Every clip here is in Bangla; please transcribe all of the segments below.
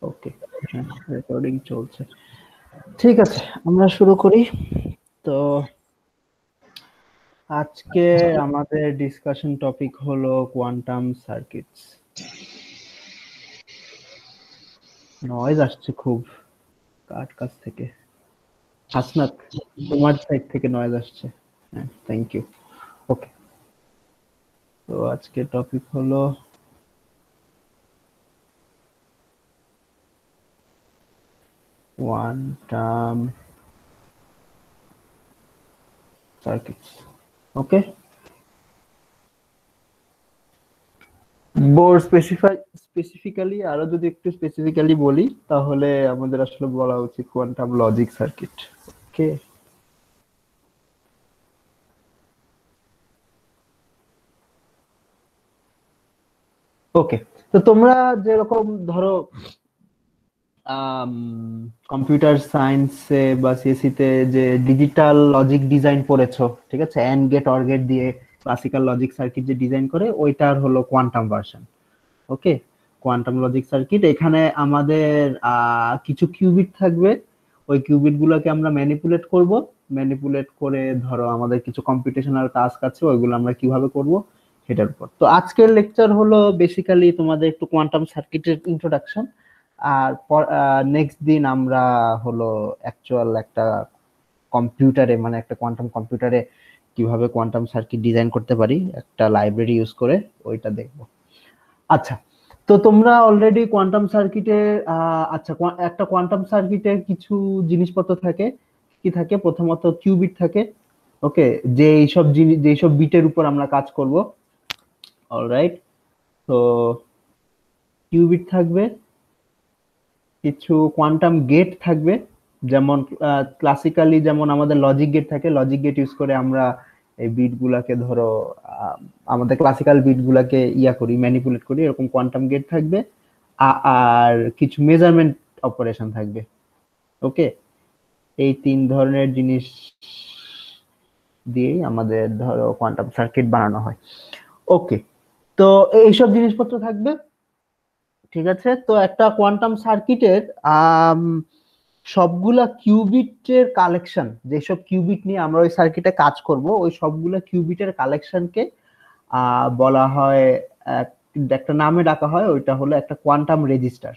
ওকে, রেকর্ডিং চলছে। ঠিক আছে, আমরা শুরু করি। তো আজকে আমাদের ডিসকাশন টপিক হলো কোয়ান্টাম সার্কিটস। নয়েজ আসছে খুব কার কাছ থেকে? হাসনাত, তোমার সাইড থেকে নয়েজ আসছে। হ্যাঁ, থ্যাংক ইউ। ওকে, তো আজকে টপিক হলো কোয়ান্টাম সার্কিটস। ওকে, বোর স্পেসিফিক্যালি আরো যদি একটু স্পেসিফিক্যালি বলি তাহলে আমাদের আসলে বলা উচিত কোয়ান্টাম লজিক সার্কিট। ওকে, ওকে। তো তোমরা যেরকম ধরো কম্পিউটার সায়েন্সে বা সিএসসি তে যে ডিজিটাল লজিক ডিজাইন পড়েছো, ঠিক আছে, এন্ড গেট অর গেট দিয়ে ক্লাসিক্যাল লজিক সার্কিট যে ডিজাইন করে ওইটার হলো কোয়ান্টাম ভার্সন। ওকে, কোয়ান্টাম লজিক সার্কিট, এখানে আমাদের কিছু কিউবিট থাকবে। ওই কিউবিট গুলোকে আমরা ম্যানিপুলেট করব। ম্যানিপুলেট করে ধরো আমাদের কিছু কম্পিউটেশনাল টাস্ক আছে, ওইগুলো আমরা কিভাবে করব সেটার উপর। তো আজকের লেকচার হলো বেসিক্যালি তোমাদের একটু কোয়ান্টাম সার্কিটের ইন্ট্রোডাকশন। আর নেক্সট দিন আমরা হলো অ্যাকচুয়াল একটা কম্পিউটারে, মানে একটা কোয়ান্টাম কম্পিউটারে কিভাবে কোয়ান্টাম সার্কিট ডিজাইন করতে পারি একটা লাইব্রেরি ইউজ করে, ওইটা দেখবো। আচ্ছা, তো তোমরা অলরেডি কোয়ান্টাম সার্কিটের আচ্ছা, একটা কোয়ান্টাম সার্কিটের কিছু জিনিসপত্র থাকে। কি থাকে? প্রথমত কিউবিট থাকে। ওকে, যে এইসব জিনিস, যেসব বিটের উপর আমরা কাজ করব। অলরাইট, তো কিউবিট থাকবে, কিছু কোয়ান্টাম গেট থাকবে। যেমন ক্লাসিক্যালি যেমন আমাদের লজিক গেট থাকে, লজিক গেট ইউজ করে আমরা এই বিট গুলাকে ধরো আমাদের ক্লাসিক্যাল বিট গুলাকে ইয়া করি, ম্যানিপুলেট করি, এরকম কোয়ান্টাম গেট থাকবে। আর কিছু মেজারমেন্ট অপারেশন থাকবে। ওকে, এই তিন ধরনের জিনিস দিয়েই আমাদের ধরো কোয়ান্টাম সার্কিট বানানো হয়। ওকে, তো এইসব জিনিসপত্র থাকবে। ঠিক আছে, তো একটা কোয়ান্টাম সার্কিটের সবগুলা কিউবিটের কালেকশন, যেসব কিউবিট নিয়ে আমরা ওই সার্কিটে কাজ করব, ওই সবগুলা কিউবিটের কালেকশনকে বলা হয়, একটা নামে ডাকা হয়, ওইটা হলো একটা quantum register.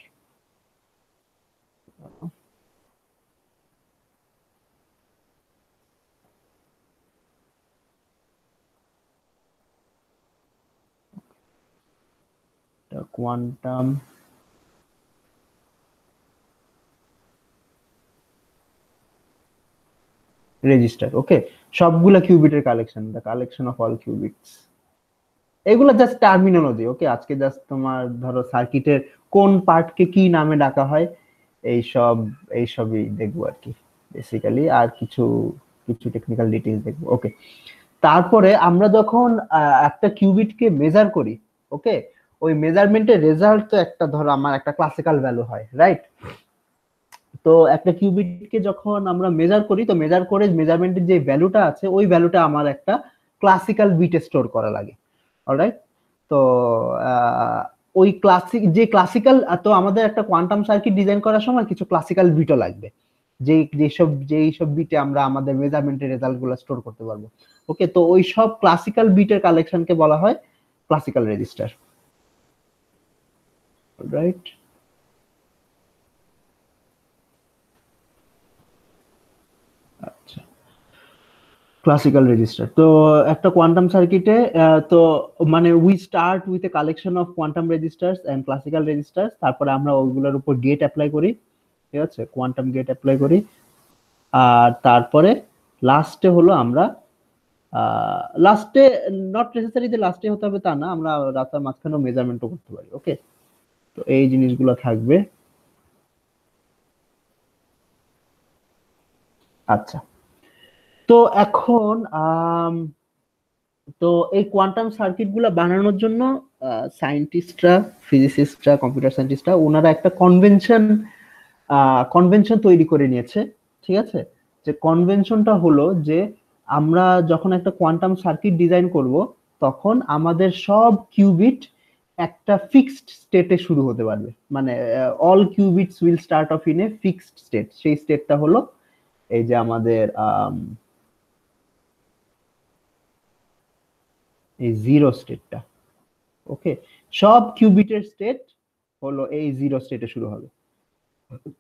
Quantum register. Okay, সবগুলা কিউবিটের collection, the collection of all qubits. এগুলো জাস্ট টার্মিনোলজি। ওকে, আজকে জাস্ট তোমার ধরো সার্কিটের কোন পার্টকে কি নামে ডাকা হয় এইসব, এইসবই দেখবো আর কি বেসিক্যালি। আর কিছু কিছু টেকনিক্যাল ডিটেইলস দেখবো। ওকে, তারপরে আমরা যখন একটা কিউবিটকে মেজার করি, ওকে, ওই মেজারমেন্টের রেজাল্ট তো একটা ধরো আমার একটা ক্লাসিক্যাল ভ্যালু হয়, রাইট? তো একটা কিউবিটকে যখন আমরা মেজার করি, তো মেজার করে মেজারমেন্টের যে ভ্যালুটা আছে ওই ভ্যালুটা আমার একটা ক্লাসিক্যাল বিটে স্টোর করা লাগে। অলরাইট, তো ওই ক্লাসিক্যাল, তো আমাদের একটা কোয়ান্টাম সার্কিট ডিজাইন করার সময় কিছু ক্লাসিক্যাল বিটও লাগবে, যেই সব বিটে আমরা আমাদের মেজারমেন্টের রেজাল্ট গুলো স্টোর করতে পারবো। ওকে, তো ওই সব ক্লাসিক্যাল বিটের কালেকশনকে বলা হয় ক্লাসিক্যাল রেজিস্টার। রাইট, আচ্ছা, ক্লাসিক্যাল রেজিস্টার। তো একটা কোয়ান্টাম সার্কিটে তো মানে we start with a collection of quantum registers and classical registers, তারপরে আমরা ওইগুলোর উপর গেট অ্যাপ্লাই করি। ঠিক আছে, কোয়ান্টাম গেট অ্যাপ্লাই করি। আর তারপরে লাস্টে হলো আমরা লাস্টে, নট নেসেসারি যে লাস্টে হতে হবে তা না, আমরা রাস্তার মাঝখানেও মেজারমেন্টও করতে পারি। ওকে, তো এই জিনিসগুলো থাকবে। আচ্ছা, তো এখন তো এই কোয়ান্টাম সার্কিট গুলা বানানোর জন্য সায়েন্টিস্টরা, ফিজিসিস্টরা, কম্পিউটার সায়েন্টিস্টরা ওনারা একটা কনভেনশন তৈরি করে নিয়েছে। ঠিক আছে, যে কনভেনশনটা হলো যে আমরা যখন একটা কোয়ান্টাম সার্কিট ডিজাইন করব, তখন আমাদের সব কিউবিট একটা ফিক্সড স্টেটে শুরু হতে পারবে, মানে all cubits will start of in a fixed state. সেই স্টেটটা হলো এই যে আমাদের এই জিরো স্টেটটা। ওকে, সব কিউবিটের স্টেট হলো এই জিরো স্টেটে শুরু হবে।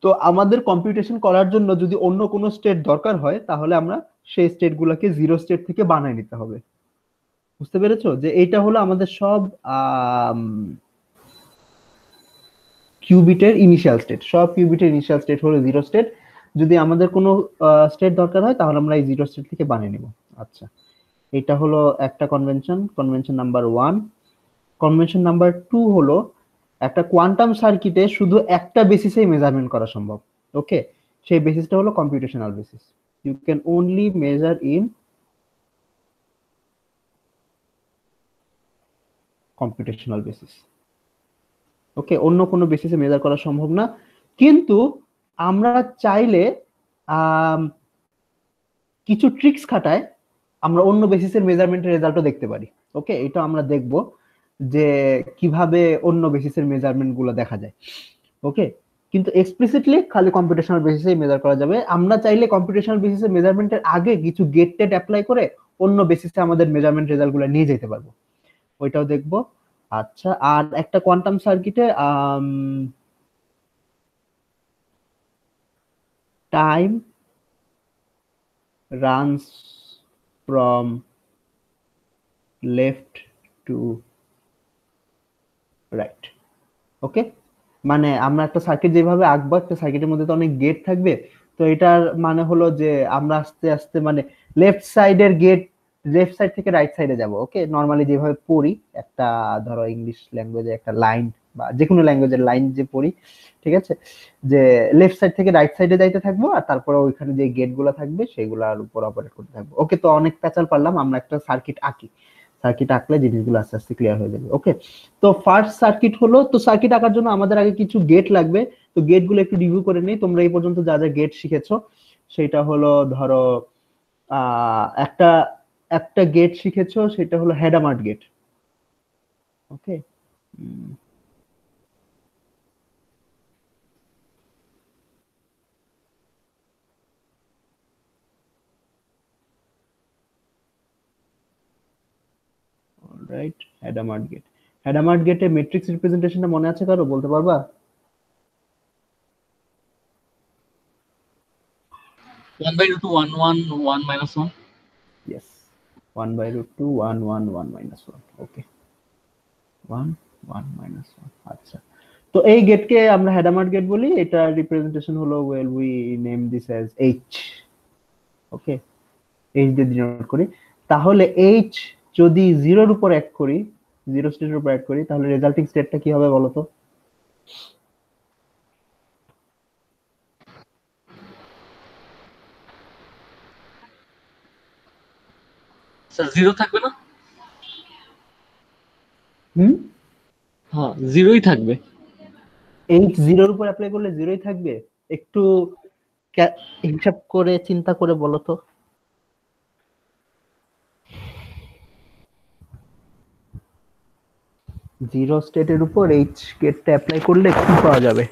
তো আমাদের কম্পিউটেশন করার জন্য যদি অন্য কোনো স্টেট দরকার হয়, তাহলে আমরা সেই স্টেট গুলাকে জিরো স্টেট থেকে বানায় নিতে হবে। বুঝতে পেরেছো যে এইটা হলো আমাদের সব কিউবিটের ইনিশিয়াল স্টেট। সব কিউবিটের ইনিশিয়াল স্টেট হলো জিরো স্টেট। যদি আমাদের কোনো স্টেট দরকার হয়, তাহলে আমরা এই জিরো স্টেট থেকে বানিয়ে নিব। আচ্ছা, এটা হলো একটা convention, convention number 1। Convention number 2 হলো একটা কোয়ান্টাম সার্কিটে শুধু একটা বেসিসেই মেজারমেন্ট করা সম্ভব। ওকে, সেই বেসিসটা হলো computational basis. You can only measure in computational basis. Okay, অন্য কোনো বেসিসে মেজার করা সম্ভব না। কিন্তু আমরা চাইলে কিছু ট্রিক্স খাটায় আমরা অন্য বেসিসের মেজারমেন্টের রেজাল্টও দেখতে পারি। ওকে, এটা আমরা দেখব যে কিভাবে অন্য বেসিসের মেজারমেন্ট গুলো দেখা যায়। ওকে, কিন্তু এক্সপ্লিসিটলি খালি কম্পিউটেশনাল বেসিসে মেজার করা যাবে। আমরা চাইলে কম্পিউটেশনাল বেসিসে মেজারমেন্টের আগে কিছু গেট টেট অ্যাপ্লাই করে অন্য বেসিসে আমাদের মেজারমেন্ট রেজাল্ট গুলো নিয়ে যেতে পারবো, ওইটাও দেখবো। আচ্ছা, আর একটা কোয়ান্টাম সার্কিটে time runs from left to right. Okay, মানে আমরা একটা সার্কিট যেভাবে আঁকবো, একটা সার্কিটের মধ্যে তো অনেক গেট থাকবে। তো এটার মানে হলো যে আমরা আস্তে আস্তে মানে লেফট সাইডের গেট, লেফট সাইড থেকে রাইট সাইডে যাব। ওকে, নরমালি যেভাবে পড়ি একটা, ধরো ইংলিশ ল্যাঙ্গুয়েজে একটা লাইন বা যে কোনো ল্যাঙ্গুয়েজের লাইন যে পড়ি, ঠিক আছে, যে লেফট সাইড থেকে রাইট সাইডে যাইতে থাকবো, আর তারপরে ওইখানে যে গেট গুলো থাকবে সেগুলোর উপর অপারেট করতে থাকবো। ওকে, তো অনেক প্যাচাল পারলাম, আমরা একটা সার্কিট আঁকি। সার্কিট আঁকলে জিনিসগুলো আস্তে আস্তে ক্লিয়ার হয়ে যাবে। ওকে, তো ফার্স্ট সার্কিট হলো, তো সার্কিট আঁকার জন্য আমাদের আগে কিছু গেট লাগবে। তো গেট গুলো একটু রিভিউ করে নেই। তোমরা এই পর্যন্ত যা যা গেট শিখেছো সেটা হলো, ধরো একটা একটা গেট শিখেছো, সেটা হলো হেডামার্ট গেট। ওকে, রাইট, হেডামার্ট গেট। হেডামার্ট গেটে ম্যাট্রিক্স রিপ্রেজেন্টেশনটা মনে আছে কারো, বলতে পারবা? 1/√2 1 1 1 minus 1. Yes, 1/√2 1 1 1 minus 1। ওকে, 1 1 minus 1। আচ্ছা, তো এই গেটকে আমরা হেডামার্ট গেট বলি। এটা রিপ্রেজেন্টেশন হলো, well we name this as H. Okay, H দিয়ে ডিনোট করি। তাহলে এইচ যদি জিরোর উপর অ্যাড করি, জিরো স্টেটের উপর অ্যাড করি, তাহলে রেজাল্টিং স্টেটটা কি হবে বলো তো? স্যার 0 থাকবে না? হুম, হ্যাঁ, 0ই থাকবে। এইচ জিরোর উপর অ্যাপ্লাই করলে জিরোই থাকবে? একটু হিসাব করে চিন্তা করে বলো তো। জিরো স্টেটের উপর এইচ গেটটা অ্যাপ্লাই করলে কি পাওয়া যাবে?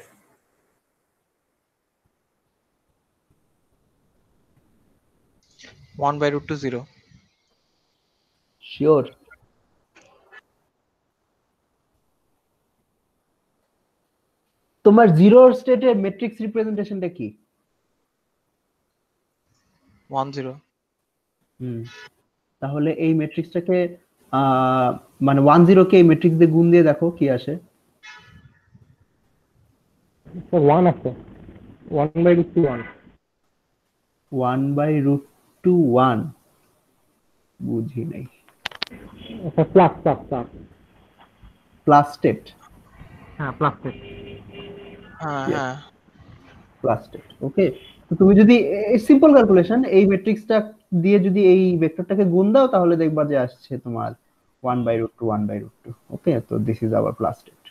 1/√2 0। শিওর? তোমার জিরো স্টেটের ম্যাট্রিক্স রিপ্রেজেন্টেশনটা কি? 1 0। হুম, তাহলে এই ম্যাট্রিক্সটাকে মানে 1 0 কে এই ম্যাট্রিক্স দিয়ে গুণ দিয়ে দেখো কি আসে। 1 আছে, 1/√2 1। 1/√2 1 বুঝি নাই। আচ্ছা, plus plus plus. Plus state? হ্যাঁ, প্লাস টেক। হ্যাঁ Yes. হ্যাঁ। Plus state. ওকে, তো তুমি যদি সিম্পল ক্যালকুলেশন, এই ম্যাট্রিক্সটা দিয়ে যদি এই ভেক্টরটাকে গুণ দাও, তাহলে দেখবা যে আসছে তোমার 1/√2 1/√2। ওকে, তো this is our plus state.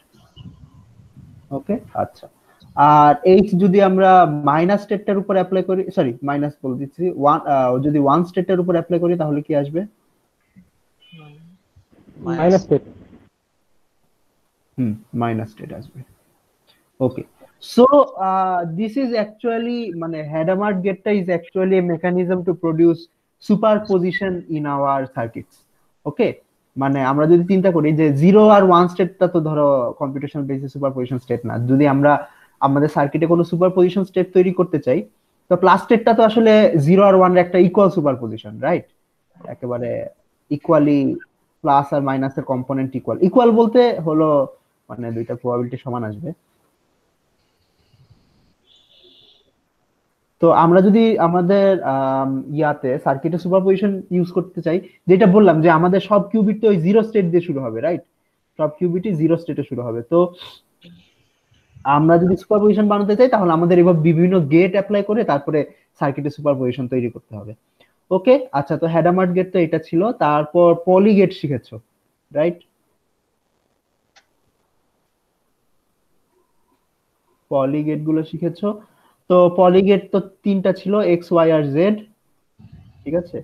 Okay, আচ্ছা, আর এইচ যদি আমরা মাইনাস স্টেটটার উপর অ্যাপ্লাই করি, সরি মাইনাস বলে দিচ্ছি, যদি ওয়ান স্টেটটার উপর অ্যাপ্লাই করি, তাহলে কি আসবে? Minus state. মাইনাস স্টেট আসবে। ওকে, so this is actually মানে Hadamard gate is actually a mechanism to produce superposition in our circuits. ওকে, মানে আমরা যদি চিন্তা করি যে 0 আর 1 স্টেটটা তো ধরো কম্পিউটেশনাল বেসিস সুপারপজিশন স্টেট না, যদি আমরা আমাদের সার্কিটে কোনো সুপারপজিশন স্টেট তৈরি করতে চাই, তো প্লাস স্টেটটা তো আসলে 0 আর 1 এর একটা ইকুয়াল সুপারপজিশন, রাইট? একেবারে ইকুয়ালি প্লাস আর মাইনাসের কম্পোনেন্ট ইকুয়াল বলতে হলো মানে দুইটা প্রবাবিলিটি সমান আসবে। তো আমরা যদি আমাদের ইয়াতে সার্কিটে সুপারপজিশন ইউজ করতে চাই, যেটা বললাম যে আমাদের সব কিউবিট তো ওই জিরো স্টেট দিয়ে শুরু হবে, রাইট? সব কিউবিটই জিরো স্টেটে শুরু হবে। তো আমরা যদি সুপারপজিশন বানাতে চাই তাহলে আমাদের এভাবে বিভিন্ন গেট অ্যাপ্লাই করে তারপরে সার্কিটে সুপারপজিশন তৈরি করতে হবে। ওকে, আচ্ছা, তো হ্যাডামার্ড গেট তো এটা ছিল। তারপর পলি গেট শিখেছো, রাইট? পলি গেট গুলো শিখেছো। তো পলিগেট তো তিনটা ছিল, এক্স ওয়াই আর জেড, ঠিক আছে?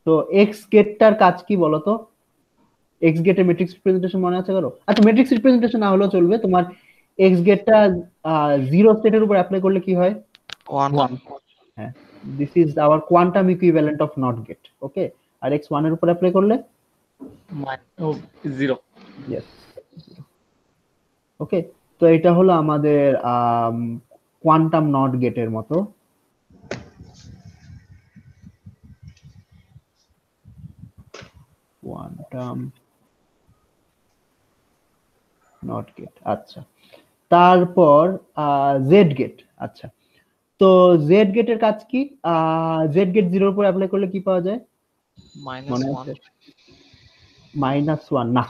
তো এক্স গেটটার কাজ কি বলতো? এক্স গেটের ম্যাট্রিক্স রিপ্রেজেন্টেশন মনে আছে কারো? আচ্ছা, ম্যাট্রিক্স রিপ্রেজেন্টেশন না হলেও চলবে। তোমার এক্স গেটটা জিরো স্টেটের উপর অ্যাপ্লাই করলে কি হয়? 1 হ্যাঁ, this is our quantum equivalent of NOT gate. Okay, আর এক্স ওয়ান এর উপর অ্যাপ্লাই করলে 0। ইয়েস। ওকে, তো এটা হলো আমাদের কোয়ান্টাম নট গেটের মতো। Quantum NOT gate. আচ্ছা, তারপর জেড গেট। আচ্ছা, তো জেড গেটের কাজ কি? জেড গেট জিরোর উপর অ্যাপ্লাই করলে কি পাওয়া যায়? মনে আছে? -1 না,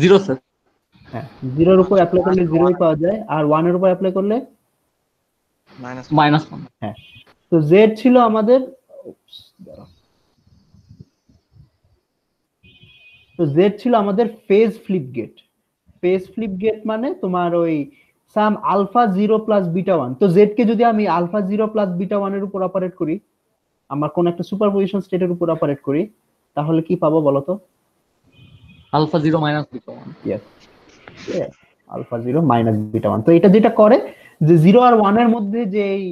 0 স্যার। হ্যাঁ, জিরোর উপর অ্যাপ্লাই করলে জিরোই পাওয়া যায়, আর 1 এর উপর অ্যাপ্লাই করলে -1। হ্যাঁ, তো জেড ছিল আমাদের, তো জেড ছিল আমাদের phase flip gate. Phase flip gate মানে তোমার ওই সাম আলফা 0 প্লাস বিটা 1। তো জেড কে যদি আমি আলফা 0 প্লাস বিটা 1 এর উপর অপারেট করি, আমার কোন একটা সুপারপজিশন স্টেটের উপর অপারেট করি, তাহলে কি পাবো বলো তো? Alpha 0 minus beta 1। Yes, alpha 0 minus beta 1। তো এটা যেটা করে যে 0 আর 1 এর মধ্যে যে এই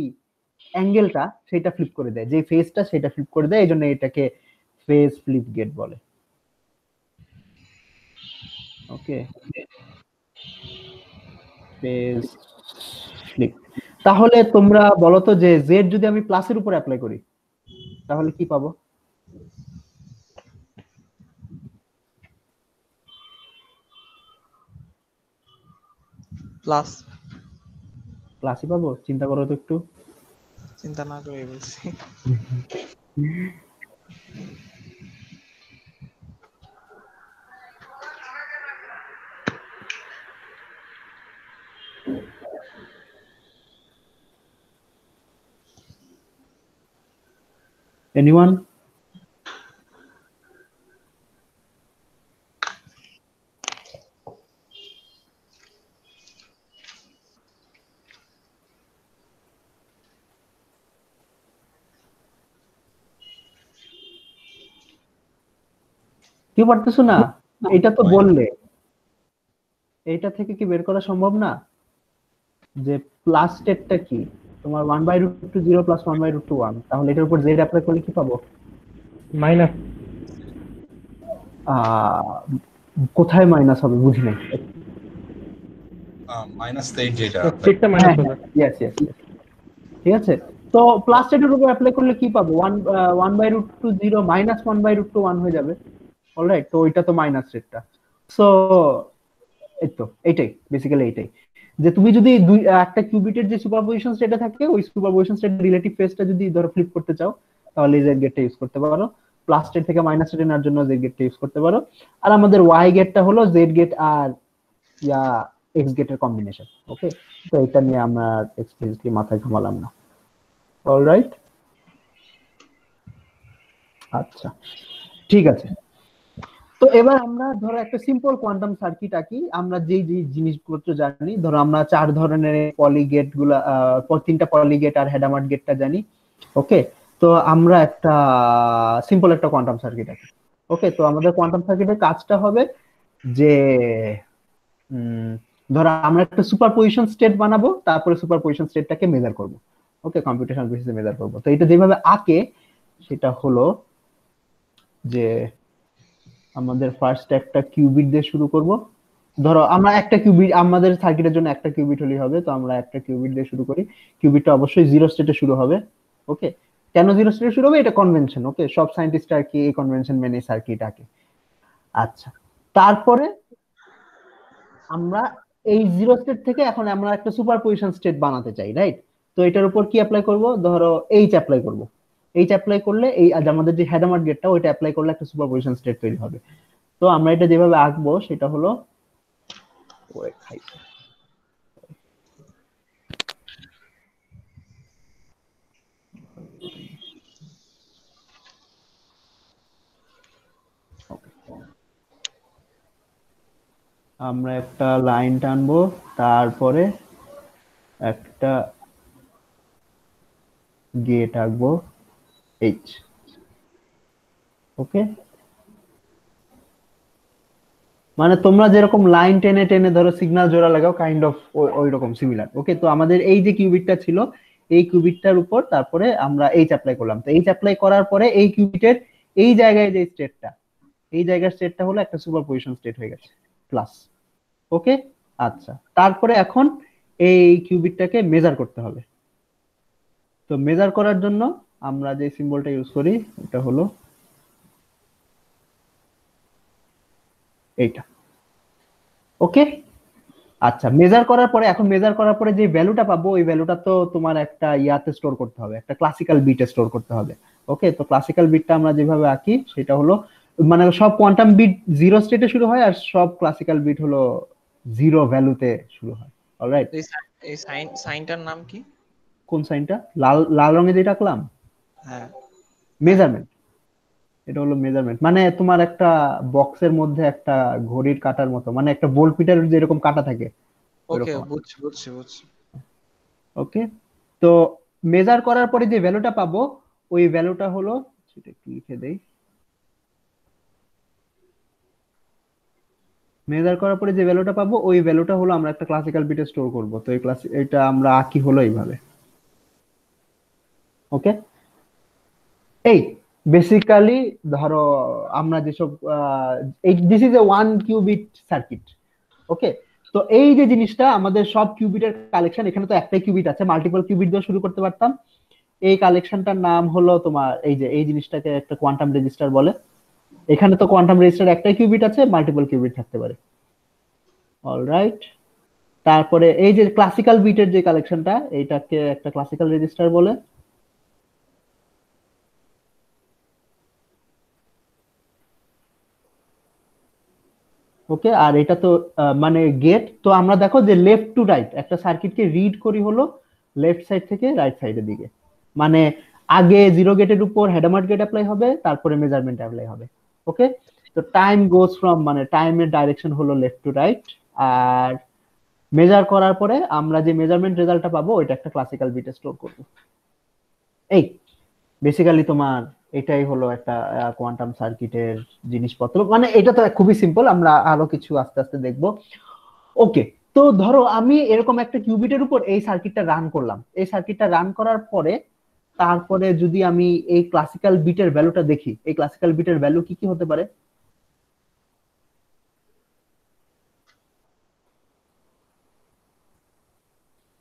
অ্যাঙ্গেলটা সেটা ফ্লিপ করে দেয়, যে ফেজটা সেটা ফ্লিপ করে দেয়, এইজন্য এটাকে ফেজ ফ্লিপ গেট বলে। ওকে, ফেজ ফ্লিপ। তাহলে তোমরা বলো তো যে জেড যদি আমি প্লাসের উপর অ্যাপ্লাই করি তাহলে কি পাবো? প্লাস। প্লাসই পাবো? চিন্তা করো তো একটু। চিন্তা না করে বলছি। এনিওয়ান? কি পারতেছো না? এটা তো বললে, এইটা থেকে কি বের করা সম্ভব না যে প্লাস স্টেটটা কি? তোমার 1/√2 প্লাস 1/√1, তাহলে এটার উপর জেড অ্যাপ্লাই করলে কি পাবো? মাইনাস। কোথায় মাইনাস হবে বুঝি নাই। -8 যেটা স্টেটটা মাইনাস হবে। ইয়েস ইয়েস, ঠিক আছে। তো প্লাস স্টেটের উপর অ্যাপ্লাই করলে কি পাবো? 1/√2 মাইনাস 1/√1 হয়ে যাবে। অলরাইট, তো ওইটা তো মাইনাস স্টেটটা। সো এই তো এইটাই বেসিক্যালি, এইটাই যে তুমি যদি একটা কিউবিটের যে সুপারপজিশন স্টেটে থাকে ওই সুপারপজিশন স্টেট রিলেটিভ ফেজটা যদি ধরো ফ্লিপ করতে চাও তাহলে জেড গেটটা ইউজ করতে পারো। প্লাস স্টেট থেকে মাইনাস স্টেটে নেওয়ার জন্য জেড গেটটা ইউজ করতে পারো। আর আমাদের ওয়াই গেটটা হলো জেড গেট আর ইয়া এক্স গেটের কম্বিনেশন। ওকে, তো এটা নিয়ে আমরা এক্সপ্লিসিটলি মাথায় ঘামালাম না। অলরাইট, আচ্ছা, ঠিক আছে। তো এবার আমরা ধরো একটা সিম্পল কোয়ান্টাম সার্কিট আঁকি। আমরা যেই যে জিনিসপত্র জানি, ধরো আমরা 4 ধরনের পলিগেট গুলা, 3টা পলিগেট আর হ্যাডামার্ড গেটটা জানি। ওকে, তো আমরা একটা সিম্পল একটা কোয়ান্টাম সার্কিট আঁকি। ওকে, তো আমাদের কোয়ান্টাম সার্কিটের কাজটা হবে যে ধরো আমরা একটা সুপারপজিশন স্টেট বানাবো, তারপরে সুপারপজিশন স্টেটটাকে মেজার করব। ওকে, কম্পিউটেশনাল বেসিসে মেজার করব। তো এটা যেভাবে আঁকে সেটা হলো যে আমাদের ফার্স্ট একটা কিউবিট দিয়ে শুরু করব। ধরো আমরা একটা কিউবিট, আমাদের সার্কিটের জন্য একটা কিউবিট হলেই হবে, তো আমরা একটা কিউবিট দিয়ে শুরু করি। কিউবিটটা অবশ্যই জিরো স্টেটে শুরু হবে। ওকে, কেন জিরো স্টেটে শুরু হবে? এটা কনভেনশন। ওকে, সব সায়েন্টিস্ট আর কি এই কনভেনশন মেনে সার্কিট আঁকে। আচ্ছা, তারপরে আমরা এই জিরো স্টেট থেকে এখন আমরা একটা সুপারপজিশন স্টেট বানাতে চাই, রাইট? তো এটার উপর কি অ্যাপ্লাই করব? ধরো এইচ অ্যাপ্লাই করব। এইচ অ্যাপ্লাই করলে এই আমাদের যে হ্যাডামার গেটটা ওইটা অ্যাপ্লাই করলে একটা সুপারপজিশন স্টেট তৈরি হবে। তো আমরা এটা যেভাবে আঁকবো সেটা হলো আমরা একটা লাইন টানবো, তারপরে একটা গেট আঁকবো এইচ। ওকে, মানে তোমরা যেরকম লাইন টেনে টেনে ধরো সিগন্যাল জোড়া লাগাও, কাইন্ড অফ ওই রকম সিমিলার। ওকে, তো আমাদের এই যে কিউবিটটা ছিল, এই কিউবিটটার উপর তারপরে আমরা এইচ অ্যাপ্লাই করলাম। তো এইচ অ্যাপ্লাই করার পরে এই কিউবিটের এই জায়গায় যে স্টেটটা, এই জায়গার স্টেটটা হলো একটা সুপারপজিশন স্টেট হয়ে গেছে প্লাস। ওকে, আচ্ছা, তারপরে এখন এই কিউবিটটাকে মেজার করতে হবে। তো মেজার করার জন্য আমরা যে সিম্বলটা ইউজ করি এটা হলো এইটা। ওকে, আচ্ছা, মেজার করার পরে, এখন মেজার করার পরে যে ভ্যালুটা পাবো ওই ভ্যালুটা তো তোমার একটা ইয়াতে স্টোর করতে হবে, একটা ক্লাসিক্যাল বিটে স্টোর করতে হবে। ওকে, তো ক্লাসিক্যাল বিটটা আমরা যেভাবে আঁকি সেটা হলো, মানে সব কোয়ান্টাম বিট জিরো স্টেটে শুরু হয় আর সব ক্লাসিক্যাল বিট হলো জিরো ভ্যালুতে শুরু হয়। অলরাইট, এই সাইনটার নাম কি? কোন সাইনটা? লাল লাল রঙে যেটা আঁকলাম, হ্যাঁ, মেজারমেন্ট। এটা হলো মেজারমেন্ট, মানে তোমার একটা বক্সের মধ্যে একটা ঘড়ির কাঁটার মতো, মানে একটা ভোল্ট মিটারের যেরকম কাঁটা থাকে ওকে, ওইরকম। বুঝছি বুঝছি বুঝছি। ওকে, তো মেজার করার পরে যে ভ্যালুটা পাবো ওই ভ্যালুটা হলো, সেটা একটু লিখে দেই। মেজার করার পরে যে ভ্যালুটা পাবো ওই ভ্যালুটা হলো আমরা একটা ক্লাসিক্যাল বিটে স্টোর করব। তো এই ক্লাস, এটা আমরা আঁকি হলো এইভাবে। ওকে, এই বেসিক্যালি ধরো আমরা যেসব এই this is a one qubit circuit. Okay, তো এই যে জিনিসটা আমাদের সব কিউবিটের কালেকশন, এখানে তো একটাই কিউবিট আছে, মাল্টিপল কিউবিট দিয়ে শুরু করতে পারতাম। এই কালেকশনটার নাম হলো তোমার এই যে এই জিনিসটাকে একটা কোয়ান্টাম রেজিস্টার বলে। এখানে তো কোয়ান্টাম রেজিস্টার একটাই কিউবিট আছে, মাল্টিপল কিউবিট থাকতে পারে। অলরাইট, তারপরে এই যে ক্লাসিক্যাল বিটের যে কালেকশনটা, এইটাকে একটা ক্লাসিক্যাল রেজিস্টার বলে। ওকে, আর এটা তো মানে গেট। তো আমরা দেখো যে লেফট টু রাইট একটা সার্কিটকে রিড করি হলো লেফট সাইড থেকে রাইট সাইডের দিকে, মানে আগে জিরো গেটের উপর হেডামার্ট গেট অ্যাপ্লাই হবে, তারপরে মেজারমেন্ট অ্যাপ্লাই হবে। ওকে, তো টাইম গোজ ফ্রম, মানে টাইমের ডাইরেকশন হলো লেফট টু রাইট। আর মেজার করার পরে আমরা যে মেজারমেন্ট রেজাল্টটা পাবো ওইটা একটা ক্লাসিক্যাল বিটে স্টোর করব। এই বেসিক্যালি তোমার এটাই হলো একটা কোয়ান্টাম সার্কিটের জিনিসপত্র। মানে এটা তো খুবই সিম্পল, আমরা আরো কিছু আস্তে আস্তে দেখবো। ওকে, তো ধরো আমি এরকম একটা কিউবিটের উপর এই সার্কিটটা রান করলাম। এই সার্কিটটা রান করার পরে তারপরে যদি আমি এই ক্লাসিক্যাল বিটের ভ্যালুটা দেখি, এই ক্লাসিক্যাল বিটের ভ্যালু কি কি হতে পারে?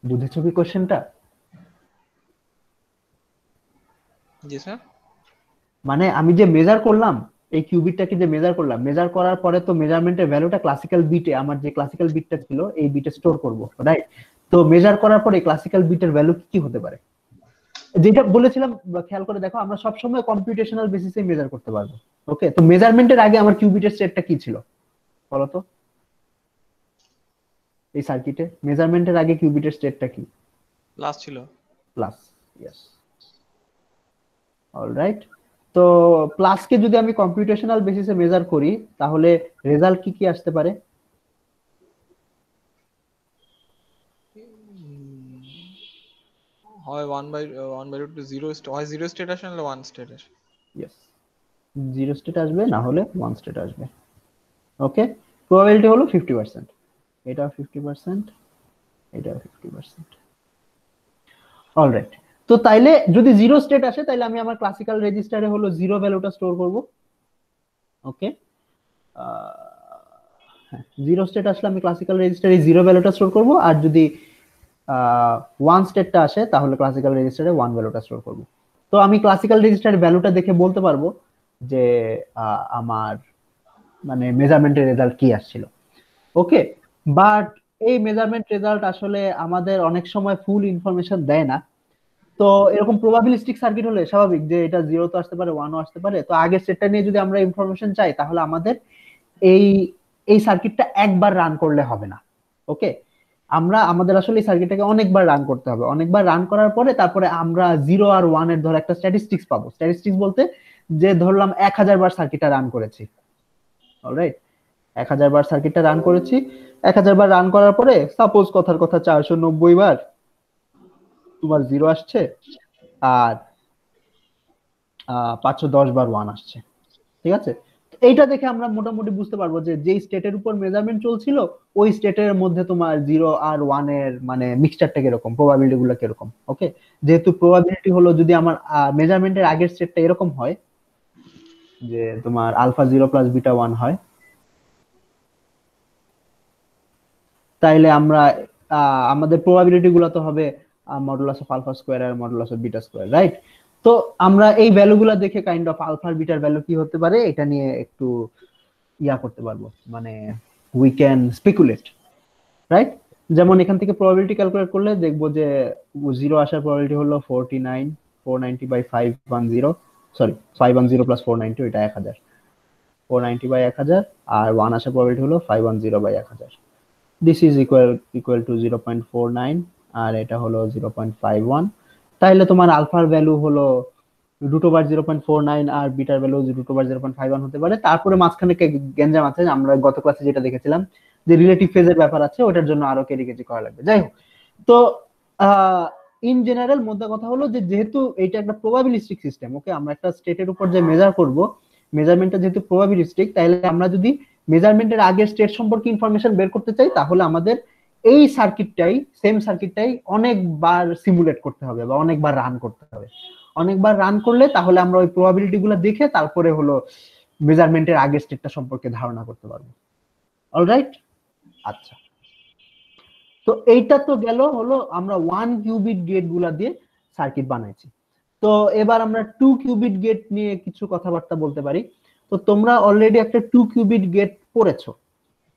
বুঝেছো কি কোশ্চেনটা? জি স্যার। মানে আমি যে মেজার করলাম, এই কিউবিটটাকে যে মেজার করলাম, মেজার করার পরে তো মেজারমেন্টের ভ্যালুটা ক্লাসিক্যাল বিটে, আমার যে ক্লাসিক্যাল বিটটা ছিল এই বিটে স্টোর করব, রাইট? তো মেজার করার পরে ক্লাসিক্যাল বিটের ভ্যালু কি কি হতে পারে? যেটা বলেছিলাম খেয়াল করে দেখো, আমরা সবসময় কম্পিউটেশনাল বেসিসে মেজার করতে পারবো। ওকে, তো মেজারমেন্টের আগে আমার কিউবিটের স্টেটটা কি ছিল বলো তো? এই সার্কিটে মেজারমেন্টের আগে কিউবিটের স্টেটটা কি? প্লাস ছিল। Plus, yes. অলরাইট, তো প্লাসকে যদি আমি কম্পিউটেশনাল বেসিসে মেজার করি তাহলে রেজাল্ট কি কি আসতে পারে? হয় 1/√2 জিরো, হয় জিরো স্টেট আসে নাহলে ওয়ান স্টেট আসে। ইয়েস, জিরো স্টেট আসবে, না হলে ওয়ান স্টেট আসবে। ওকে, প্রবাবিলিটি হলো 50%, এটা 50%, এটা 50%। অলরাইট, তো তাইলে যদি জিরো স্টেট আসে তাহলে আমি আমার ক্লাসিক্যাল রেজিস্টারে হলো জিরো ভ্যালুটা স্টোর করব। ওকে, জিরো স্টেট আসলে আমি ক্লাসিক্যাল রেজিস্টারে জিরো ভ্যালুটা স্টোর করব, আর যদি ওয়ান স্টেটটা আসে তাহলে ক্লাসিক্যাল রেজিস্টারে ওয়ান ভ্যালুটা স্টোর করব। তো আমি ক্লাসিক্যাল রেজিস্টারের ভ্যালুটা দেখে বলতে পারবো যে আমার মানে মেজারমেন্টের রেজাল্ট কি আসছিল। ওকে, বাট এই মেজারমেন্ট রেজাল্ট আসলে আমাদের অনেক সময় ফুল ইনফরমেশন দেয় না। তো এরকম প্রবাবিলিস্টিক সার্কিট হলে স্বাভাবিক যে এটা জিরো তো আসতে পারে, ওয়ানও আসতে পারে। তো আগের সেটটা নিয়ে যদি আমরা ইনফরমেশন চাই তাহলে আমাদের এই এই সার্কিটটা একবার রান করলে হবে না। ওকে, আমাদের আসলে এই সার্কিটটাকে অনেকবার রান করতে হবে। অনেকবার রান করার পরে তারপরে আমরা জিরো আর ওয়ান এর ধর একটা স্ট্যাটিস্টিক্স পাবো। স্ট্যাটিস্টিক্স বলতে যে ধরলাম 1000 বার সার্কিটটা রান করেছি, অলরাইট, 1000 বার সার্কিটটা রান করেছি। 1000 বার রান করার পরে সাপোজ কথার কথা 490 বার তোমার জিরো আসছে, আর 510 বার ওয়ান আসছে। ঠিক আছে, এইটা দেখে আমরা মোটামুটি বুঝতে পারবো যে যেই স্টেটের উপর মেজারমেন্ট চলছিল ওই স্টেটের মধ্যে তোমার জিরো আর ওয়ান এর মানে মিক্সচারটা কিরকম, প্রবাবিলিটি গুলো কিরকম। ওকে, যেহেতু প্রবাবিলিটি হলো যদি আমার মেজারমেন্টের আগের স্টেটটা এরকম হয় যে তোমার alpha zero plus beta one হয়, তাইলে আমরা আমাদের প্রবাবিলিটি গুলো তো হবে মডুলাস অফ আলফা স্কোয়ার আর modulus of beta square, right? তো আমরা এই ভ্যালুগুলো দেখে কাইন্ড অফ আলফা আর বিটার ভ্যালু কি হতে পারে এটা নিয়ে একটু ইয়া করতে পারবো, মানে উই ক্যান স্পেকুলেট, রাইট? যেমন এখান থেকে প্রবাবিলিটি ক্যালকুলেট করলে দেখবো যে জিরো আসার প্রবাবিলিটি হলো 49 490 বাই 510, সরি 510 প্লাস 490, ওইটা 1000, 490 বাই 1000, আর ওয়ান আসার প্রবাবিলিটি হলো 510 by 1000। This is equal to 0.49, আর এটা হলো 0.51। তাহলে তোমার আলফার ভ্যালু হলো রুট ওভার 0.49 আর বিটার ভ্যালু রুট ওভার 0.51 হতে পারে। তারপরে মাঝখানে গ্যাঞ্জাম আছে, আমরা গত ক্লাসে যেটা দেখেছিলাম যে রিলেটিভ ফেজের ব্যাপার আছে, ওটার জন্য আরো কেজি করা লাগবে। যাই হোক, তো ইন জেনারেল মোদ্দা কথা হলো যে যেহেতু এটা একটা প্রবাবিলিস্টিক সিস্টেম, ওকে, আমরা একটা স্টেটের উপর যে মেজার করব, মেজারমেন্টটা যেহেতু প্রবাবিলিস্টিক, তাহলে আমরা যদি মেজারমেন্টের আগের স্টেট সম্পর্কে ইনফরমেশন বের করতে চাই তাহলে আমাদের এই সার্কিটটাই, সেম সার্কিটটাই অনেকবার সিমুলেট করতে হবে বা অনেকবার রান করতে হবে। অনেকবার রান করলে তাহলে আমরা ওই প্রবাবিলিটি গুলো দেখে তারপরে হলো মেজারমেন্টের আগের স্টেটটা সম্পর্কে ধারণা করতে পারবো। অলরাইট, আচ্ছা, তো এইটা তো গেল হলো আমরা 1 কিউবিট গেট গুলা দিয়ে সার্কিট বানাইছি। তো এবার আমরা 2 কিউবিট গেট নিয়ে কিছু কথাবার্তা বলতে পারি। তো তোমরা অলরেডি একটা 2 কিউবিট গেট পড়েছো,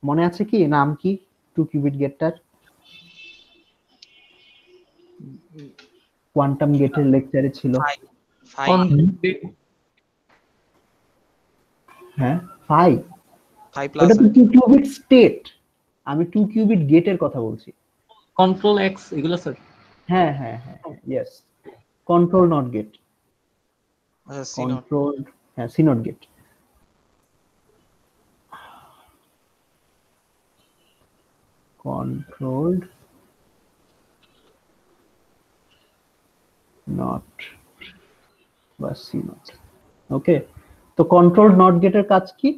মনে আছে কি, নাম কি 2 কিউবিট গেটটার? কোয়ান্টাম গেটের লেকচারে ছিল। হ্যাঁ, 5 প্লাস এটা তো 2 কিউবিট স্টেট, আমি 2 কিউবিট গেটের কথা বলছি। কন্ট্রোল এক্স এগুলো স্যার? হ্যাঁ হ্যাঁ হ্যাঁ, yes, control not gate, control, হ্যাঁ, C not gate. Controlled not বা সি নট। ওকে, তো কন্ট্রোল নট গেটের কাজ কি?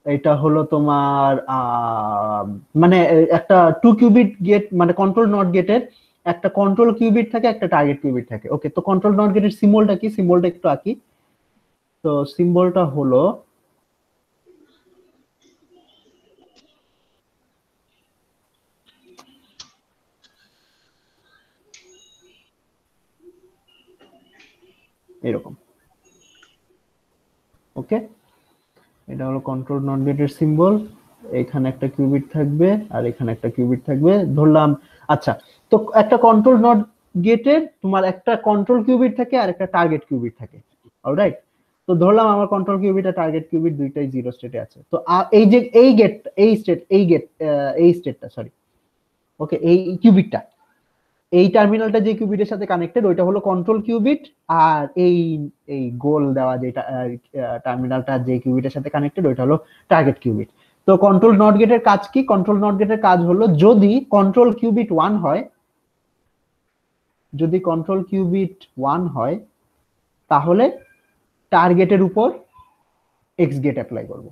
এটা হলো তোমার মানে একটা 2 কিউবিট গেট, মানে কন্ট্রোল নট গেটের একটা কন্ট্রোল কিউবিট থাকে, একটা টার্গেট কিউবিট থাকে। ওকে, তো কন্ট্রোল নট গেটের সিম্বলটা কি, সিম্বলটা একটু আঁকি। তো সিম্বলটা হলো এরকম। ওকে, এটা হলো কন্ট্রোল নট গেটের সিম্বল। এখানে একটা কিউবিট থাকবে আর এখানে একটা কিউবিট থাকবে ধরলাম। আচ্ছা, তো একটা কন্ট্রোল নট গেটের তোমার একটা কন্ট্রোল কিউবিট থাকে আর একটা টার্গেট কিউবিট থাকে, অলরাইট? তো ধরলাম আমার কন্ট্রোল কিউবিট আর টার্গেট কিউবিট দুইটাই জিরো স্টেটে আছে। তো এই যে এই গেট, এই স্টেটটা, সরি, ওকে, এই কিউবিটটা, এই টার্মিনালটা যে কিউবিটের সাথে কানেক্টেড ওইটা হলো কন্ট্রোল কিউবিট, আর এই এই গোল দেওয়া যেটা টার্মিনালটা যে কিউবিটের সাথে কানেক্টেড ওইটা হলো টার্গেট কিউবিট। তো কন্ট্রোল নট গেটের কাজ কি? কন্ট্রোল নট গেটের কাজ হলো যদি কন্ট্রোল কিউবিট 1 হয়, যদি কন্ট্রোল কিউবিট 1 হয় তাহলে টার্গেটের উপর এক্স গেট অ্যাপ্লাই করব।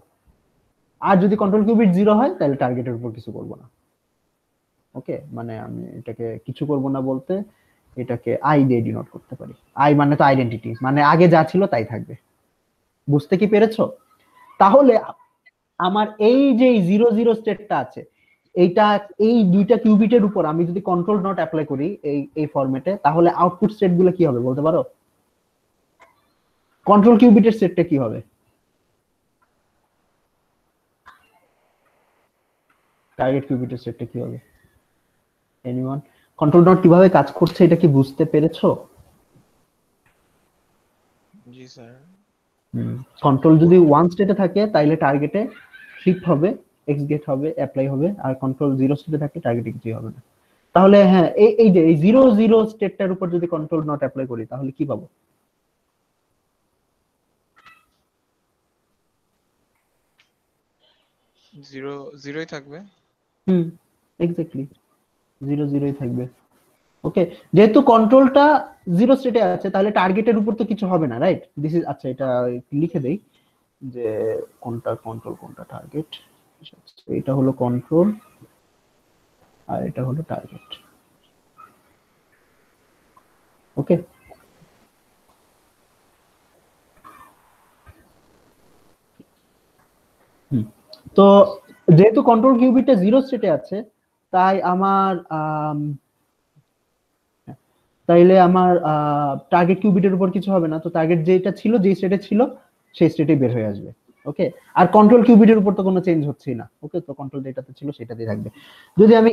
আর যদি কন্ট্রোল কিউবিট 0 হয় তাহলে টার্গেটের উপর কিছু করব না। ওকে, মানে আমি এটাকে কিছু করব না বলতে এটাকে আই দিয়ে ডিনোট করতে পারি। আই মানে তো আইডেন্টিটি, মানে আগে যা ছিল তাই থাকবে। বুঝতে কি পেরেছো? তাহলে আমার এই যে 0 0 স্টেটটা আছে, এইটা এই দুইটা কিউবিটের উপর আমি যদি কন্ট্রোল নট অ্যাপ্লাই করি এই ফরম্যাটে, তাহলে আউটপুট স্টেট গুলো কি হবে বলতে পারো? কন্ট্রোল কিউবিটের সেটটা কি হবে? টার্গেট কিউবিটের সেটটা কি হবে? এনিওয়ান? কন্ট্রোল নট কিভাবে কাজ করছে এটা কি বুঝতে পেরেছো? জি স্যার। কন্ট্রোল যদি ওয়ান স্টেটে থাকে তাহলে টার্গেটে ফ্লিপ হবে, এক্স গেট হবে, অ্যাপ্লাই হবে। আর কন্ট্রোল 0 স্টেটে থাকে টার্গেটে কিছুই হবে না। তাহলে হ্যাঁ, এই যে এই 0 0 স্টেটটার উপর যদি কন্ট্রোল নট অ্যাপ্লাই করি তাহলে কি পাবো? জিরো জিরোই থাকবে। এক্স্যাক্টলি 0 0ই থাকবে। ওকে, যেহেতু কন্ট্রোলটা 0 স্টেটে আছে তাহলে টার্গেটের উপর তো কিছু হবে না, রাইট? দিস ইজ, আচ্ছা এটা লিখে দেই যে কোনটা কন্ট্রোল কোনটা টার্গেট। এটা হলো কন্ট্রোল আর এটা হলো টার্গেট। ওকে, তো যেহেতু কন্ট্রোল কিউবিটটা 0 স্টেটে আছে তাই আমার তাইলে আমার টার্গেট কিউবিটের উপর কিছু হবে না। তো টার্গেট যেটা ছিল, যে স্টেটে ছিল সেই স্টেটে বের হয়ে আসবে। ওকে, আর কন্ট্রোল কিউবিটের উপর তো কোনো চেঞ্জ হচ্ছেই না। ওকে, তো কন্ট্রোল যেটাতে ছিল সেটাতেই থাকবে। যদি আমি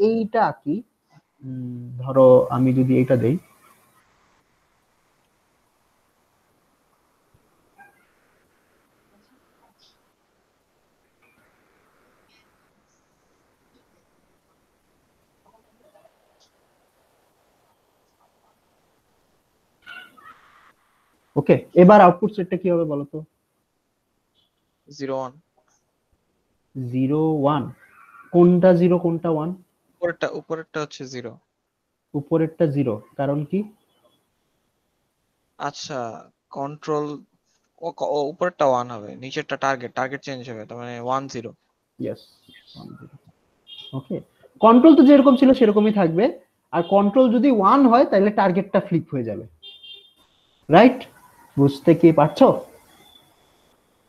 এইটা আঁকি, ধরো আমি যদি এইটা দেই, ওকে, এবার আউটপুট সেটটা কি হবে বলো তো? 0 1। 0 1? কোনটা 0 কোনটা 1? উপরেরটা হচ্ছে 0। উপরেরটা 0, কারণ কি? আচ্ছা, কন্ট্রোল উপরেরটা 1 হবে, নিচেরটা টার্গেট চেঞ্জ হবে, তার মানে 1 0। ইয়েস, 1 0। ওকে, কন্ট্রোল তো যেরকম ছিল সেরকমই থাকবে। আর কন্ট্রোল যদি 1 হয় তাহলে টার্গেটটা ফ্লিপ হয়ে যাবে, রাইট? বুঝতে কি পারছো?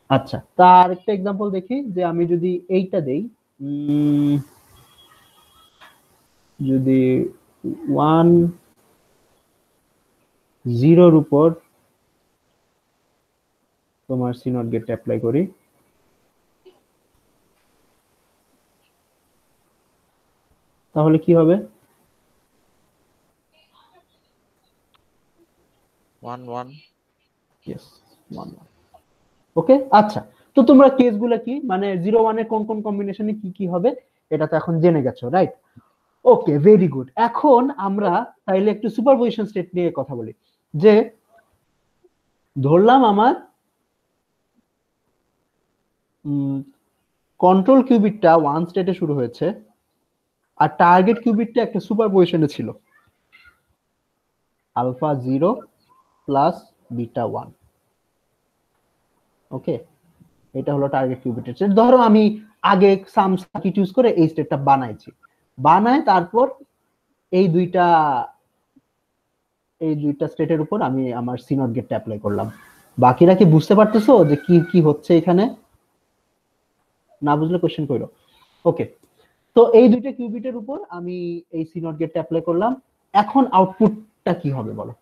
আচ্ছা, তার একটা এক্সাম্পল দেখি যে আমি যদি এইটা দেই, যদি 1 0 উপর তোমার সিনট গেট অ্যাপ্লাই করি, তাহলে কি হবে? 1 1। ইয়েস, 1 1। ওকে, আচ্ছা, তো তোমরা কেসগুলো কি, মানে 0 1 এর কোন কোন কম্বিনেশনে কি কি হবে এটা তো এখন জেনে গেছো, রাইট? ওকে, ভেরি গুড। এখন আমরা তাইলে একটু সুপারপজিশন স্টেট নিয়ে কথা বলি। যে ধরলাম আমার কন্ট্রোল কিউবিটটা 1 স্টেটে শুরু হয়েছে আর টার্গেট কিউবিটটা একটা সুপারপজিশনে ছিল, আলফা 0 প্লাস বিটা 1। ওকে, এটা হলো টার্গেট কিউবিটের স্টেট। ধরো আমি আগে সাম সার্কিট ইউজ করে এই স্টেটটা বানাইছি, বানায় তারপর এই দুইটা স্টেটের উপর আমি আমার সিনট গেটটা অ্যাপ্লাই করলাম। বাকিরা কি বুঝতে পারতেছো যে কি কি হচ্ছে এখানে? না বুঝলে কোশ্চেন করো। ওকে, তো এই দুইটা কিউবিটের উপর আমি এই সিনট গেটটা অ্যাপ্লাই করলাম। এখন আউটপুটটা কি হবে বলো?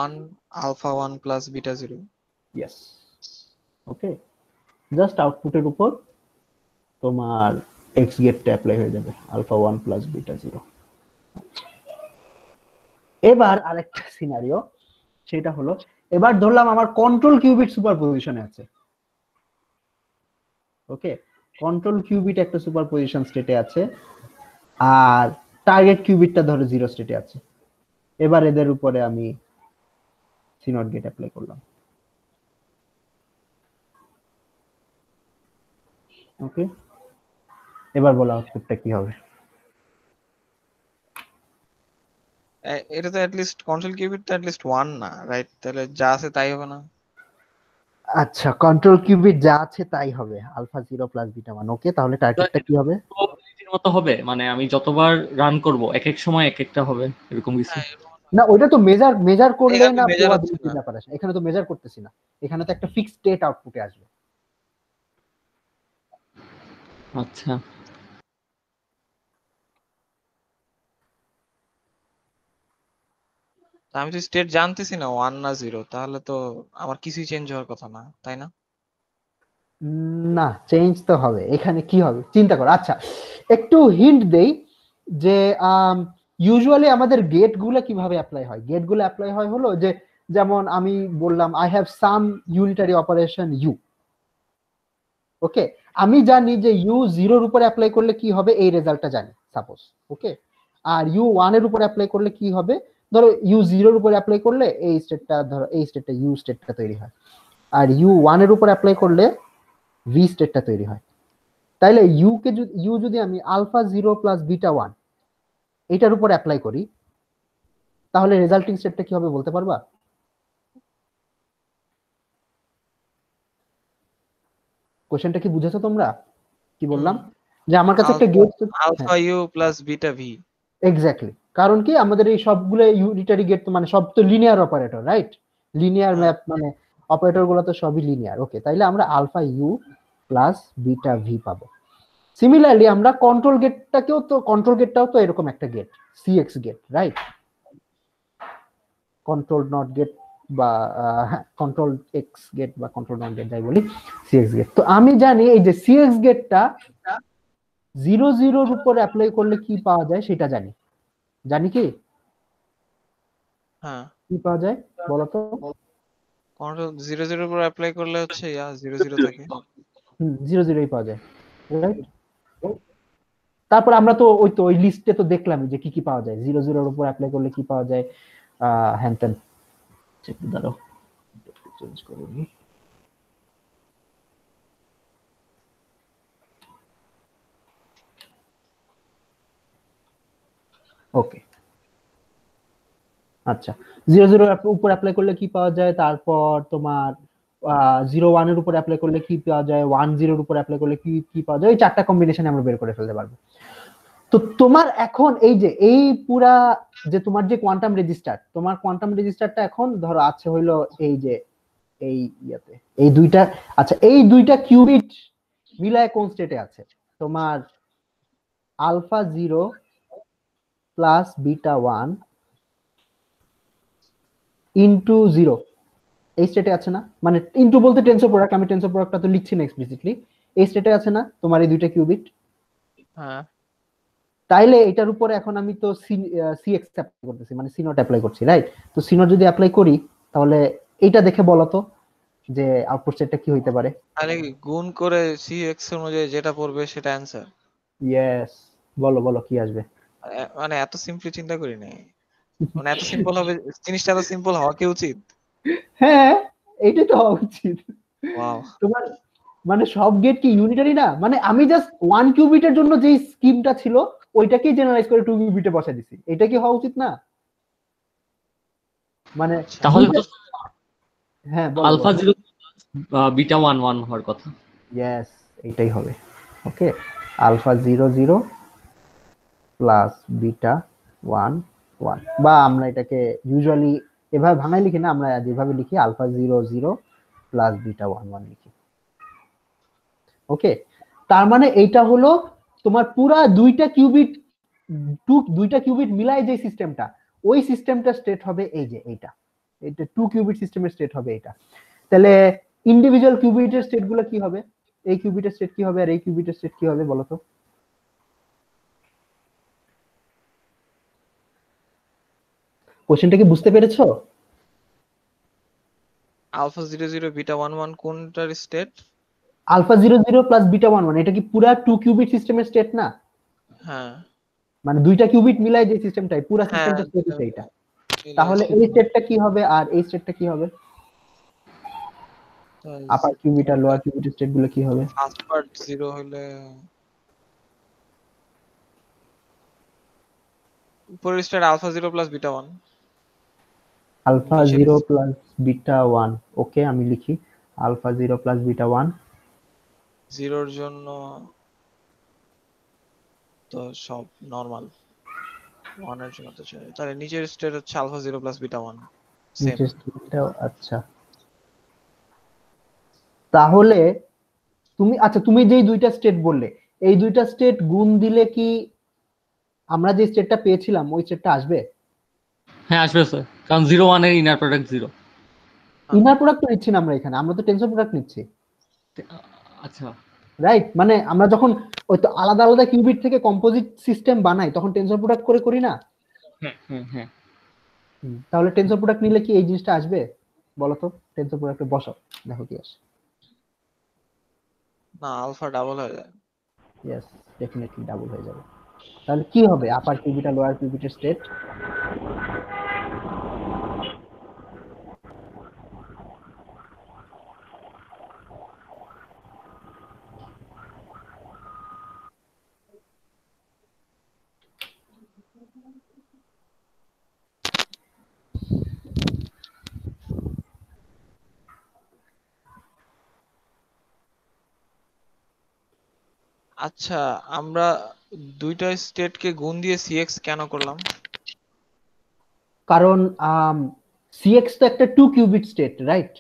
1 আলফা 1 প্লাস বিটা 0। ইয়েস, ওকে, জাস্ট আউটপুটের উপর তোমার এক্স গেটটা অ্যাপ্লাই হয়ে যাবে, আলফা 1 প্লাস বিটা 0। এবার আরেকটা সিনারিও, সেটা হলো এবার ধরলাম আমার কন্ট্রোল কিউবিট সুপারপজিশনে আছে। ওকে, কন্ট্রোল কিউবিট একটা সুপারপজিশন স্টেটে আছে আর টার্গেট কিউবিটটা ধরো 0 স্টেটে আছে। এবার এদের উপরে আমি সিনট গেট অ্যাপ্লাই করলাম। ওকে, এবার বলো আউটপুটটা কি হবে? এটা তো অ্যাট লিস্ট কন্ট্রোল কিউবিট তো অ্যাট লিস্ট 1 না, রাইট? তাহলে যা আছে তাই হবে না? আচ্ছা, কন্ট্রোল কিউবিট যা আছে তাই হবে, আলফা 0 প্লাস বিটা 1। ওকে, তাহলে টার্গেটটা কি হবে? প্রবাবিলিটির মতো হবে, মানে আমি যতবার রান করব এক এক সময় এক একটা হবে, এরকম কিছু? হ্যাঁ এরকম না, ওইটা তো মেজার করলে এখানে না মেজার হচ্ছে প্রবাবিলিটির না। ব্যাপার আছে, এখানে তো মেজার করতেছি না, এখানে তো একটা ফিক্সড স্টেট আউটপুটে আসবে। আচ্ছা, তা আমি তো স্টেট জানতেছি না 1 না 0, তাহলে তো আমার কিছুই চেঞ্জ হওয়ার কথা না, তাই না? না, চেঞ্জ তো হবে। এখানে কি হবে চিন্তা করো। আচ্ছা, একটু হিন্ট দেই যে ইউজুয়ালি আমাদের গেট গুলো কিভাবে অ্যাপ্লাই হয়। গেট গুলো অ্যাপ্লাই হয় হলো যে, যেমন আমি বললাম I have some unitary operation U. Okay, আমি জানি যে ইউ 0 এর উপর অ্যাপ্লাই করলে কি হবে, এই রেজাল্টটা জানি সাপোজ। ওকে, আর ইউ 1 এর উপর অ্যাপ্লাই করলে কি হবে, ধরো ইউ 0 এর উপর অ্যাপ্লাই করলে এই স্টেটটা, ধরো এই স্টেটটা ইউ স্টেটটা তৈরি হয়, আর ইউ 1 এর উপর অ্যাপ্লাই করলে ভি স্টেটটা তৈরি হয়। তাইলে ইউ যদি আমি আলফা 0 প্লাস বিটা 1 এটার উপর অ্যাপ্লাই করি, তাহলে রেজাল্টিং স্টেটটা কি হবে বলতে পারবা? কোশ্চেনটা কি বুঝেছো তোমরা? কি বললাম যে আমার কাছে একটা alpha gate. Alpha you plus beta V. Exactly, কারণ কি আমাদের এই সবগুলো ইউনিটারি গেট তো মানে সব তো লিনিয়ার অপারেটর, রাইট? লিনিয়ার হ্যাঁ ম্যাপ মানে অপারেটর গুলো তো সবই লিনিয়ার। ওকে, তাইলে আমরা আলফা ইউ প্লাস বিটা ভি পাবো। সিমিলারলি আমরা কন্ট্রোল গেটটাও তো এরকম একটা gate, CX gate, right? Control not gate বা কন্ট্রোল এক্স গেট বা কন্ট্রোল নট গেট যাই বলি, সিএক্স গেট। তো আমি জানি এই যে সিএক্স গেটটা 0 0 এর উপর অ্যাপ্লাই করলে কি পাওয়া যায় সেটা জানি। জানি কি হ্যাঁ কি পাওয়া যায় বলো তো? কন্ট্রোল 0 0 উপর অ্যাপ্লাই করলে হচ্ছে 0 0 থাকে। 0 0ই পাওয়া যায়, রাইট? তারপর আমরা তো ওই লিস্টে তো দেখলামই যে কি কি পাওয়া যায়, 0 0 এর উপর অ্যাপ্লাই করলে কি পাওয়া যায়, হ্যান ত্যান। দাঁড়াও, চেঞ্জ করে নিই। ওকে, আচ্ছা, 0 0 এর উপর অ্যাপ্লাই করলে কি পাওয়া যায়, তারপর তোমার 0 1 এর উপর অ্যাপ্লাই করলে কি পাওয়া যায়, 1 0 এর উপর অ্যাপ্লাই করলে কি কি পাওয়া যায়, ওই চারটা কম্বিনেশন আমরা বের করে ফেলতে পারবো। তো তোমার এখন এই যে এই পুরা যে তোমার যে কোয়ান্টাম রেজিস্টার, তোমার কোয়ান্টাম রেজিস্টারটা এখন ধরো আছে হইলো এই যে এই ইয়াতে এই দুইটা। আচ্ছা, এই দুইটা কিউবিট মিলায় কোন স্টেটে আছে তোমার? আলফা 0 প্লাস বিটা 1 ইনটু 0 এই স্টেটে আছে না? মানে ইনটু বলতে টেন্সর প্রোডাক্ট, আমি টেন্সর প্রোডাক্টটা তো লিখছি না এক্সপ্লিসিটলি। এই স্টেটে আছে না তোমার এই দুইটা কিউবিট? হ্যাঁ তাইলে এটার উপরে এখন আমি তো সি এক্স অ্যাপ্লাই করতেছি, মানে সি নট অ্যাপ্লাই করছি, রাইট? তো সি নট যদি অ্যাপ্লাই করি, তাহলে এইটা দেখে বলো তো যে আউটপুট সেটটা কি হইতে পারে। তাহলে কি গুণ করে সি এক্স অনুযায়ী যেটা পড়বে সেটা অ্যান্সার? ইয়েস, বলো বলো কি আসবে। মানে এত সিম্পলি চিন্তা করি নাই, মানে এত সিম্পল হবে, জিনিসটা এত সিম্পল হওয়া কি উচিত? হ্যাঁ, এইটাই তো হওয়া উচিত। ওয়াও। তোমার মানে সব গেট কি ইউনিটারি না? মানে আমি জাস্ট 1 কিউবিটের জন্য যেই স্কিমটা ছিল ওইটাকেই জেনারেলাইজ করে 2 কিউবিটে বসাই দিছি, এটা কি হওয়া উচিত না? মানে তাহলে তো হ্যাঁ বলো আলফা বলো। 0 বিটা 1 1 হওয়ার কথা। ইয়েস, এইটাই হবে। ওকে, আলফা 0 0 প্লাস বিটা 1 1, বা আমরা এটাকে ইউজুয়ালি এভাবে ভাঙাই লিখি না, আমরা যেভাবে লিখি আলফা 0 0 প্লাস বিটা 1 1 লিখি। ওকে, তার মানে এইটা হলো তোমার পুরা দুইটা কিউবিট মিলায় যে সিস্টেমটা, ওই সিস্টেমটা স্টেট হবে এই যে এইটা, এটা 2 কিউবিট সিস্টেমের স্টেট হবে এটা। তাহলে ইন্ডিভিজুয়াল কিউবিটের স্টেট গুলো কি হবে? এই কিউবিটের স্টেট কি হবে আর এই কিউবিটের স্টেট কি হবে বলো তো? কোশ্চেনটা কি বুঝতে পেরেছো? আলফা 0 0 বিটা 1 1 কোনটার স্টেট? আলফা 0 0 প্লাস বিটা 1 1 এটা কি পুরা 2 কিউবিট সিস্টেমের স্টেট না? হ্যাঁ মানে দুইটা কিউবিট মিলায় যে সিস্টেমটাই, পুরা হ্যাঁ সিস্টেমটা স্টেট হচ্ছে এটা। তাহলে মিলাইছে। এই স্টেটটা কি হবে আর এই স্টেটটা কি হবে? আপার কিউবিট আর লোয়ার কিউবিট স্টেট গুলো কি হবে? ফার্স্ট পার্ট 0 হলে উপরের state alpha 0 plus beta 1। Alpha 0 plus beta 1। Okay, আমি লিখি আলফা 0 প্লাস বিটা 1। জিরোর জন্য তো সব নরমাল, ওয়ানের জন্য তো তাহলে নিচের স্টেট হচ্ছে আলফা 0 প্লাস বিটা 1 সেম। নিচের স্টেটটাও আচ্ছা। তাহলে তুমি যেই দুইটা স্টেট বললে, এই দুইটা স্টেট গুণ দিলে কি আমরা যে স্টেটটা পেয়েছিলাম ওই স্টেটটা আসবে? হ্যাঁ আসবে স্যার, কারণ 0 1 এর ইনার প্রোডাক্ট 0। ইনার প্রোডাক্ট তো নিচ্ছি না আমরা এখানে, আমরা তো টেনসর প্রোডাক্ট নিচ্ছি, আচ্ছা রাইট? মানে আমরা যখন ওই তো আলাদা আলাদা কিউবিট থেকে কম্পোজিট সিস্টেম বানাই তখন টেনসর প্রোডাক্ট করে করি না? হ্যাঁ হ্যাঁ হ্যাঁ। তাহলে টেনসর প্রোডাক্ট নিলে কি এই জিনিসটা আসবে বলো তো? টেনসর প্রোডাক্টে বসাও, দেখো কি আসে। না, আলফা ডাবল হয়ে যায়। ইয়েস, ডেফিনেটলি ডাবল হয়ে যাবে। তাহলে কি হবে আপার কিউবিট আর লোয়ার কিউবিটের স্টেট? আচ্ছা, আমরা দুইটা স্টেটকে গুণ দিয়ে সিএক্স কেন করলাম? কারণ সিএক্স তো একটা 2 কিউবিট স্টেট, রাইট?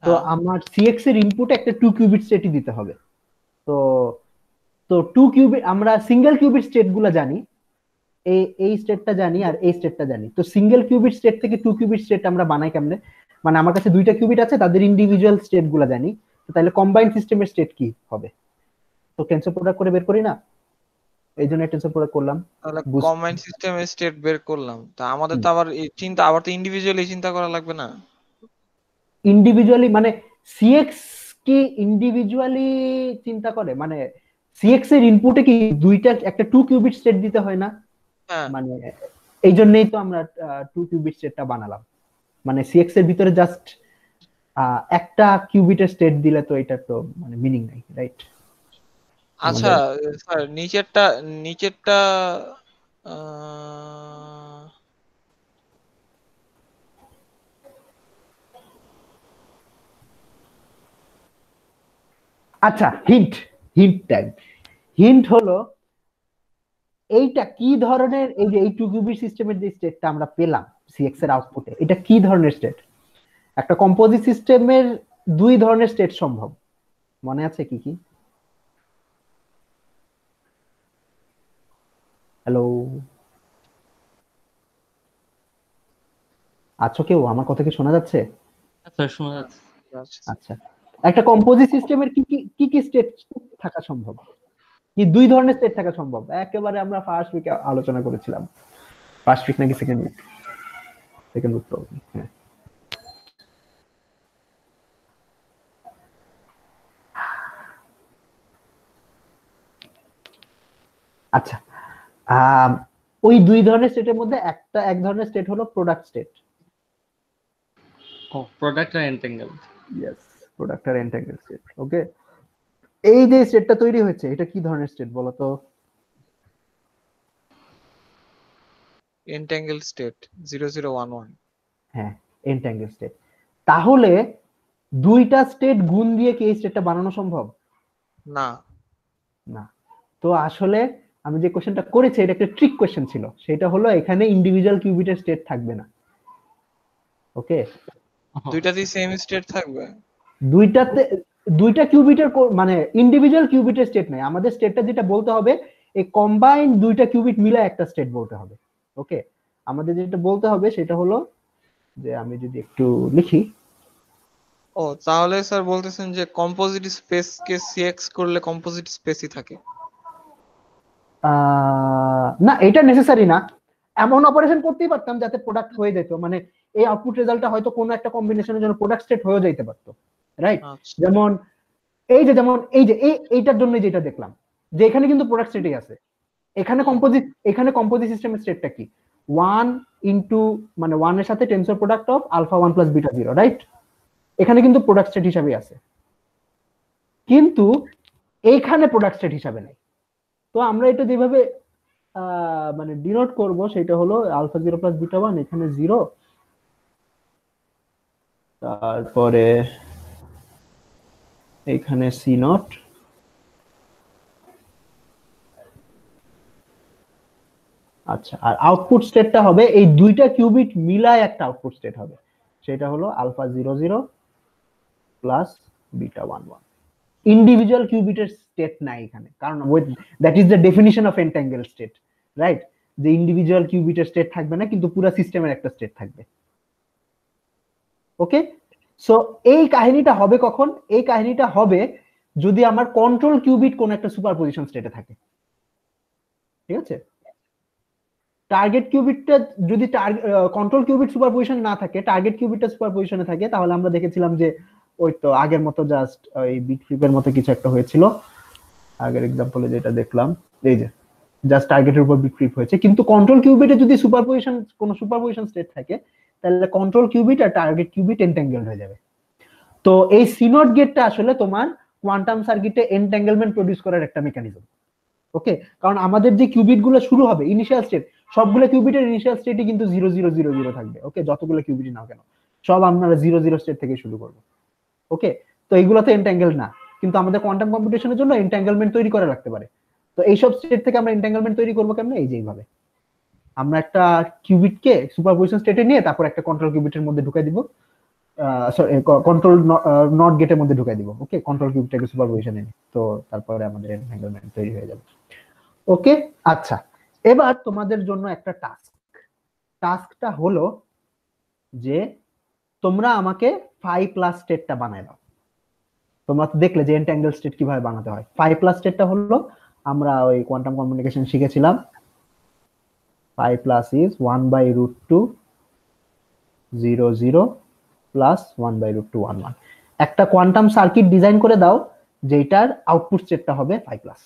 তো হ্যাঁ। আমার সিএক্স এর ইনপুটে একটা 2 কিউবিট স্টেটই দিতে হবে। তো তো 2 কিউবিট, আমরা সিঙ্গেল কিউবিট স্টেট গুলো জানি, এই স্টেটটা জানি আর এই স্টেটটা জানি। তো সিঙ্গেল কিউবিট স্টেট থেকে 2 কিউবিট স্টেট আমরা বানাই কেমনে? মানে আমার কাছে দুইটা কিউবিট আছে, তাদের ইন্ডিভিজুয়াল স্টেট গুলো জানি, তো তাহলে কম্বাইন্ড সিস্টেমের স্টেট কি হবে? তো টেনসর প্রোডাক্ট করে বের করি না, এই জন্য টেনসর প্রোডাক্ট করলাম। তাহলে কম্বাইন্ড সিস্টেমের স্টেট বের করলাম, তা আমাদের তো আবার এই চিন্তা, আবার তো ইন্ডিভিজুয়ালি চিন্তা করা লাগবে না? ইন্ডিভিজুয়ালি মানে সিএক্স কি ইন্ডিভিজুয়ালি চিন্তা করে? মানে সিএক্স এর ইনপুটে কি দুইটা একটা 2 কিউবিট স্টেট দিতে হয় না? হ্যাঁ। মানে এই জন্যই তো আমরা 2 কিউবিট স্টেটটা বানালাম। মানে সিএক্স এর ভিতরে জাস্ট একটা কিউবিটের স্টেট দিলে তো এটা তো মানে মিনিং নাই, রাইট? আচ্ছা স্যার, নিচেরটা আহ, আচ্ছা, হিন্ট টাইম। হিন্ট হলো এইটা কি ধরনের, এই যে এই 2 কিউবিট সিস্টেমের যে স্টেটটা আমরা পেলাম সিএক্স এর আউটপুটে, এটা কি ধরনের স্টেট? একটা কম্পোজিট সিস্টেমের দুই ধরনের স্টেট সম্ভব, মনে আছে কি কি? হ্যালো, আছো কেউ? আমার কথা কি শোনা যাচ্ছে? স্যার শোনা যাচ্ছে। আচ্ছা, একটা কম্পোজিট সিস্টেমের কি কি কি কি স্টেট থাকা সম্ভব? কি দুই ধরনের স্টেট থাকা সম্ভব? একেবারে আমরা ফার্স্ট উইকে আলোচনা করেছিলাম, ফার্স্ট উইক নাকি second week, second week problem. হ্যাঁ, আচ্ছা, ওই দুই ধরনের স্টেটের মধ্যে এক ধরনের স্টেট হলো প্রোডাক্ট স্টেট। ও প্রোডাক্ট আর এন্টেঙ্গেল। ইয়েস, প্রোডাক্ট আর এন্টাঙ্গেল স্টেট। ওকে, এই যে স্টেটটা তৈরি হয়েছে এটা কি ধরনের স্টেট বলো তো? এন্টেঙ্গেল স্টেট 0011। হ্যাঁ, এন্টাঙ্গেল স্টেট। তাহলে দুইটা স্টেট গুণ দিয়ে কি এই স্টেটটা বানানো সম্ভব? না। না। তো আসলে আমি যে কোশ্চেনটা করেছি এটা একটা ট্রিক কোশ্চেন ছিল, সেটা হলো এখানে ইন্ডিভিজুয়াল কিউবিটের স্টেট থাকবে না। ওকে, দুইটাতেই সেম স্টেট থাকবে? দুইটা কিউবিটের মানে ইন্ডিভিজুয়াল কিউবিটের স্টেট নাই, আমাদের স্টেটটা যেটা বলতে হবে এই কম্বাইন্ড দুইটা কিউবিট মিলে একটা স্টেট বলতে হবে। ওকে, আমাদের যেটা বলতে হবে সেটা হলো যে আমি যদি একটু লিখি। ও তাহলে স্যার বলতেছেন যে কম্পোজিট স্পেস কে সিএক্স করলে কম্পোজিট স্পেসই থাকে? না, এটা নেসেসারি না, এমন অপারেশন করতেই পারতাম যাতে প্রোডাক্ট হয়ে যেত, মানে এই আউটপুট রেজাল্টটা হয়তো কোনো একটা কম্বিনেশনের জন্য প্রোডাক্ট স্টেট হয়ে যেতে পারতো, রাইট? আচ্ছা। যেমন এই যে এইটার জন্য যেটা দেখলাম যে এখানে কিন্তু প্রোডাক্ট স্টেটই আছে, এখানে কম্পোজিট সিস্টেমের স্টেটটা কি 1 ইনটু মানে 1 এর সাথে tensor product of alpha 1 plus beta 0, right? এখানে কিন্তু প্রোডাক্ট স্টেট হিসাবে আছে, কিন্তু এইখানে প্রোডাক্ট স্টেট হিসাবে নাই। তো আমরা এটা যেভাবে মানে ডিনোট করব সেটা হলো আলফা 0 প্লাস বিটা 1, এখানে 0, তারপরে এখানে সি নট, আচ্ছা, আর আউটপুট স্টেটটা হবে এই দুইটা কিউবিট মিলায় একটা আউটপুট স্টেট হবে, সেটা হলো আলফা 00 প্লাস বিটা 11। ইন্ডিভিজুয়াল কিউবিটের স্টেট নাই এখানে, কারণ that is the definition of entangle state, right? যে ইন্ডিভিজুয়াল কিউবিটের স্টেট থাকবে না, কিন্তু পুরো সিস্টেমের একটা স্টেট থাকবে। ওকে, সো এই কাহিনীটা হবে কখন? এই কাহিনীটা হবে যদি আমার কন্ট্রোল কিউবিট কোন একটা সুপারপজিশন স্টেটে থাকে, ঠিক আছে? টার্গেট কিউবিটটা যদি কন্ট্রোল কিউবিট সুপারপজিশন না থাকে, টার্গেট কিউবিটটা সুপারপজিশনে থাকে, তাহলে আমরা দেখেছিলাম যে ওই তো আগের মতো জাস্ট ওই বিট ফ্লিপের মতো কিছু একটা হয়েছিল আগের এক্সাম্পলে যেটা দেখলাম, এই যে জাস্ট টার্গেটের উপর বিট ফ্লিপ হয়েছে। কিন্তু কন্ট্রোল কিউবিটে যদি কোনো সুপারপজিশন স্টেট থাকে, তাহলে কন্ট্রোল কিউবিট আর টার্গেট কিউবিট এন্ট্যাঙ্গেলড হয়ে যাবে। তো এই সিনট গেটটা আসলে তোমার কোয়ান্টাম সার্কিটে এন্ট্যাঙ্গেলমেন্ট প্রডিউস করার একটা মেকানিজম। ওকে, কারণ আমাদের যে কিউবিট গুলো শুরু হবে ইনিশিয়াল স্টেট, সবগুলো কিউবিটের ইনিশিয়াল স্টেটই কিন্তু 0000 থাকবে। ওকে, যতগুলো কিউবিটই নাও কেন, সব আমরা 00 স্টেট থেকে শুরু করব। ওকে, তো এইগুলো তো এন্ট্যাঙ্গেল না, কিন্তু আমাদের কোয়ান্টাম কম্পিউটেশনের জন্য এন্ট্যাঙ্গেলমেন্ট তৈরি করা লাগতে পারে। তো এইসব স্টেট থেকে আমরা এন্ট্যাঙ্গেলমেন্ট তৈরি করবো কেমনে? এই যে এইভাবে আমরা একটা কিউবিটকে সুপারপজিশন স্টেটে নিয়ে তারপর একটা কন্ট্রোল কিউবিটের মধ্যে ঢুকাই দিব, কন্ট্রোল নট গেটের মধ্যে ঢুকাই দিব। ওকে, কন্ট্রোল কিউবটাকে সুপারপজিশনে নিয়ে, তো তারপরে আমাদের এনভায়রনমেন্ট তৈরি হয়ে যাবে। ওকে, আচ্ছা, এবার তোমাদের জন্য একটা টাস্কটা হলো যে তোমরা আমাকে 5+ স্টেটটা বানায় দাও। তোমরা তো দেখলে যে এন্ট্যাঙ্গেল স্টেট কিভাবে বানাতে হয়। 5+ স্টেটটা হলো আমরা ওই কোয়ান্টাম কমিউনিকেশন শিখেছিলাম, 5+ is 1/√2 0 0 প্লাস 1/√2 1 1। একটা কোয়ান্টাম সার্কিট ডিজাইন করে দাও যেটার আউটপুট স্টেটটা হবে 5+।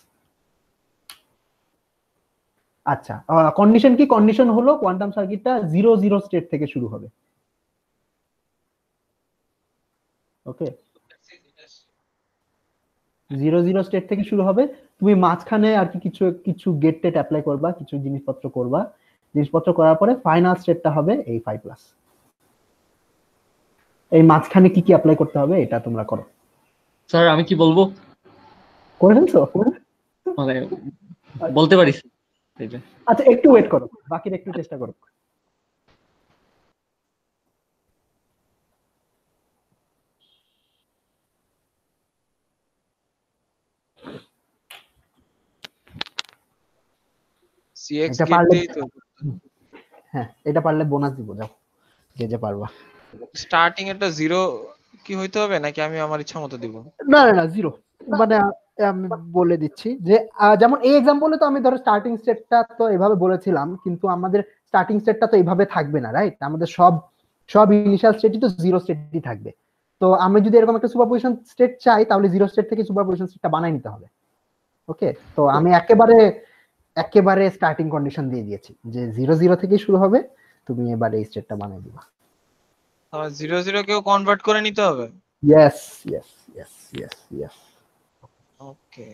আচ্ছা, কন্ডিশন কি? কন্ডিশন হলো কোয়ান্টাম সার্কিটটা 0 0 স্টেট থেকে শুরু হবে। ওকে, 0 0 স্টেট থেকে শুরু হবে। তুমি মাঝখানে আর কি কিছু কিছু গেট টেট অ্যাপ্লাই করবা, কিছু জিনিসপত্র করবা, জিনিসপত্র করার পরে ফাইনাল স্টেটটা হবে এই 5+। এই মাঝখানে কি কি অ্যাপ্লাই করতে হবে এটা তোমরা করো। স্যার আমি কি বলবো, করে ফেলছো? মানে বলতে পারি এই যে। আচ্ছা, একটু ওয়েট করো, বাকিটা একটু চেষ্টা করো। সিএক্স এটা গেট পারলে, দিয়েই তো হ্যাঁ এটা পারলে বোনাস দিব, যাও যে যে পারবা। স্টার্টিং এরটা 0 কি হইতে হবে নাকি আমি আমার ইচ্ছা মতো দিব? না না না, 0, মানে আমি বলে দিচ্ছি যে যেমন এই এক্সাম্পলে তো আমি ধরো স্টার্টিং স্টেটটা তো এভাবে বলেছিলাম, কিন্তু আমাদের স্টার্টিং স্টেটটা তো এইভাবে থাকবে না, রাইট? আমাদের সব সব ইনিশিয়াল স্টেটই তো 0 স্টেটই থাকবে। তো আমি যদি এরকম একটা সুপারপজিশন স্টেট চাই, তাহলে 0 স্টেট থেকে সুপারপজিশন স্টেটটা বানাই নিতে হবে। ওকে, তো আমি একেবারে একেবারে স্টার্টিং কন্ডিশন দিয়ে দিয়েছি যে 0 0 থেকেই শুরু হবে, তুমি এবার এই স্টেটটা বানাই দিবা। আমার 0 0 কেও কনভার্ট করে নিতে হবে। Yes yes yes yes yes. Okay,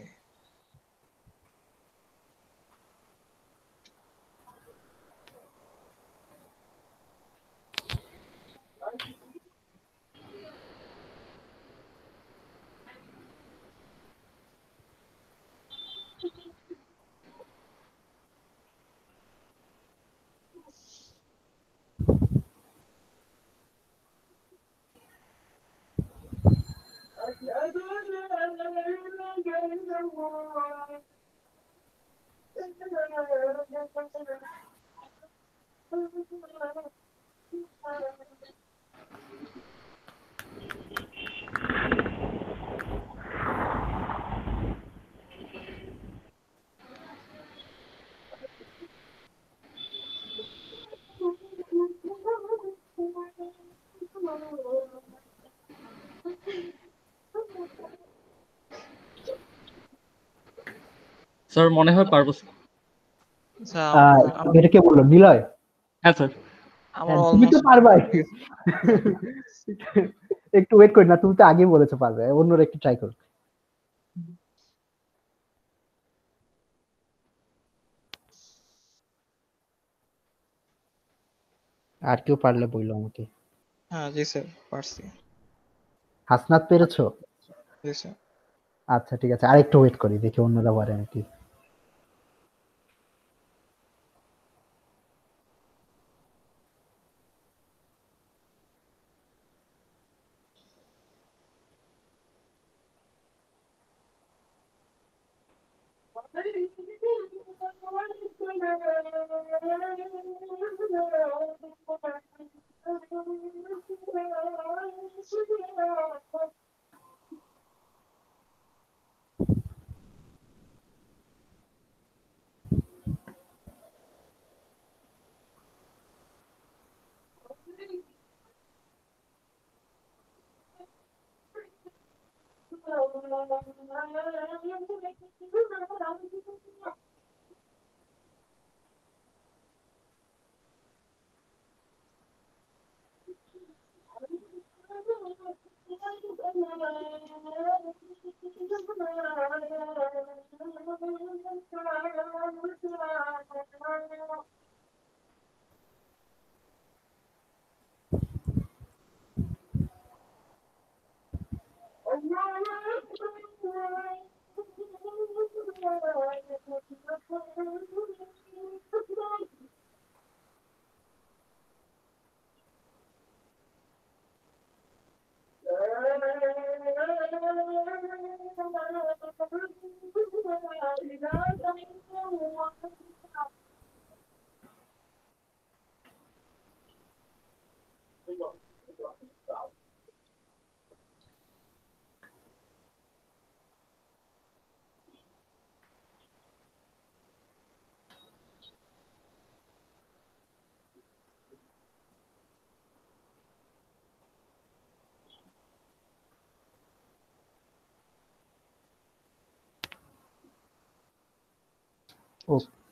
sir মনে হয় পারবো স্যার। আচ্ছা এটা কে বললো? নিলয়? হ্যাঁ স্যার। আমার তুমি তো অলমোস্ট পারবাই। একটু ওয়েট করি না, তুমি তো আগে বলেছো পারবে, অন্যরা একটু ট্রাই করো। আর কেউ পারলে বললো আমাকে। হ্যাঁ জি স্যার পারছি। হাসনাত পেরেছো? বুঝছো? আচ্ছা ঠিক আছে, আরেকটু ওয়েট করি, দেখি অন্যরা পারে নাকি।